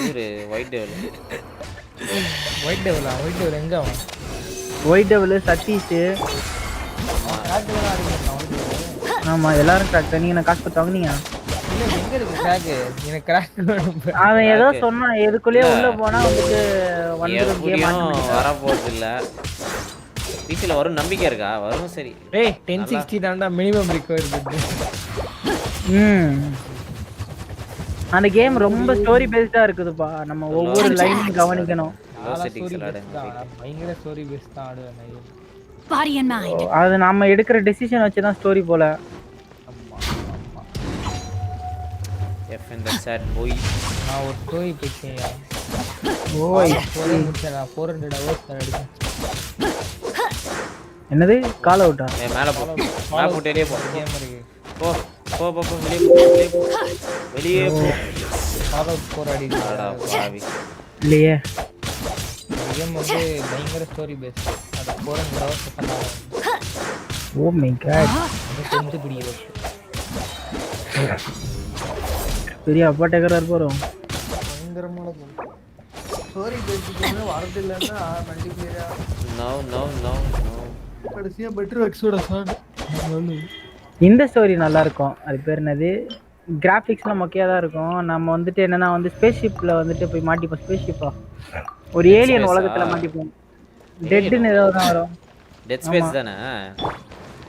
இவரு ஒயிட் டெவல்
எங்க அவன்?
ஒயிட் டெவல் சதீஷ். ஆமா எல்லாரும் கிராக். நீங்க என்ன காசு கொடுத்து வாங்குனீங்க?
இல்ல எங்க இருக்கு கிராக்? எனக்கு கிராக் வேணும்.
அவன் ஏதோ சொன்னான் எதுக்குள்ளே உள்ள போனா வந்துட்டு வந்துரும் கேம்
வர போறது இல்ல. பிசில வரும் நம்பிக்கை இருக்கா? வரும் சரி.
ஏய் 1060 தான்டா மினிமம் ரிக்வயர்மென்ட்.
அந்த கேம் ரொம்ப ஸ்டோரி பேஸ்டா இருக்குதுப்பா. நம்ம ஒவ்வொரு லைனையும் கவனிக்கணும்.
பயங்கர ஸ்டோரி பேஸ்ட் தான் ஆடுவேன்.
Body and mind.
அது நாம எடுக்கிற டெசிஷன் வச்சு தான் ஸ்டோரி போல.
F in the chat boy.
நான் ஒரு ஸ்டோரி பேசியா.
ஓய்
400 hours அடிச்சேன்.
என்னது கால் அவுட்டா?
மேல போ. மேல போட்டு வெளிய போ. போ போ போ போ வெளிய போ.
கால் அவுட் 4 அடிடா பாவி.
இல்லையே.
கேம் வந்து பயங்கர ஸ்டோரி பேஸ். அது 400 hours பண்ணாங்க.
Oh my God.
அது கொஞ்சம் பிடிக்குது.
பெரிய அப்பா டேக்கர் போறோம்.
பயங்கரமான ஸ்டோரி பேஸ் கேமே வரது இல்லன்னா மல்டிப்ளேயரா.
நோ.
கடைசியா பெட்டர் எக்ஸோட சார்.
இந்த ஸ்டோரி நல்லா இருக்கும். அது பேர் என்னது? கிராபிக்ஸ்லாம் மொக்கையா தான் இருக்கும். நம்ம வந்துட்டு என்னன்னா வந்து ஸ்பேஸ் ஷிப்ல வந்துட்டு போய் மாட்டிப்போம். ஸ்பேஸ் ஷிப்பா ஒரு ஏலியன் உலகத்துல மாட்டிப்போம். டெட்னு ஏதோ தான் வரும்.
டெட் ஸ்பேஸ் தானே?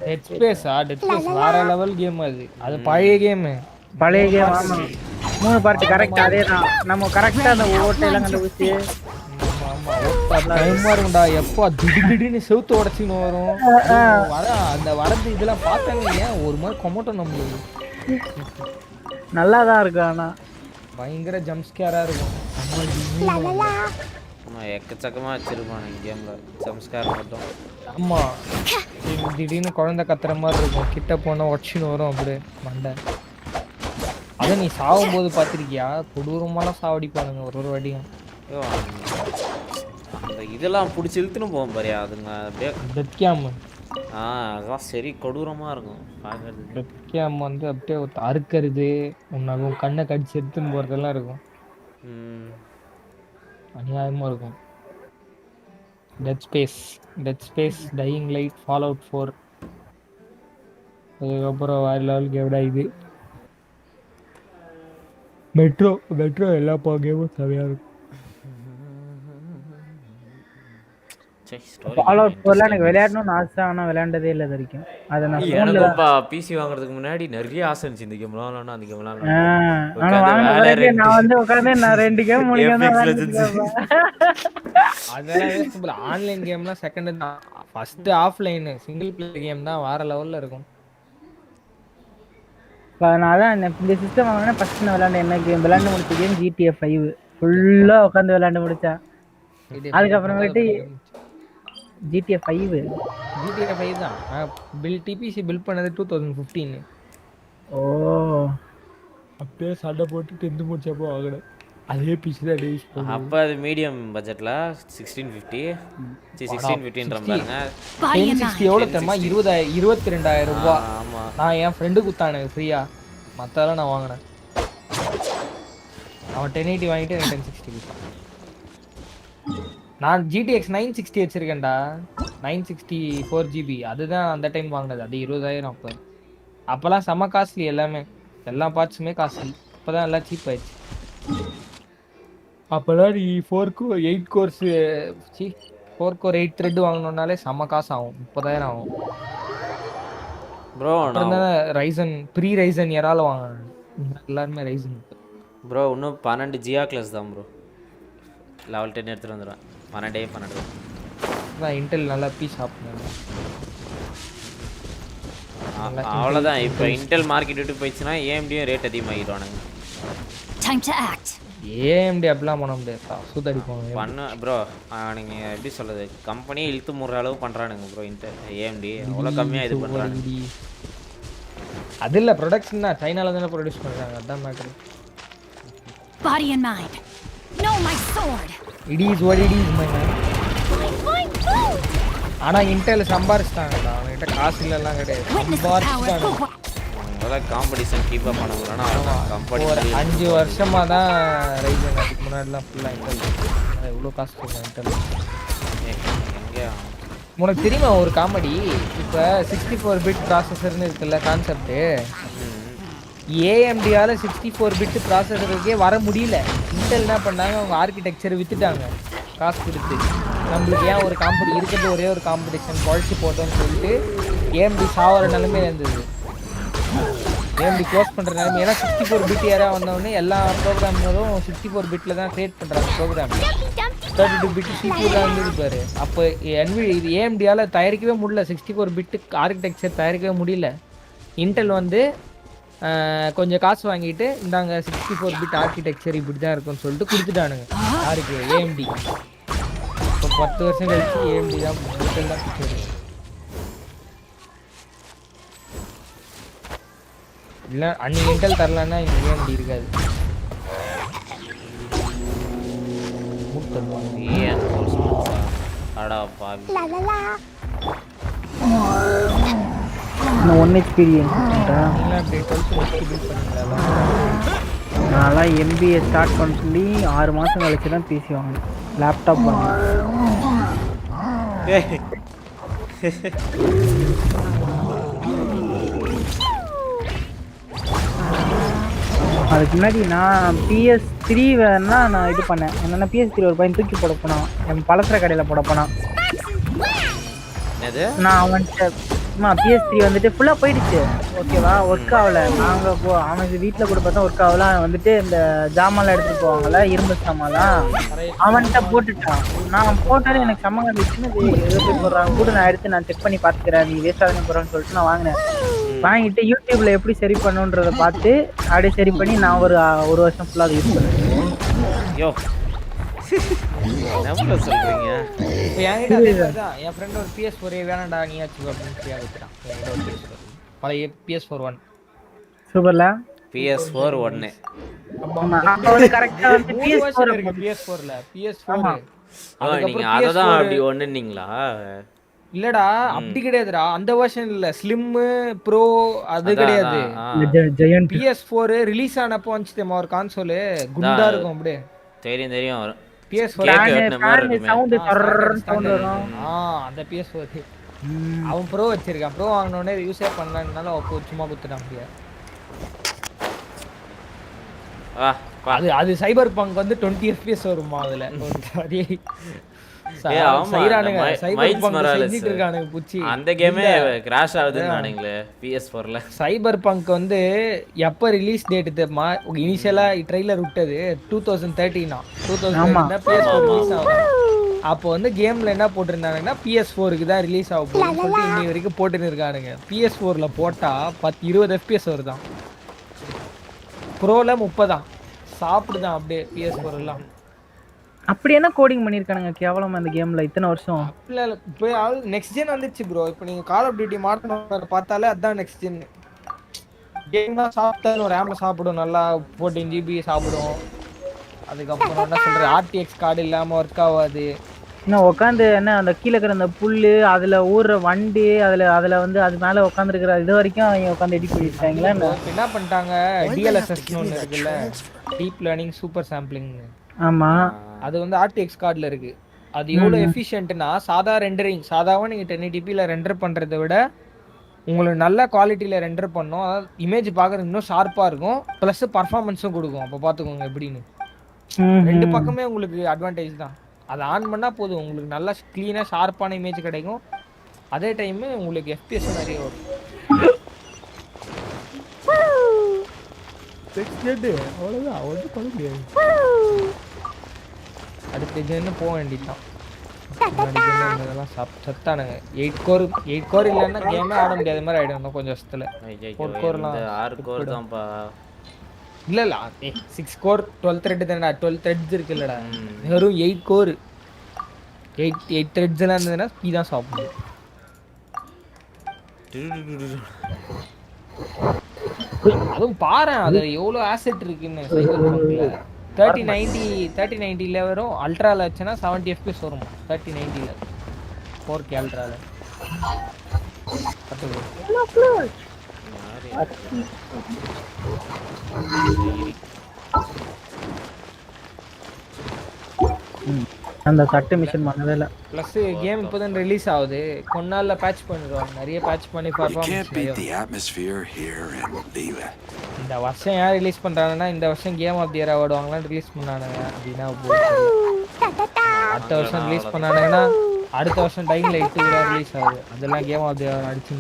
டெட் ஸ்பேஸ் வேற லெவல் கேம் அது. அது பழைய கேம்.
ஆமா 3 பார்ட் கரெக்ட் அதே தான். நம்ம கரெக்ட்டா அந்த ஓட்டை எல்லாம் கண்டுபிடிச்சு
பயமா இருக்கும்டா. எப்போ திடீர்னு செவுத்து உடைச்சின்னு வரும். அந்த வரது இதெல்லாம் பார்த்தாங்க ஏன் ஒரு மாதிரி கொமட்டும் நம்மளுக்கு.
நல்லா தான் இருக்கு. ஆனா
பயங்கர ஜம்ப் ஸ்கேரா இருக்கும்.
எக்கச்சக்கமா வச்சிருப்பான் கேம்ல ஜம்ப் ஸ்கேர் மட்டும்.
ஆமா திடீர்னு குழந்தை கத்துற மாதிரி இருக்கும். கிட்ட போனா உடச்சின்னு வரும் அப்படியே மண்டை. அதை நீ சாகும்போது பார்த்துருக்கியா? கொடூரமாலாம் சாவடிப்பானுங்க ஒரு வாட்டியும்.
அந்த இதெல்லாம் பிடிச்சி இழுத்துன்னு போவோம் பாரியா அதுங்க அப்படியே
டெத் கேம்.
அதான் சரி கொடூரமா இருக்கும் பார்க்கறது.
டெத் கேம் வந்து அப்படியே அறுக்கிறது உன்னாகும் கண்ணை கடிச்சு எடுத்துன்னு போகிறதெல்லாம் இருக்கும். அநியாயமாக இருக்கும். டெட் ஸ்பேஸ் டையிங் லைட் ஃபாலோஅவுட் 4 அதுக்கப்புறம் வேற லெவலுக்கு எவ்வளோ இது மெட்ரோ எல்லா கேமும் சரியாக இருக்கும்.
ஃபாலோஅவுட் 4 எனக்கு விளையாடணும்னு ஆசை. ஆனா விளையாண்டதே இல்லை இது வரைக்கும். அதை நான்
எனக்கும்பா பிசி வாங்குறதுக்கு முன்னாடி நிறைய ஆசை இருந்துச்சு. இந்த கேம் விளையாடலாம் அந்த கேம் விளையாடலாம்.
நான் வந்து உட்கார்ந்து நான் 2 கேம் 3 கேம்
அதெல்லாம் ஆன்லைன் கேம்லாம் செகண்ட் தான். First offline single player game தான் வேற லெவல்ல இருக்கும்.
நான் தான் இந்த சிஸ்டம் வாங்கினா ஃபர்ஸ்ட் நான் விளையாண்ட என்ன கேம் விளையாண்டு முடிச்ச கேம் GTA 5 ஃபுல்லா உட்காந்து விளையாண்டு முடிச்சேன். அதுக்கப்புறமேட்டு GTA 5
தான் டிபிசி பில்ட் பண்ணது 2015.
ஓ
அப்படியே சண்டை போட்டு 10th முடிச்சப்போ வாங்கினேன். அதே பிசி தான் டேஸ்.
அப்போ அது மீடியம் பட்ஜெட்ல 1650ன்ற பாருங்க.
1060 எவ்வளோ தெரியுமா? 22,000 ரூபாய். நான் என் ஃப்ரெண்டு கொடுத்தானே ஃப்ரீயா. மற்றதெல்லாம் நான் வாங்கினேன். அவன் 1080 வாங்கிட்டு எனக்கு 1060 கொடுத்தான். நான் GTX 960 வச்சிருக்கேன்டா. 964 GB அதுதான் அந்த டைம் வாங்கினது. அது 20,000 அப்போல்லாம் செம்ம காஸ்ட்லி. எல்லா பார்ட்ஸுமே காஸ்ட்லி. இப்போ தான் எல்லாம் சீப் ஆயிடுச்சு. அப்போல்லாம் நீ 4 கோர் 8 த்ரெட் வாங்கணுன்னாலே செம்ம காசு ஆகும். 30,000 ஆகும்.
ப்ரோ
நான் ரைசன் ரைசன் யாரால வாங்கினேன். எல்லாருமே ரைசன்.
ப்ரோ இன்னும் 12 ஜியா கிளாஸ் தான் ப்ரோ. லெவல் 10 எடுத்துகிட்டு வந்துடுவேன். 12
தான் இன்டெல் நல்லா பீஸ் ஆப்னேன்.
அவ்வளோதான். இப்போ இன்டெல் மார்க்கெட் விட்டு போயிடுச்சுன்னா AMDயும் rate அதிகமாகிடுவானுங்க.
Time to act.
AMD அப்படிலாம் பண்ண முடியாது சுத்தடிப்பாங்க
பண்ண ப்ரோ நீங்க எப்படி சொல்றது கம்பெனியே இழுத்து மூடுற அளவு பண்றானுங்க ப்ரோ இன்டெல் AMD அவ்வளவு கம்மியா இது பண்றானுங்க
அது இல்ல ப்ரொடக்ஷன் தான் சைனால தான ப்ரொடியூஸ் பண்றாங்க அதான் matter
Body and mind. No, my sword.
It is what it is, my man. ஆனா இன்டெல் சம்பாரிச்சிட்டாங்கடா அவன்கிட்ட காசு இல்லலாம் கிடையாது சம்பாரிச்சிட்டாங்க
அத காம்படிஷன் கீப் அப் பண்ணனும்னா கம்பெனி
ஒரு 5 வருஷமா தான் ரைசன் அதுக்கு முன்னாடிலாம் ஃபுல்லா இன்டெல் எவ்வளவு காசு கொடுத்தாங்க இன்டெல்
எங்க
உங்களுக்கு தெரியுமா ஒரு காமெடி இப்ப 64 பிட் ப்ராசஸர்னு இருக்குல்ல கான்செப்ட் AMD ஆல 64 பிட் ப்ராசஸருக்கே வர முடியல இன்டெல் என்ன பண்ணாங்க அவங்க ஆர்க்கிடெக்சர் வித்துட்டாங்க காசு கொடுத்து நம்மளுக்கு ஏன் ஒரு இருக்கிறது ஒரே ஒரு காம்படிஷன் குவாலிட்டி போட்டோம்னு சொல்லிட்டு AMD சாவர நிலைமையில இருந்தது AMD க்ளோஸ் பண்ற நிலைமை ஏன்னா 64 பிட் ஏரா வந்தோடனே எல்லா ப்ரோக்ராமரும் 64 பிட்ல தான் கிரியேட் பண்றாங்க ப்ரோக்ராம் 32 பிட் CPU தான் இருந்தது பாரு அப்போ இது AMD ஆல தயாரிக்கவே முடியல 64 பிட் ஆர்க்கிடெக்சர் தயாரிக்கவே முடியல இன்டெல் வந்து கொஞ்சம் காசு வாங்கிட்டு இந்தாங்க 64 பிட் ஆர்க்கிடெக்சர் இப்படி தான் இருக்கும்னு சொல்லிட்டு கொடுத்துட்டானுங்க யாருக்கு AMD இப்போ 10 வருஷம் கழிச்சு AMD தான் இன்டெல் தான் இல்லை அன்னைக்கு இன்டெல் தரலன்னா இங்கே AMD இருக்காது
நான் 1 எக்ஸ்பீரியன்ஸ் நான்லாம் MBA ஸ்டார்ட் பண்ண சொல்லி 6 மாதம் கழிச்சு தான் PC வாங்கினேன் லேப்டாப் அதுக்கு முன்னாடி நான் PS3 வேணா நான் இது பண்ணேன் என்னென்னா PS3 ஒரு பையன் தூக்கி போட போனான் என் பலசர கடையில் போட போனான் நான் அவன்கிட்ட PS3 வந்துட்டு ஃபுல்லாக போயிடுச்சு ஓகேவா ஒர்க் ஆகலை நாங்கள் அவனுக்கு வீட்டில் கூட பார்த்தா ஒர்க் ஆகல வந்துட்டு இந்த ஜாமான்லாம் எடுத்துகிட்டு போவாங்கள்ல இரும்பு சாமான்லாம் அவன்கிட்ட போட்டுட்டான் நான் போட்டாலும் எனக்கு சம்மங்க இருந்துச்சுன்னு எது போய் போடுறாங்க கூட நான் எடுத்து நான் செக் பண்ணி பார்த்துக்கிறேன் நீ வேஸ்ட் ஆகுதுன்னு போகிறான்னு சொல்லிட்டு நான் வாங்கினேன் வாங்கிட்டு யூடியூப்ல எப்படி சரி பண்ணுன்றதை பார்த்து அப்படியே சரி பண்ணி நான் ஒரு வருஷம் ஃபுல்லாக அதை யூஸ் பண்ணேன்
என்ன சொல்றீங்க
என் ஃப்ரெண்ட் ஒரு PS4 வேணாம்டா நீ ஆச்சு அப்படின்னு கேக்குறான் பழைய PS4 1
சூப்பர்ல PS4 1
ஆமா அது கரெக்ட்டா வந்து PS4 இருக்கு PS4ல PS4
நீங்க அத தான் அப்படி ஒண்ணுன்னீங்களா
இல்லடா அப்படி கிடையாதுடா அந்த வெர்ஷன் இல்ல ஸ்லிம் ப்ரோ அது கிடையாது PS4 ரிலீஸ் ஆனப்போ வந்துச்சுமா ஒரு கான்சோல் குண்டா இருக்கும் அப்படியே
தெரியும்
PS4 சவுண்ட் வரும் அந்த PS4 அவன் ப்ரோ வச்சிருக்கான் ப்ரோ வாங்குனோனே யூஸே பண்ணலனால சும்மா குத்துட்டான் அப்படியே அது சைபர் பங்க் வந்து 20 FPS வருமா அதுல
அந்த கேமே கிராஷ் ஆகுதுன்னு நானுங்களே PS4ல
சைபர் பங்க் வந்து எப்ப ரிலீஸ் டேட் தெரியுமா இனிஷியலா ட்ரைலர் விட்டது 2013 PS4 ரிலீஸ் ஆகும் அப்போ வந்து கேம்ல என்ன போட்டிருந்தாங்கன்னா PS4க்கு தான் ரிலீஸ் ஆக போகுதுன்னு சொல்லிட்டு இன்னி வரைக்கும் போட்டுன்னு இருக்கானுங்க PS4ல போட்டா 20 FPS வருதான் ப்ரோல 30 சாப்பிடுதான் அப்படியே PS4 எல்லாம்
அப்படி என்ன கோடிங் பண்ணிருக்கானுங்க கேவலமா அந்த கேம்ல இத்தனை வருஷம்
இல்ல இப்போ நெக்ஸ்ட் ஜென் வந்துச்சு ப்ரோ இப்போ நீங்க கால் ஆஃப் டியூட்டி மார்க் பார்த்தாலே அதான் நெக்ஸ்ட் ஜென் கேம்னா சாப்பிட்டாலும் ரேம் சாப்பிடும் நல்லா 14 GB சாப்பிடும் அதுக்கப்புறம் என்ன சொல்ற RTX கார்டு இல்லாம ஒர்க் ஆகாது
இன்னும் உட்காந்து என்ன அந்த கீழே இருக்கிற அந்த புல்லு அதுல ஊறுற வண்டி அதுல வந்து அது மேல உட்காந்துருக்கிற இது வரைக்கும் அவங்க உட்காந்து எடிட் பண்ணிருக்காங்களா
என்ன பண்ணிட்டாங்க DLSS ஒன்று இருக்குல்ல டீப் லேர்னிங் சூப்பர் சாம்பிளிங்
ஆமா
அது வந்து RTX கார்டுல இருக்கு அது எவ்வளவு எஃபிஷியன்ட்னா சாதா ரெண்டரிங் சாதாவா நீங்க 1080p ல ரெண்டர் பண்றதை விட உங்களுக்கு நல்ல குவாலிட்டியில ரெண்டர் பண்ணும் அதாவது இமேஜ் பார்க்கறது இன்னும் ஷார்ப்பா இருக்கும் ப்ளஸ் பர்ஃபார்மன்ஸும் கொடுக்கும் அப்போ பார்த்துக்கோங்க எப்படின்னு ரெண்டு பக்கமே உங்களுக்கு அட்வான்டேஜ் தான் அதை ஆன் பண்ணா போதும் உங்களுக்கு நல்லா கிளீனாக ஷார்ப்பான இமேஜ் கிடைக்கும் அதே டைமு உங்களுக்கு FPS நிறைய வரும் அவ்வளோதான் ஒன்றும் பண்ண முடியாது அடுத்த ஜென்னு போக வேண்டியதுதான் இதெல்லாம் சத்தானுங்க 8 கோர் இல்லைன்னா கேமே ஆட முடியாத மாதிரி ஆகிடும் கொஞ்சம் வருஷத்துல 4 கோர்லாம்
6 கோர் தான்ப்பா
இல்ல 6 கோர் 12 த்ரெட் தானடா 12 த்ரெட்ஸ் இருக்குல்லடா வெறும் 8 கோர் 8 த்ரெட்ஸ் எல்லாம் இருந்ததுன்னா ஸ்பீடா சாப்பிடும் அதுவும் பாரு அது எவ்வளோ ஆசெட் இருக்குன்னு சைக்கிள் பங்க்ல 3090 வரும் அல்ட்ரால வச்சனா 70 fps வரும் 3090ல 4K அல்ட்ரால
அந்த தட்டு மிஷன் பண்ணவே இல்ல
ப்ளஸ் கேம் இப்போதான் ரிலீஸ் ஆகுது கொஞ்ச நாள்ல பேட்ச் பண்ணிடுவாங்க நிறைய பேட்ச் பண்ணி இந்த வருஷம் யார் ரிலீஸ் பண்றாங்கன்னா இந்த வருஷம் game of the year award வாங்கலாம் ரிலீஸ் பண்ணானுங்க அப்படின்னா அடுத்த வருஷம் ரிலீஸ் பண்ணானுங்கன்னா அடுத்த வருஷம் டைம் லைட் கூட ரிலீஸ் ஆகுது அதெல்லாம் கேம் ஆஃப் தி இயர் அடிச்சு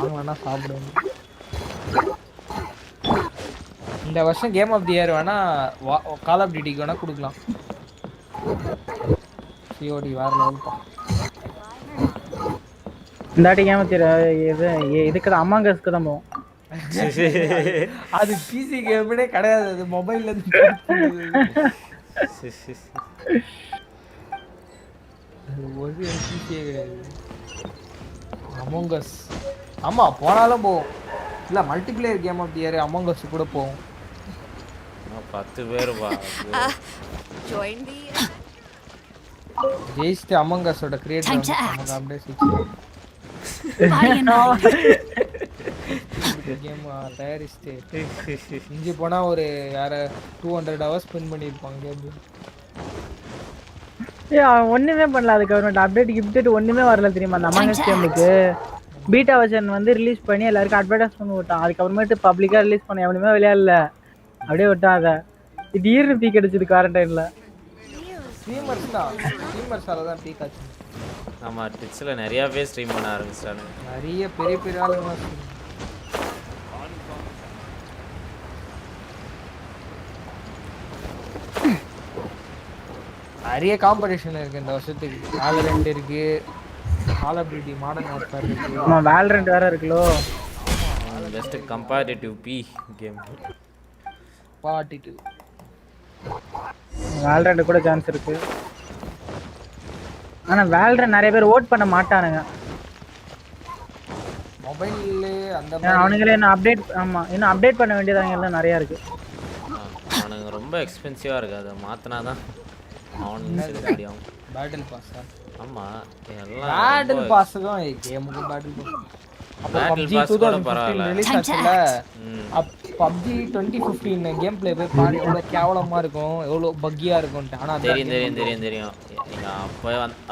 வாங்கலாம்னா சாப்பிடுவோம் இந்த வருஷம் கேம் ஆஃப் தி இயர் வேணா கால் ஆஃப் டியூட்டிக்கு வேணா கொடுக்கலாம் சிஓடி வேற லெவல் பா
இந்த வாட்டி கேம் இதுக்கு தான் அமாங் அஸ்க்கு தான் போவோம்
அது பிசி கேம்னே கிடையாது அது மொபைல்ல இருந்து ஒரு பிசியே கிடையாது அமாங் அஸ் ஆமா போனாலும் போவோம் இல்ல multiplayer game of the year among us கூட போவோம்
10 பேர் வா
join the
ஜெயிஸ்ட் அமாங் அஸோட கிரியேட்டர் நமக்கு அப்டேட் கேம் தயாரிஸ்ட் இஞ்சி போனா ஒரு யார 200 hours ஸ்பெண்ட் பண்ணிருப்பாங்க
ஒண்ணுமே பண்ணல அது கவர்மெண்ட் அப்டேட் கிப்டேட் ஒண்ணுமே வரல தெரியுமா அந்த அமாங் அஸ் கேமுக்கு பீட்டா வெர்ஷன் வந்து ரிலீஸ் பண்ணி எல்லாருக்கும் அட்வர்டைஸ் பண்ணி விட்டான் அதுக்கப்புறமேட்டு பப்ளிக்கா ரிலீஸ் பண்ண எவனுமே விளையாடல அப்படியே விட்டாங்க திடீர்னு பீக் அடிச்சது குவாரண்டைன்ல
ஸ்ட்ரீமர்ஸால தான் பீக் ஆச்சு
ஆமா டிச்ல நிறைய பேர் ஸ்ட்ரீம் பண்ண ஆரம்பிச்சாங்க
நிறைய பெரிய ஆளுங்க நிறைய காம்படிஷன் இருக்கு இந்த வருஷத்துக்கு Valorant இருக்கு Call of Duty modern warfare இருக்கு
ஆமா Valorant வேற இருக்குலோ
பெஸ்ட் கம்பேட்டிட்டிவ் பி கேம்
பார்ட்டிட்டிவ்
Valorant கூட சான்ஸ் இருக்கு ஆனா Valorant நிறைய பேர் ஓட் பண்ண மாட்டானுங்க
மொபைல்ல அந்த
அவனுங்களே என்ன அப்டேட் இன்னும் அப்டேட் பண்ண வேண்டியதாங்க எல்லாம் நிறைய இருக்கு
அவனுங்க ரொம்ப எக்ஸ்பென்சிவா இருக்கு அத மாத்துனாதான் அவனுங்க சரியாகும்
பேட்டில் பாஸ்
ஆமா எல்லாம்
பேட்டில் பாஸ் தான் கேமுக்கு பேட்டில் பாஸ்
பேட்டில் பாஸ் கூட பரவாயில்லை
ரிலீஸ் ஆச்சுல PUBG 2015 கேம் ப்ளே போய் பாரு எவ்வளவு கேவலமா இருக்கும் எவ்வளவு பக்கியா இருக்கும் ஆனா
தெரியும்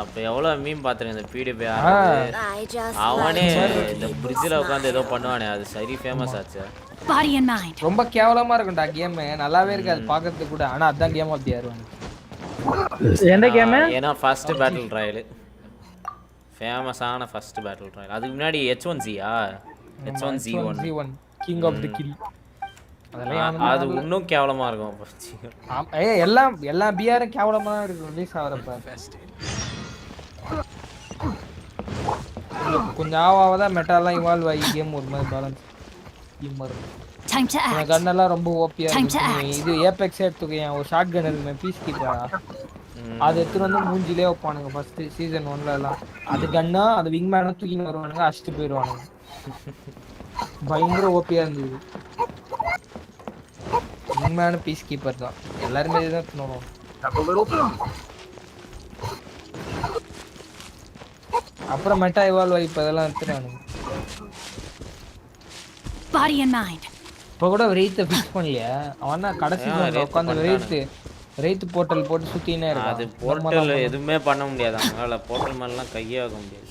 அப்ப எவ்வளவு மீம் பாத்துறேன் இந்த PDP அவனே இந்த பிரிட்ஜ்ல உட்கார்ந்து ஏதோ பண்ணுவானே அது சரி ஃபேமஸ் ஆச்சு
body and mind
ரொம்ப கேவலமா இருக்கும்டா கேம் நல்லாவே இருக்காது பாக்கிறதுக்கு கூட ஆனா அதான் கேம் ஆஃப் தி இயர்
எந்த கேம்
ஏனா ஃபர்ஸ்ட் பேட்டில் ராயல் ஃபேமஸான ஃபர்ஸ்ட் பேட்டில் ராயல் அதுக்கு முன்னாடி H1Z-ஆ H1Z1
king of the kill
அது இன்னும் கேவலமா இருக்கும்
எல்லா பிஆரும் கேவலமா இருக்கு ரிலீஸ் ஆவறப்ப கொஞ்சம் ஆவாதான் மெட்டாலாம் இவால்வ் ஆகி கேம் ஒரு மாதிரி பேலன்ஸ் டீம் வரும் கன்னெல்லாம் ரொம்ப ஓபியா இருக்கு இது ஏபெக்ஸ் எடுத்துக்கேன் ஒரு ஷாட் கன் இருக்கு பீஸ் கீப்பர் அது எடுத்துட்டு வந்து மூஞ்சிலே வைப்பானுங்க ஃபர்ஸ்ட் சீசன் 1ல எல்லாம் அது கன்னா அது விங் மேன தூக்கி வருவானுங்க அடிச்சிட்டு போயிடுவானுங்க பயங்கர ஓபியா இருந்தது விங் மேன பீஸ் கீப்பர் தான் எல்லாருமே இதுதான் பண்ணுவோம் அப்புறம் மெட்டா இவால்வ் ஆகி இப்போ இதெல்லாம் எடுத்துட்டானுங்க
body and mind
இப்போ கூட வெயிட்ட ஃபிக்ஸ் பண்ணலையா அவனா கடைசி உட்காந்து வெயிட் போர்ட்டல் போட்டு சுத்தினே இருக்கான்
அது போர்ட்டல் எதுவுமே பண்ண முடியாது அவங்களால போர்ட்டல் மேலலாம் கையே ஆக முடியாது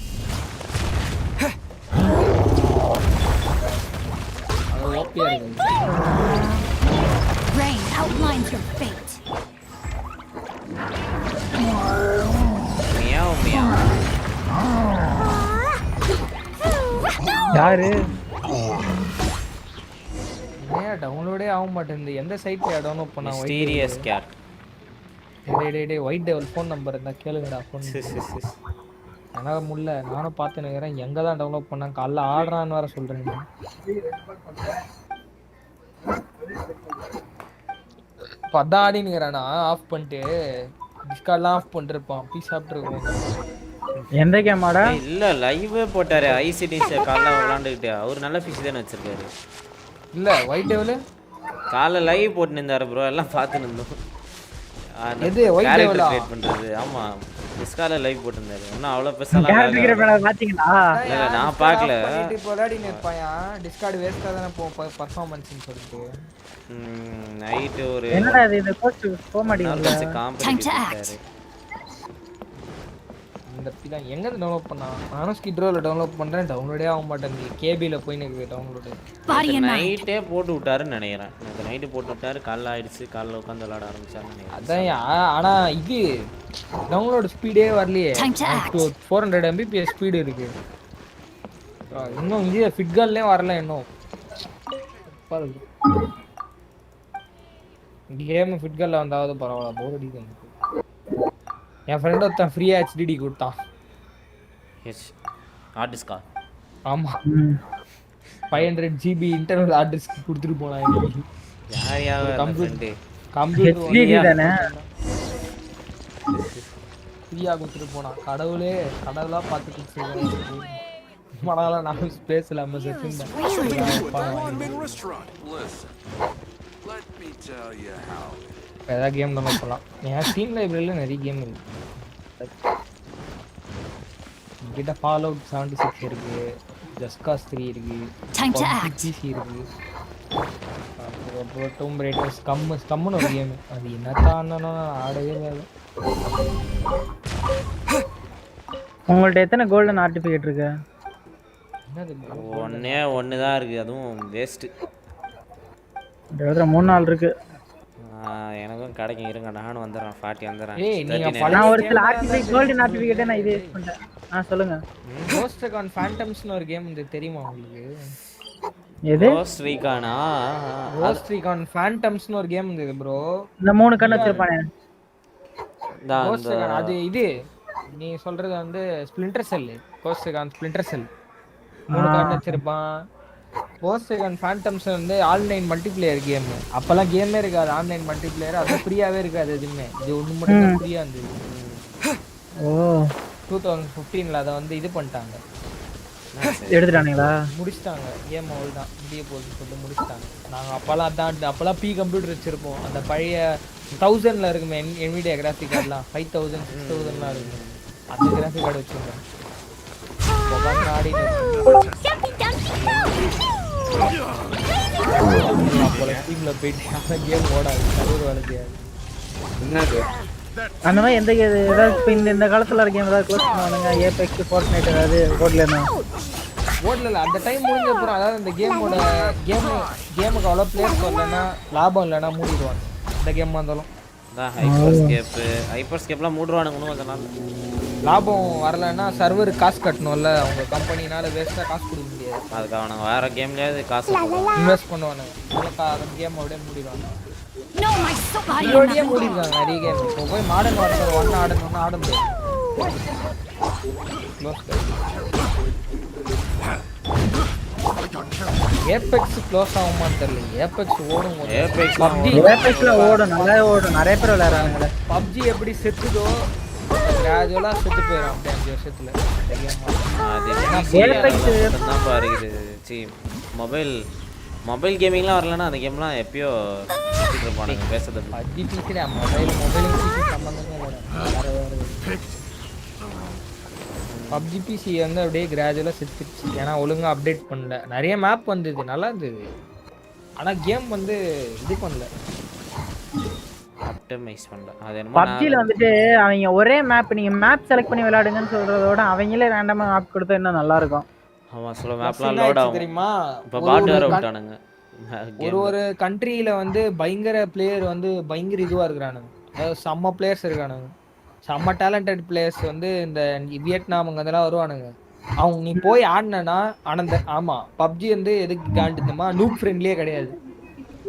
அது ஓபியா இருக்கு
rain outlines your fate
meow meow
யாரு
டவுன்லோடே ஆக மாட்டேங்குது எந்த சைட்ல டவுன்லோட் பண்ணா
மிஸ்டீரியஸ் கேட்
டேய் ஒயிட் டெவல் ஃபோன் நம்பர் இருந்தா கேளுங்கடா ஃபோன் எனக்கு முடியல. நானும் பார்த்து நிக்கிறேன். எங்க தான் டவுன்லோட் பண்ணேன். காலைல ஆடுறான்னு வேற சொல்றீங்க. அதான் ஆடினுங்கிறானா ஆஃப் பண்ணிட்டு டிஸ்கார்ட்லாம் ஆஃப் பண்ணிருப்பான். பீ சாப்பிட்டுருக்கோம்.
எந்த கேமாடா?
இல்ல லைவே போட்டாரு ஐசிடிஸ் காலைல விளையாண்டுக்கிட்டு. அவர் நல்ல ஃபிஷ் தானே வச்சிருக்காரு.
இல்ல ஒயிட் டெவல்
காலைல லைவ் போட்டு நின்றாரு ப்ரோ. எல்லாம் பார்த்து நின்றோம்.
எது ஒயிட் டெவலா
கிரியேட் பண்றது? ஆமா டிஸ்கார்ட்ல லைவ் போட்டுருந்தாரு. இன்னும் அவ்வளவு பெருசாலாம்
கேரக்டர் கிரியேட் பாத்தீங்களா?
இல்ல நான் பார்க்கல.
இப்போ விளையாடினு இருப்பாயா. டிஸ்கார்ட் வேஸ்டா தானே பெர்ஃபார்மன்ஸ்னு சொல்லிட்டு.
நைட் ஒரு
என்னடா இது போஸ்ட் போக மாட்டேங்குது.
காம்படிஷன்
இந்த பிதான் எங்க டவுன்லோட் பண்ணா? நானும் ஸ்கிட்ரோல டவுன்லோட் பண்றேன். டவுன்லோடே ஆக மாட்டேங்குது. கேபில போய் எனக்கு டவுன்லோட்.
நைட்டே போட்டு விட்டாருன்னு நினைக்கிறேன். எனக்கு நைட்டு போட்டு விட்டாரு. காலைல ஆயிடுச்சு. காலைல உட்காந்து விளையாட ஆரம்பிச்சாருன்னு நினைக்கிறேன்.
அதான் ஆனா இது டவுன்லோட் ஸ்பீடே வரலையே. 400 mbps ஸ்பீடு இருக்கு. இன்னும் இங்க ஃபிட்கல்லே வரல இன்னும். பாருங்க கேம் ஃபிட்கல்ல வந்தாவது பரவாயில்ல. போர் அடிக்குது. என் ஃப்ரெண்ட் ஒருத்தன் ஃப்ரீயா HDD கொடுத்தான்.
எஸ் ஹார்ட் டிஸ்கா?
ஆமா 500 GB இன்டர்னல் ஹார்ட் டிஸ்க் கொடுத்துட்டு போனான் எனக்கு.
யார்
கம்ப்யூட்டர்
HDD தானே
ஃப்ரீயா கொடுத்துட்டு போனான். கடவுளே கடவுளா பார்த்து கொடுத்துருக்கேன். மடால நான் ஸ்பேஸ் இல்லாம செத்துட்டேன். ஏதாவது கேம் டவுன்லோட் பண்ணலாம். என் ஸ்டீம் லைப்ரரியில நிறைய கேம் இருக்கு. கிட்ட ஃபால் அவுட் 76 இருக்கு. ஜஸ்ட் காஸ் 3 இருக்கு. PC இருக்கு. அப்புறம் டூம் ரேட்டர்ஸ் கம்முன்னு ஒரு கேம். அது என்னத்தான் ஆடவே இல்லை.
உங்கள்ட்ட எத்தனை கோல்டன் ஆர்டிஃபிகேட் இருக்கு?
ஒண்ணே தான் இருக்கு. அதுவும் வேஸ்ட்.
3-4 இருக்கு.
எனக்கும் கிடைக்கும். இருங்க நானும் வந்துடுறேன். 40 வந்துடுறேன்.
நான் ஒரு சில ஆர்டிஃபிகேட் கோல்டன் ஆர்டிஃபிகேட்டை நான் இது யூஸ் பண்ணிட்டேன். சொல்லுங்க.
கோஸ்ட் ரெகான் ஃபேண்டம்ஸ்னு ஒரு கேம் இது தெரியுமா உங்களுக்கு?
எது?
கோஸ்ட் ரீகானா?
கோஸ்ட் ரீகான் ஃபேண்டம்ஸ்னு ஒரு கேம் இருந்தது ப்ரோ.
இந்த 3 கண்ணு வச்சிருப்பானே.
கோஸ்ட் ரெகான் அது இது நீ சொல்றது வந்து ஸ்ப்ளிண்டர் செல். கோஸ்ட் ரெகான் ஸ்ப்ளிண்டர் செல் 3 கண்ணு வச்சிருப்பான். கோஸ்ட் ரெகான் ஃபேண்டம்ஸ் வந்து ஆன்லைன் மல்டிப்ளேயர் கேம். அப்பெல்லாம் கேமே இருக்காது ஆன்லைன் மல்டிப்ளேயர். அது ஃப்ரீயாவே இருக்காது எதுவுமே. இது ஒன்று மட்டும் தான் ஃப்ரீயா இருந்தது.
ஓ
2015ல அதை வந்து இது பண்ணிட்டாங்க.
எடுத்துட்டானுங்களா?
முடிச்சிட்டாங்க. கேம் அவ்வளோ தான் முடிய போகுதுன்னு சொல்லிட்டு முடிச்சிட்டாங்க. நாங்கள் அப்போல்லாம் பி கம்ப்யூட்டர் வச்சுருப்போம். அந்த பழைய 1000ல் இருக்குமே NVIDIA கிராஃபிக் கார்டெலாம் 5000 6000லாம் இருக்குமே. அந்த கிராஃபிக் கார்டு வச்சுருந்தேன். ஆடினு அப்போல டீமில் போயிட்டு கேம் ஓடாது. சர்வர் வேலை செய்யாது.
அந்த மாதிரி எந்த ஏதாவது இப்போ இந்த காலத்தில் இருக்க கேம் ஏதாவது க்ளோஸ் பண்ணுவானுங்க? ஏபெக்ஸ் ஃபோர்ட்நைட் ஏதாவது ஓடலன்னா?
ஓடல அந்த டைம் முடிஞ்ச அப்புறம் அதாவது இந்த கேமுக்கு அவ்வளோ பிளேயர்ஸ் வரலன்னா லாபம் இல்லைன்னா மூடிடுவாங்க. இந்த கேம் வந்தாலும்
ஹைப்பர்ஸ்கேப்லாம் மூடுவானுங்க. அதனால
லாபம் வரலன்னா சர்வர் காசு கட்டணும்ல. அவங்க கம்பெனினால வேஸ்ட்டாக காசு கொடுக்க முடியாது.
அதுக்கு அவனுங்க வேற கேம்லேயாவது காசு
இன்வெஸ்ட் பண்ணுவானுங்க. அந்த கேம் அப்படியே மூடிடுவாங்க. மூடிடுவாங்க நிறைய கேம். இப்போ போய் மாடர்ன் வார்ஃபேர் 1 ஆடணும்னா ஆட முடியாது. ஏபெக்ஸ் க்ளோஸ் ஆகுமான்னு தெரியல. ஏபெக்ஸ் ஓடும்.
ஏபெக்ஸ்ல ஓடும், நல்லா ஓடும். நிறைய பேர் விளையாடுறாங்க.
பப்ஜி எப்படி செத்துதோ கிராஜுவலா செத்து போயிடும். அப்படியே 5 வருஷத்துல.
மொபைல் கேமிங்லாம் வரலன்னா அந்த கேம்லாம் எப்பயோ இருப்பானுங்க பேசுறது.
பப்ஜி பிசிடா மொபைல் பிசி சம்பந்தமே இல்லை. பப்ஜி பிசி வந்து அப்படியே கிராஜுவலாக செத்துருச்சு. ஏன்னா ஒழுங்காக அப்டேட் பண்ணல. நிறைய மேப் வந்தது நல்லா இருந்தது. ஆனால் கேம் வந்து இது பண்ணல,
ஆப்டிமைஸ் பண்ணல. அது என்ன
பப்ஜில வந்துட்டு அவங்க ஒரே மேப் நீங்க மேப் செலக்ட் பண்ணி விளையாடுங்கன்னு சொல்றதோட அவங்களே ரேண்டமா மேப் கொடுத்தா இன்னும் நல்லா இருக்கும்.
ஆமா சில மேப்லாம் லோட் ஆகும்
தெரியுமா?
இப்ப பாட் வேற விட்டானுங்க.
ஒரு கண்ட்ரியில வந்து பயங்கர பிளேயர் வந்து பயங்கர இதுவா இருக்கானுங்க. அதாவது செம்ம பிளேயர்ஸ் இருக்கானுங்க. செம்ம டேலண்டட் பிளேயர்ஸ் வந்து இந்த வியட்நாமுங்க அதெல்லாம் வருவானுங்க. அவங்க நீ போய் ஆடினா ஆனந்த. ஆமா பப்ஜி வந்து எதுக்கு காண்டுமா நூப் ஃப்ரெண்ட்லியே கிடையாது.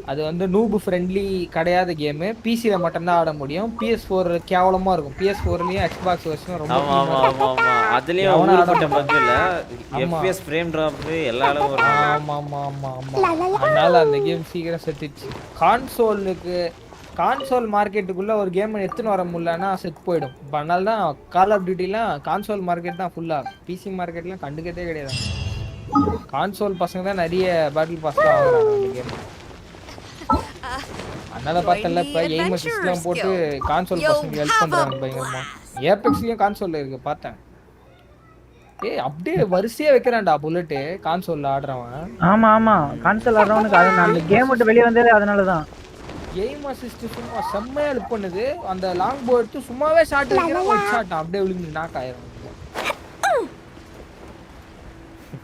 அது வந்து noob friendly கிடையாத கேம் பிசில மட்டும் தான் ஆட முடியும் PS4 கேவலமா இருக்கும் PS4லயும் Xbox வெர்ஷன் ரொம்ப
ஆமா அதுலயும் ஊர்பட்ட பக் இல்ல FPS ஃப்ரேம் டிராப் எல்லா அளவும் வரும்
ஆமா அதனால அந்த கேம் சீக்கிரம் செத்துச்சு கான்சோல் மார்க்கெட்டுக்குள்ள ஒரு கேம் எடுத்துன்னு வர முடியலன்னா செத்து போயிடும் அதனால தான் கால் ஆஃப் டியூட்டிலாம் கான்சோல் மார்க்கெட் தான் ஃபுல்லா பிசி மார்க்கெட்லாம் கண்டுக்கதே கிடையாது கான்சோல் பசங்க தான் நிறைய பேட்டில் பாஸ் தான் வாங்குறாங்க அந்த கேம் அதனால பார்த்தல இப்ப எய்ம் அசிஸ்ட்லாம் போட்டு கான்சோல் பசங்க ஹெல்ப் பண்றாங்க பயங்கரமா ஏபெக்ஸ்லயும் கான்சோல்ல இருக்கு பார்த்தேன் அப்படியே வரிசையா வைக்கறான்டா புல்லட் கான்சோல்ல ஆடுறவன்
ஆமா கான்சோல் ஆடுறவனுக்கு அது அந்த கேம் விட்டு வெளிய வந்ததே அதனால தான்
எய்ம் அசிஸ்ட் சும்மா செம்மையா ஹெல்ப் பண்ணுது அந்த லாங் போ எடுத்து சும்மாவே ஷாட் வைக்கிறான் ஒரு ஷாட் அப்படியே விழுந்து நாக் ஆயிரும்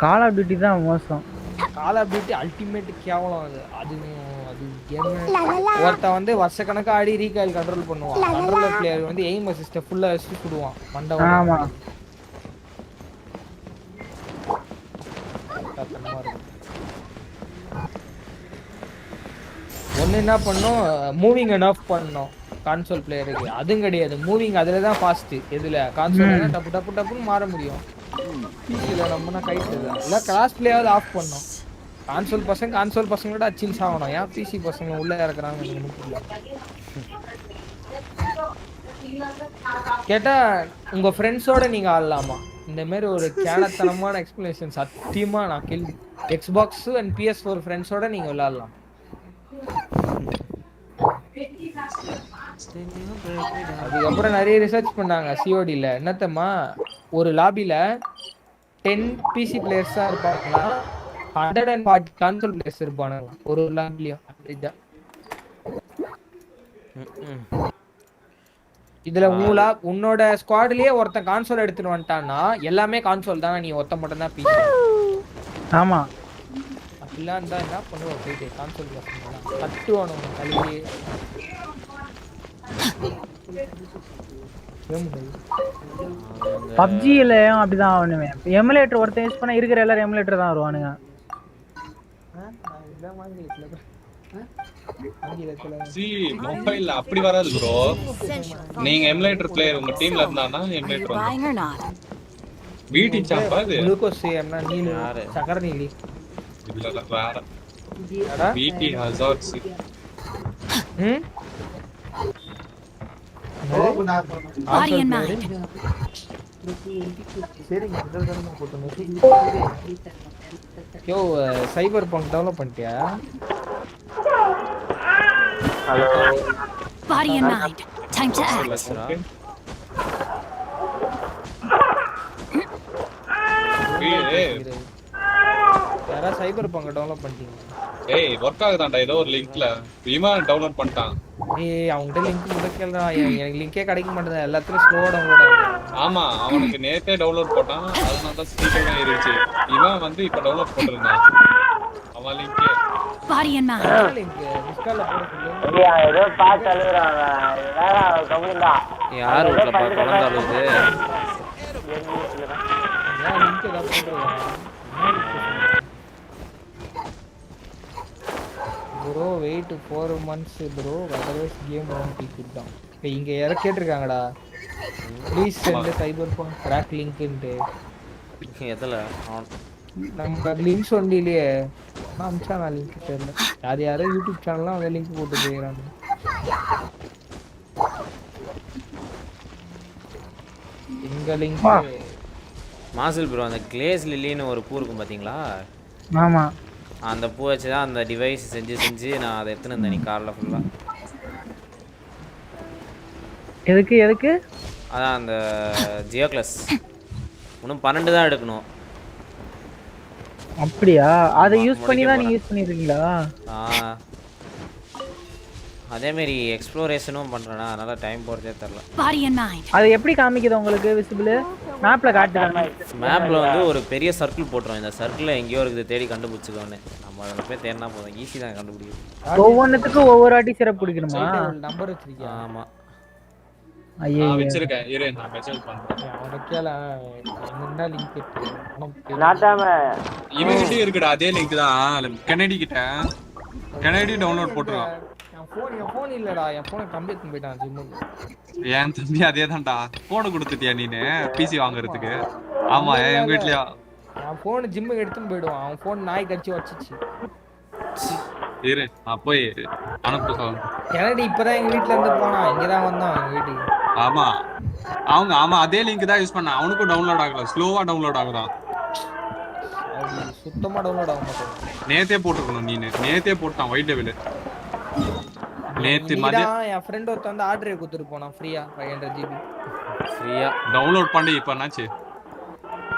கால் ஆஃப் டியூட்டி தான் மோசம்
கால் ஆஃப் டியூட்டி அல்டிமேட் கேவலம் அது கேம் ஒருத்த வந்து வருஷக்கணக்கா ஆடி ரீகாயில் கண்ட்ரோல் பண்ணுவான் கண்ட்ரோலர் பிளேயர் வந்து எய்ம் அசிஸ்ட ஃபுல்லா வச்சு சுடுவான் மண்டை
ஆமா
ஒன்னு என்ன பண்ணோம் மூவிங் அண்ட் ஆஃப் பண்ணோம் கான்சோல் பிளேயருக்கு அதுவும் கிடையாது மூவிங் அதுல தான் ஃபாஸ்ட் எதுல கான்சோல் டப்பு டப்பு டப்புன்னு மாற முடியும் பிசில நம்மனா கைட்டு இல்ல கிராஸ் பிளேயாவது ஆஃப் பண்ணோம் கான்சோல் பசங்களோட அச்சின்ஸ் ஆகணும் ஏன் பிசி பசங்க உள்ள இறக்குறாங்க எனக்கு புரியல கேட்டா உங்க ஃப்ரெண்ட்ஸோட நீங்க ஆடலாமா இந்த மாதிரி ஒரு கேனத்தனமான எக்ஸ்பிளனேஷன் சத்தியமா நான் கேள்வி எக்ஸ்பாக்ஸ் அண்ட் PS4 ஃப்ரெண்ட்ஸோட நீங்க விளையாடலாம் அதுக்கப்புறம் நிறைய ரிசர்ச் பண்ணாங்க சிஓடியில் என்னத்தம்மா ஒரு லாபியில் 10 பிசி பிளேயர்ஸ் தான் இருப்பாங்கன்னா 140 கான்சோல் பிளேயர்ஸ் இருப்பானுங்க ஒரு லாபிலையும் இதுல உன்னோட ஸ்குவாட்லயே ஒருத்தன் கான்சோல் எடுத்துட்டு வந்துட்டான்னா எல்லாமே கான்சோல் தானே நீ ஒருத்த மட்டும் தான் பிசி
ஆமா
அப்படிலாம் இருந்தா என்ன பண்ணுவோம் போயிட்டு கான்சோல் கட்டுவானு கழுவி
பப்ஜிலயும் அப்படிதான் ஆவணுமே எமுலேட்டர் ஒருத்தன் யூஸ் பண்ணா இருக்கிற எல்லாரும் எமுலேட்டர் தான் வருவானுங்க
மொபைல்ல அப்படி வராது ப்ரோ நீங்க எமுலேட்டர் பிளேயர் உங்க டீம்ல இருந்தானா எமுலேட்டர் வந்து வீடி சாம்பா இது
குளுக்கோஸ் என்ன நீல சக்கரை நீலி
இல்ல வேற வீடி ஹசார்ட்ஸ்
Body and mind.
Yo Cyberpunk develop பண்ணிட்டியா
Body and mind. Time to act.
யாரா சைபர் பங்க் டெவலப் பண்ணிட்டீங்க
ஏய் வர்க் ஆகுதாண்டா ஏதோ ஒரு லிங்க்ல இவன் டவுன்லோட் பண்ணிட்டான்
ஏய் அவன்கிட்ட லிங்க் முடக்கலடா எனக்கு லிங்கே கிடைக்க மாட்டேங்குது எல்லாத்துலயும் ஸ்லோவா டவுன்லோட் ஆகுது
ஆமா அவனுக்கு நேத்தே டவுன்லோட் போட்டான் அதனால தான் சீக்கிரமா ஏறிடுச்சு இவன் வந்து இப்ப டவுன்லோட் போட்டுருந்தான் அவன் link
Body and mind.
Link டிஸ்கார்ட்ல போட சொல்லு
இல்லையா ஏதோ பாத்து அழுகுறாங்க வேற கம்மியா
யார் வீட்ல குழந்தை அழுகுது
நான் லிங்க் ஏதாவது போட்டுறேன் bro wait 4 months bro otherwise game won't be good down இங்க யார கேட்டிருக்காங்கடா please send Cyberpunk crack link ன்ட்டு
எதல
நம்ம லிங்க் சொன்னிலே அம்சா நான் லிங்க் தெரியல யார் யூடியூப் சேனல்ல அந்த லிங்க் போட்டு போயிராங்க இங்க லிங்க்
மாசல் ப்ரோ அந்த கிளேஸ் லில்லின்னு ஒரு பூ இருக்கும் பாத்தீங்களா
ஆமா
அந்த பூ வச்சு தான் அந்த டிவைஸ் செஞ்சு நான் அதை எடுத்துன்னு வந்தேன் நீ கார்ல ஃபுல்லா
எதுக்கு
அதான் அந்த ஜியோ கிளாஸ் இன்னும் 12 தான் எடுக்கணும்
அப்படியா அதை யூஸ் பண்ணி தான் நீங்க யூஸ் பண்ணிருக்கீங்களா
அதே மாதிரி எக்ஸ்ப்ளோரேஷனும் பண்றேனா அதனால டைம் போறதே தெரியல
Body and mind.
அது எப்படி காமிக்குது உங்களுக்கு விசிபிள் மேப்ல காட்டுறாங்க
மேப்ல வந்து ஒரு பெரிய சர்க்கிள் போட்றோம் இந்த சர்க்கிள்ல எங்கயோ இருக்குது தேடி கண்டுபிடிச்சுக்கோன்னு நம்ம அதல போய் தேடினா போதும் ஈஸி தான் கண்டுபிடிக்கிறது
ஒவ்வொன்னுத்துக்கும் ஒவ்வொரு வாட்டி சிறப்பு குடிக்கணுமா
நம்பர் வச்சிருக்கியா
ஆமா
ஐயே நான் வச்சிருக்கேன் இரு நான் மெசேஜ் பண்றேன்
அவனுக்கேல என்னடா லிங்க் இருக்கு
நாட்டாம
இவங்கிட்ட இருக்குடா அதே லிங்க் தான் கெனடி கிட்ட கனடி டவுன்லோட் போட்டுருவான்.
என் ஃபோன் இல்லடா, என் ஃபோனை தம்பி எடுத்துன்னு போயிட்டான் ஜிம்முக்கு.
என் தம்பி அதேதான்டா. போன் கொடுத்துட்டியா நீனு பிசி வாங்குறதுக்கு? ஆமா என் வீட்லயா.
என் ஃபோன் ஜிம்முக்கு எடுத்துன்னு போயிடுவான். அவன் ஃபோன் நாய் கடிச்சு வச்சிச்சு.
இரு நான் போய் அனுப்பு சொல்றேன்.
கனடி இப்பதான் எங்க வீட்ல இருந்து போனான். இங்கதான் வந்தான் எங்க வீட்டுக்கு.
ஆமா ஆமா அதே லிங்க் தான் யூஸ் பண்ண. அவனுக்கும் டவுன்லோட் ஆகல, ஸ்லோவா டவுன்லோட் ஆகுதான்.
அது சுத்தமா டவுன்லோட் ஆக மாட்டேங்குது.
நேத்தே போட்டுக்கணும் நீனு. நேத்தே போட்டான் ஒயிட் டெவில். நேத்து மதியம்
என் ஃப்ரெண்ட் ஒருத்தன் வந்து ஆர்டர் கொடுத்துட்டு போனான் ஃப்ரீயா 500 GB.
ஃப்ரீயா டவுன்லோட் பண்ணி இப்போ என்னாச்சு?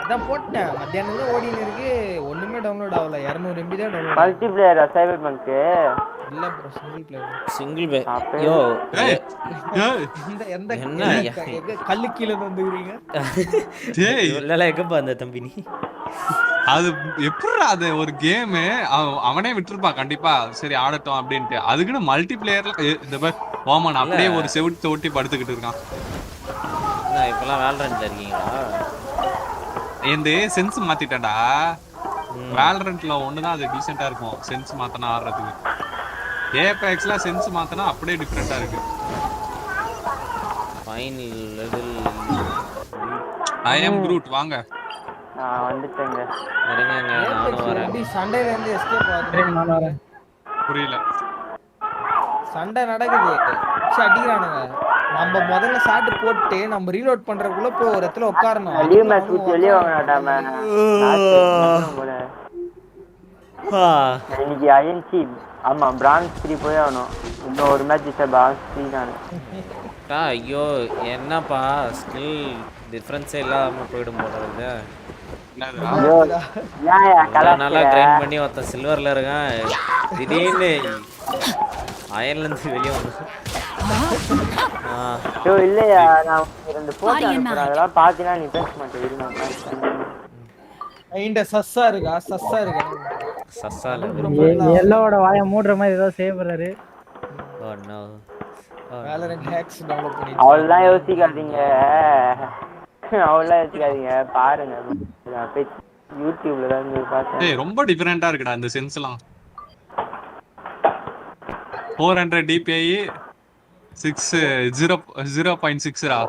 அதான் போட்டேன் மத்தியானமே ஓடின்னு இருக்கு. ஒண்ணுமே டவுன்லோட் ஆகல. 200 MB தான் டவுன்லோட்.
மல்டி பிளேயர் சைபர் பங்க்
இல்ல ப்ரோ, சிங்கிள்
சிங்கிள்
பிளேயர்.
யோ
எந்த எங்க கல்லு கீழ வந்துறீங்க?
டேய்
இல்லல எங்கப்பா அந்த தம்பி நீ?
அது எப்படிடா அது ஒரு கேம் அவனே விட்டுருப்பான் கண்டிப்பா. சரி ஆடட்டும் அப்படின்ட்டு. அதுக்குன்னு மல்டி பிளேயர்ல இந்த மாதிரி ஓமன் அப்படியே ஒரு செவுட்டு ஒட்டி படுத்துக்கிட்டு இருக்கான்.
இப்பெல்லாம் வேலரண்ட்ல இருக்கீங்களா?
இந்த சென்ஸ் மாத்திட்டேன்டா. வேலரண்ட்ல ஒண்ணுதான் அது டீசெண்டா இருக்கும். சென்ஸ் மாத்தனா ஆடுறதுக்கு. ஏபெக்ஸ்ல சென்ஸ் மாத்தனா அப்படியே டிஃபரெண்டா இருக்கு.
ஃபைனல் லெவல்
ஐ அம் க்ரூட் வாங்க.
நான் வந்துட்டேங்க.
வரேங்க நானும் வரேன்.
எப்படி சண்டைல இருந்து எஸ்கேப் ஆகுது? நான் வரேன்.
புரியல.
சண்டை நடக்குது. அடிக்கிறானுங்க. நம்ம முதல்ல ஷாட் போட்டு நம்ம ரீலோட் பண்றதுக்குள்ள போய் ஒரு இடத்துல உட்காரணும்.
வெளிய மேட்ச் ஊத்தி வெளிய வாங்கடாம. இன்னைக்கு ஐஎன்சி ஆமா பிரான்ஸ் 3 போய் ஆகணும். இன்னும் ஒரு மேட்ச் ஜெயிச்சா பிரான்ஸ் 3 தான்.
ஐயோ என்னப்பா ஸ்கில் டிஃபரன்ஸே இல்லாம போய்டும் போல இருக்கு. நல்லா ட்ரெயின் பண்ணி ஒருத்த சில்வர்ல இருக்கான். திடீர்னு அயர்ல இருந்து வெளியே வந்து
இல்லையா நான் ரெண்டு போட்டோ அனுப்புறேன். அதெல்லாம் பாத்தீங்கன்னா நீ பேச மாட்டேன்.
இந்த சஸ்ஸா இருக்கா? சஸ்ஸா இருக்கா?
சஸ்ஸால
எல்லோட வாயை மூடுற மாதிரி ஏதோ செய்யறாரு.
Oh no.
Valorant hacks download பண்ணி.
அவளெல்லாம் யோசிக்காதீங்க. அவளெல்லாம் யோசிக்காதீங்க. பாருங்க நான் போய் யூடியூப்ல தான் பார்த்தேன்.
ஏய் ரொம்ப டிஃபரெண்டா இருக்குடா இந்த சென்ஸ்லாம். 400 DPI 0.6 ரா.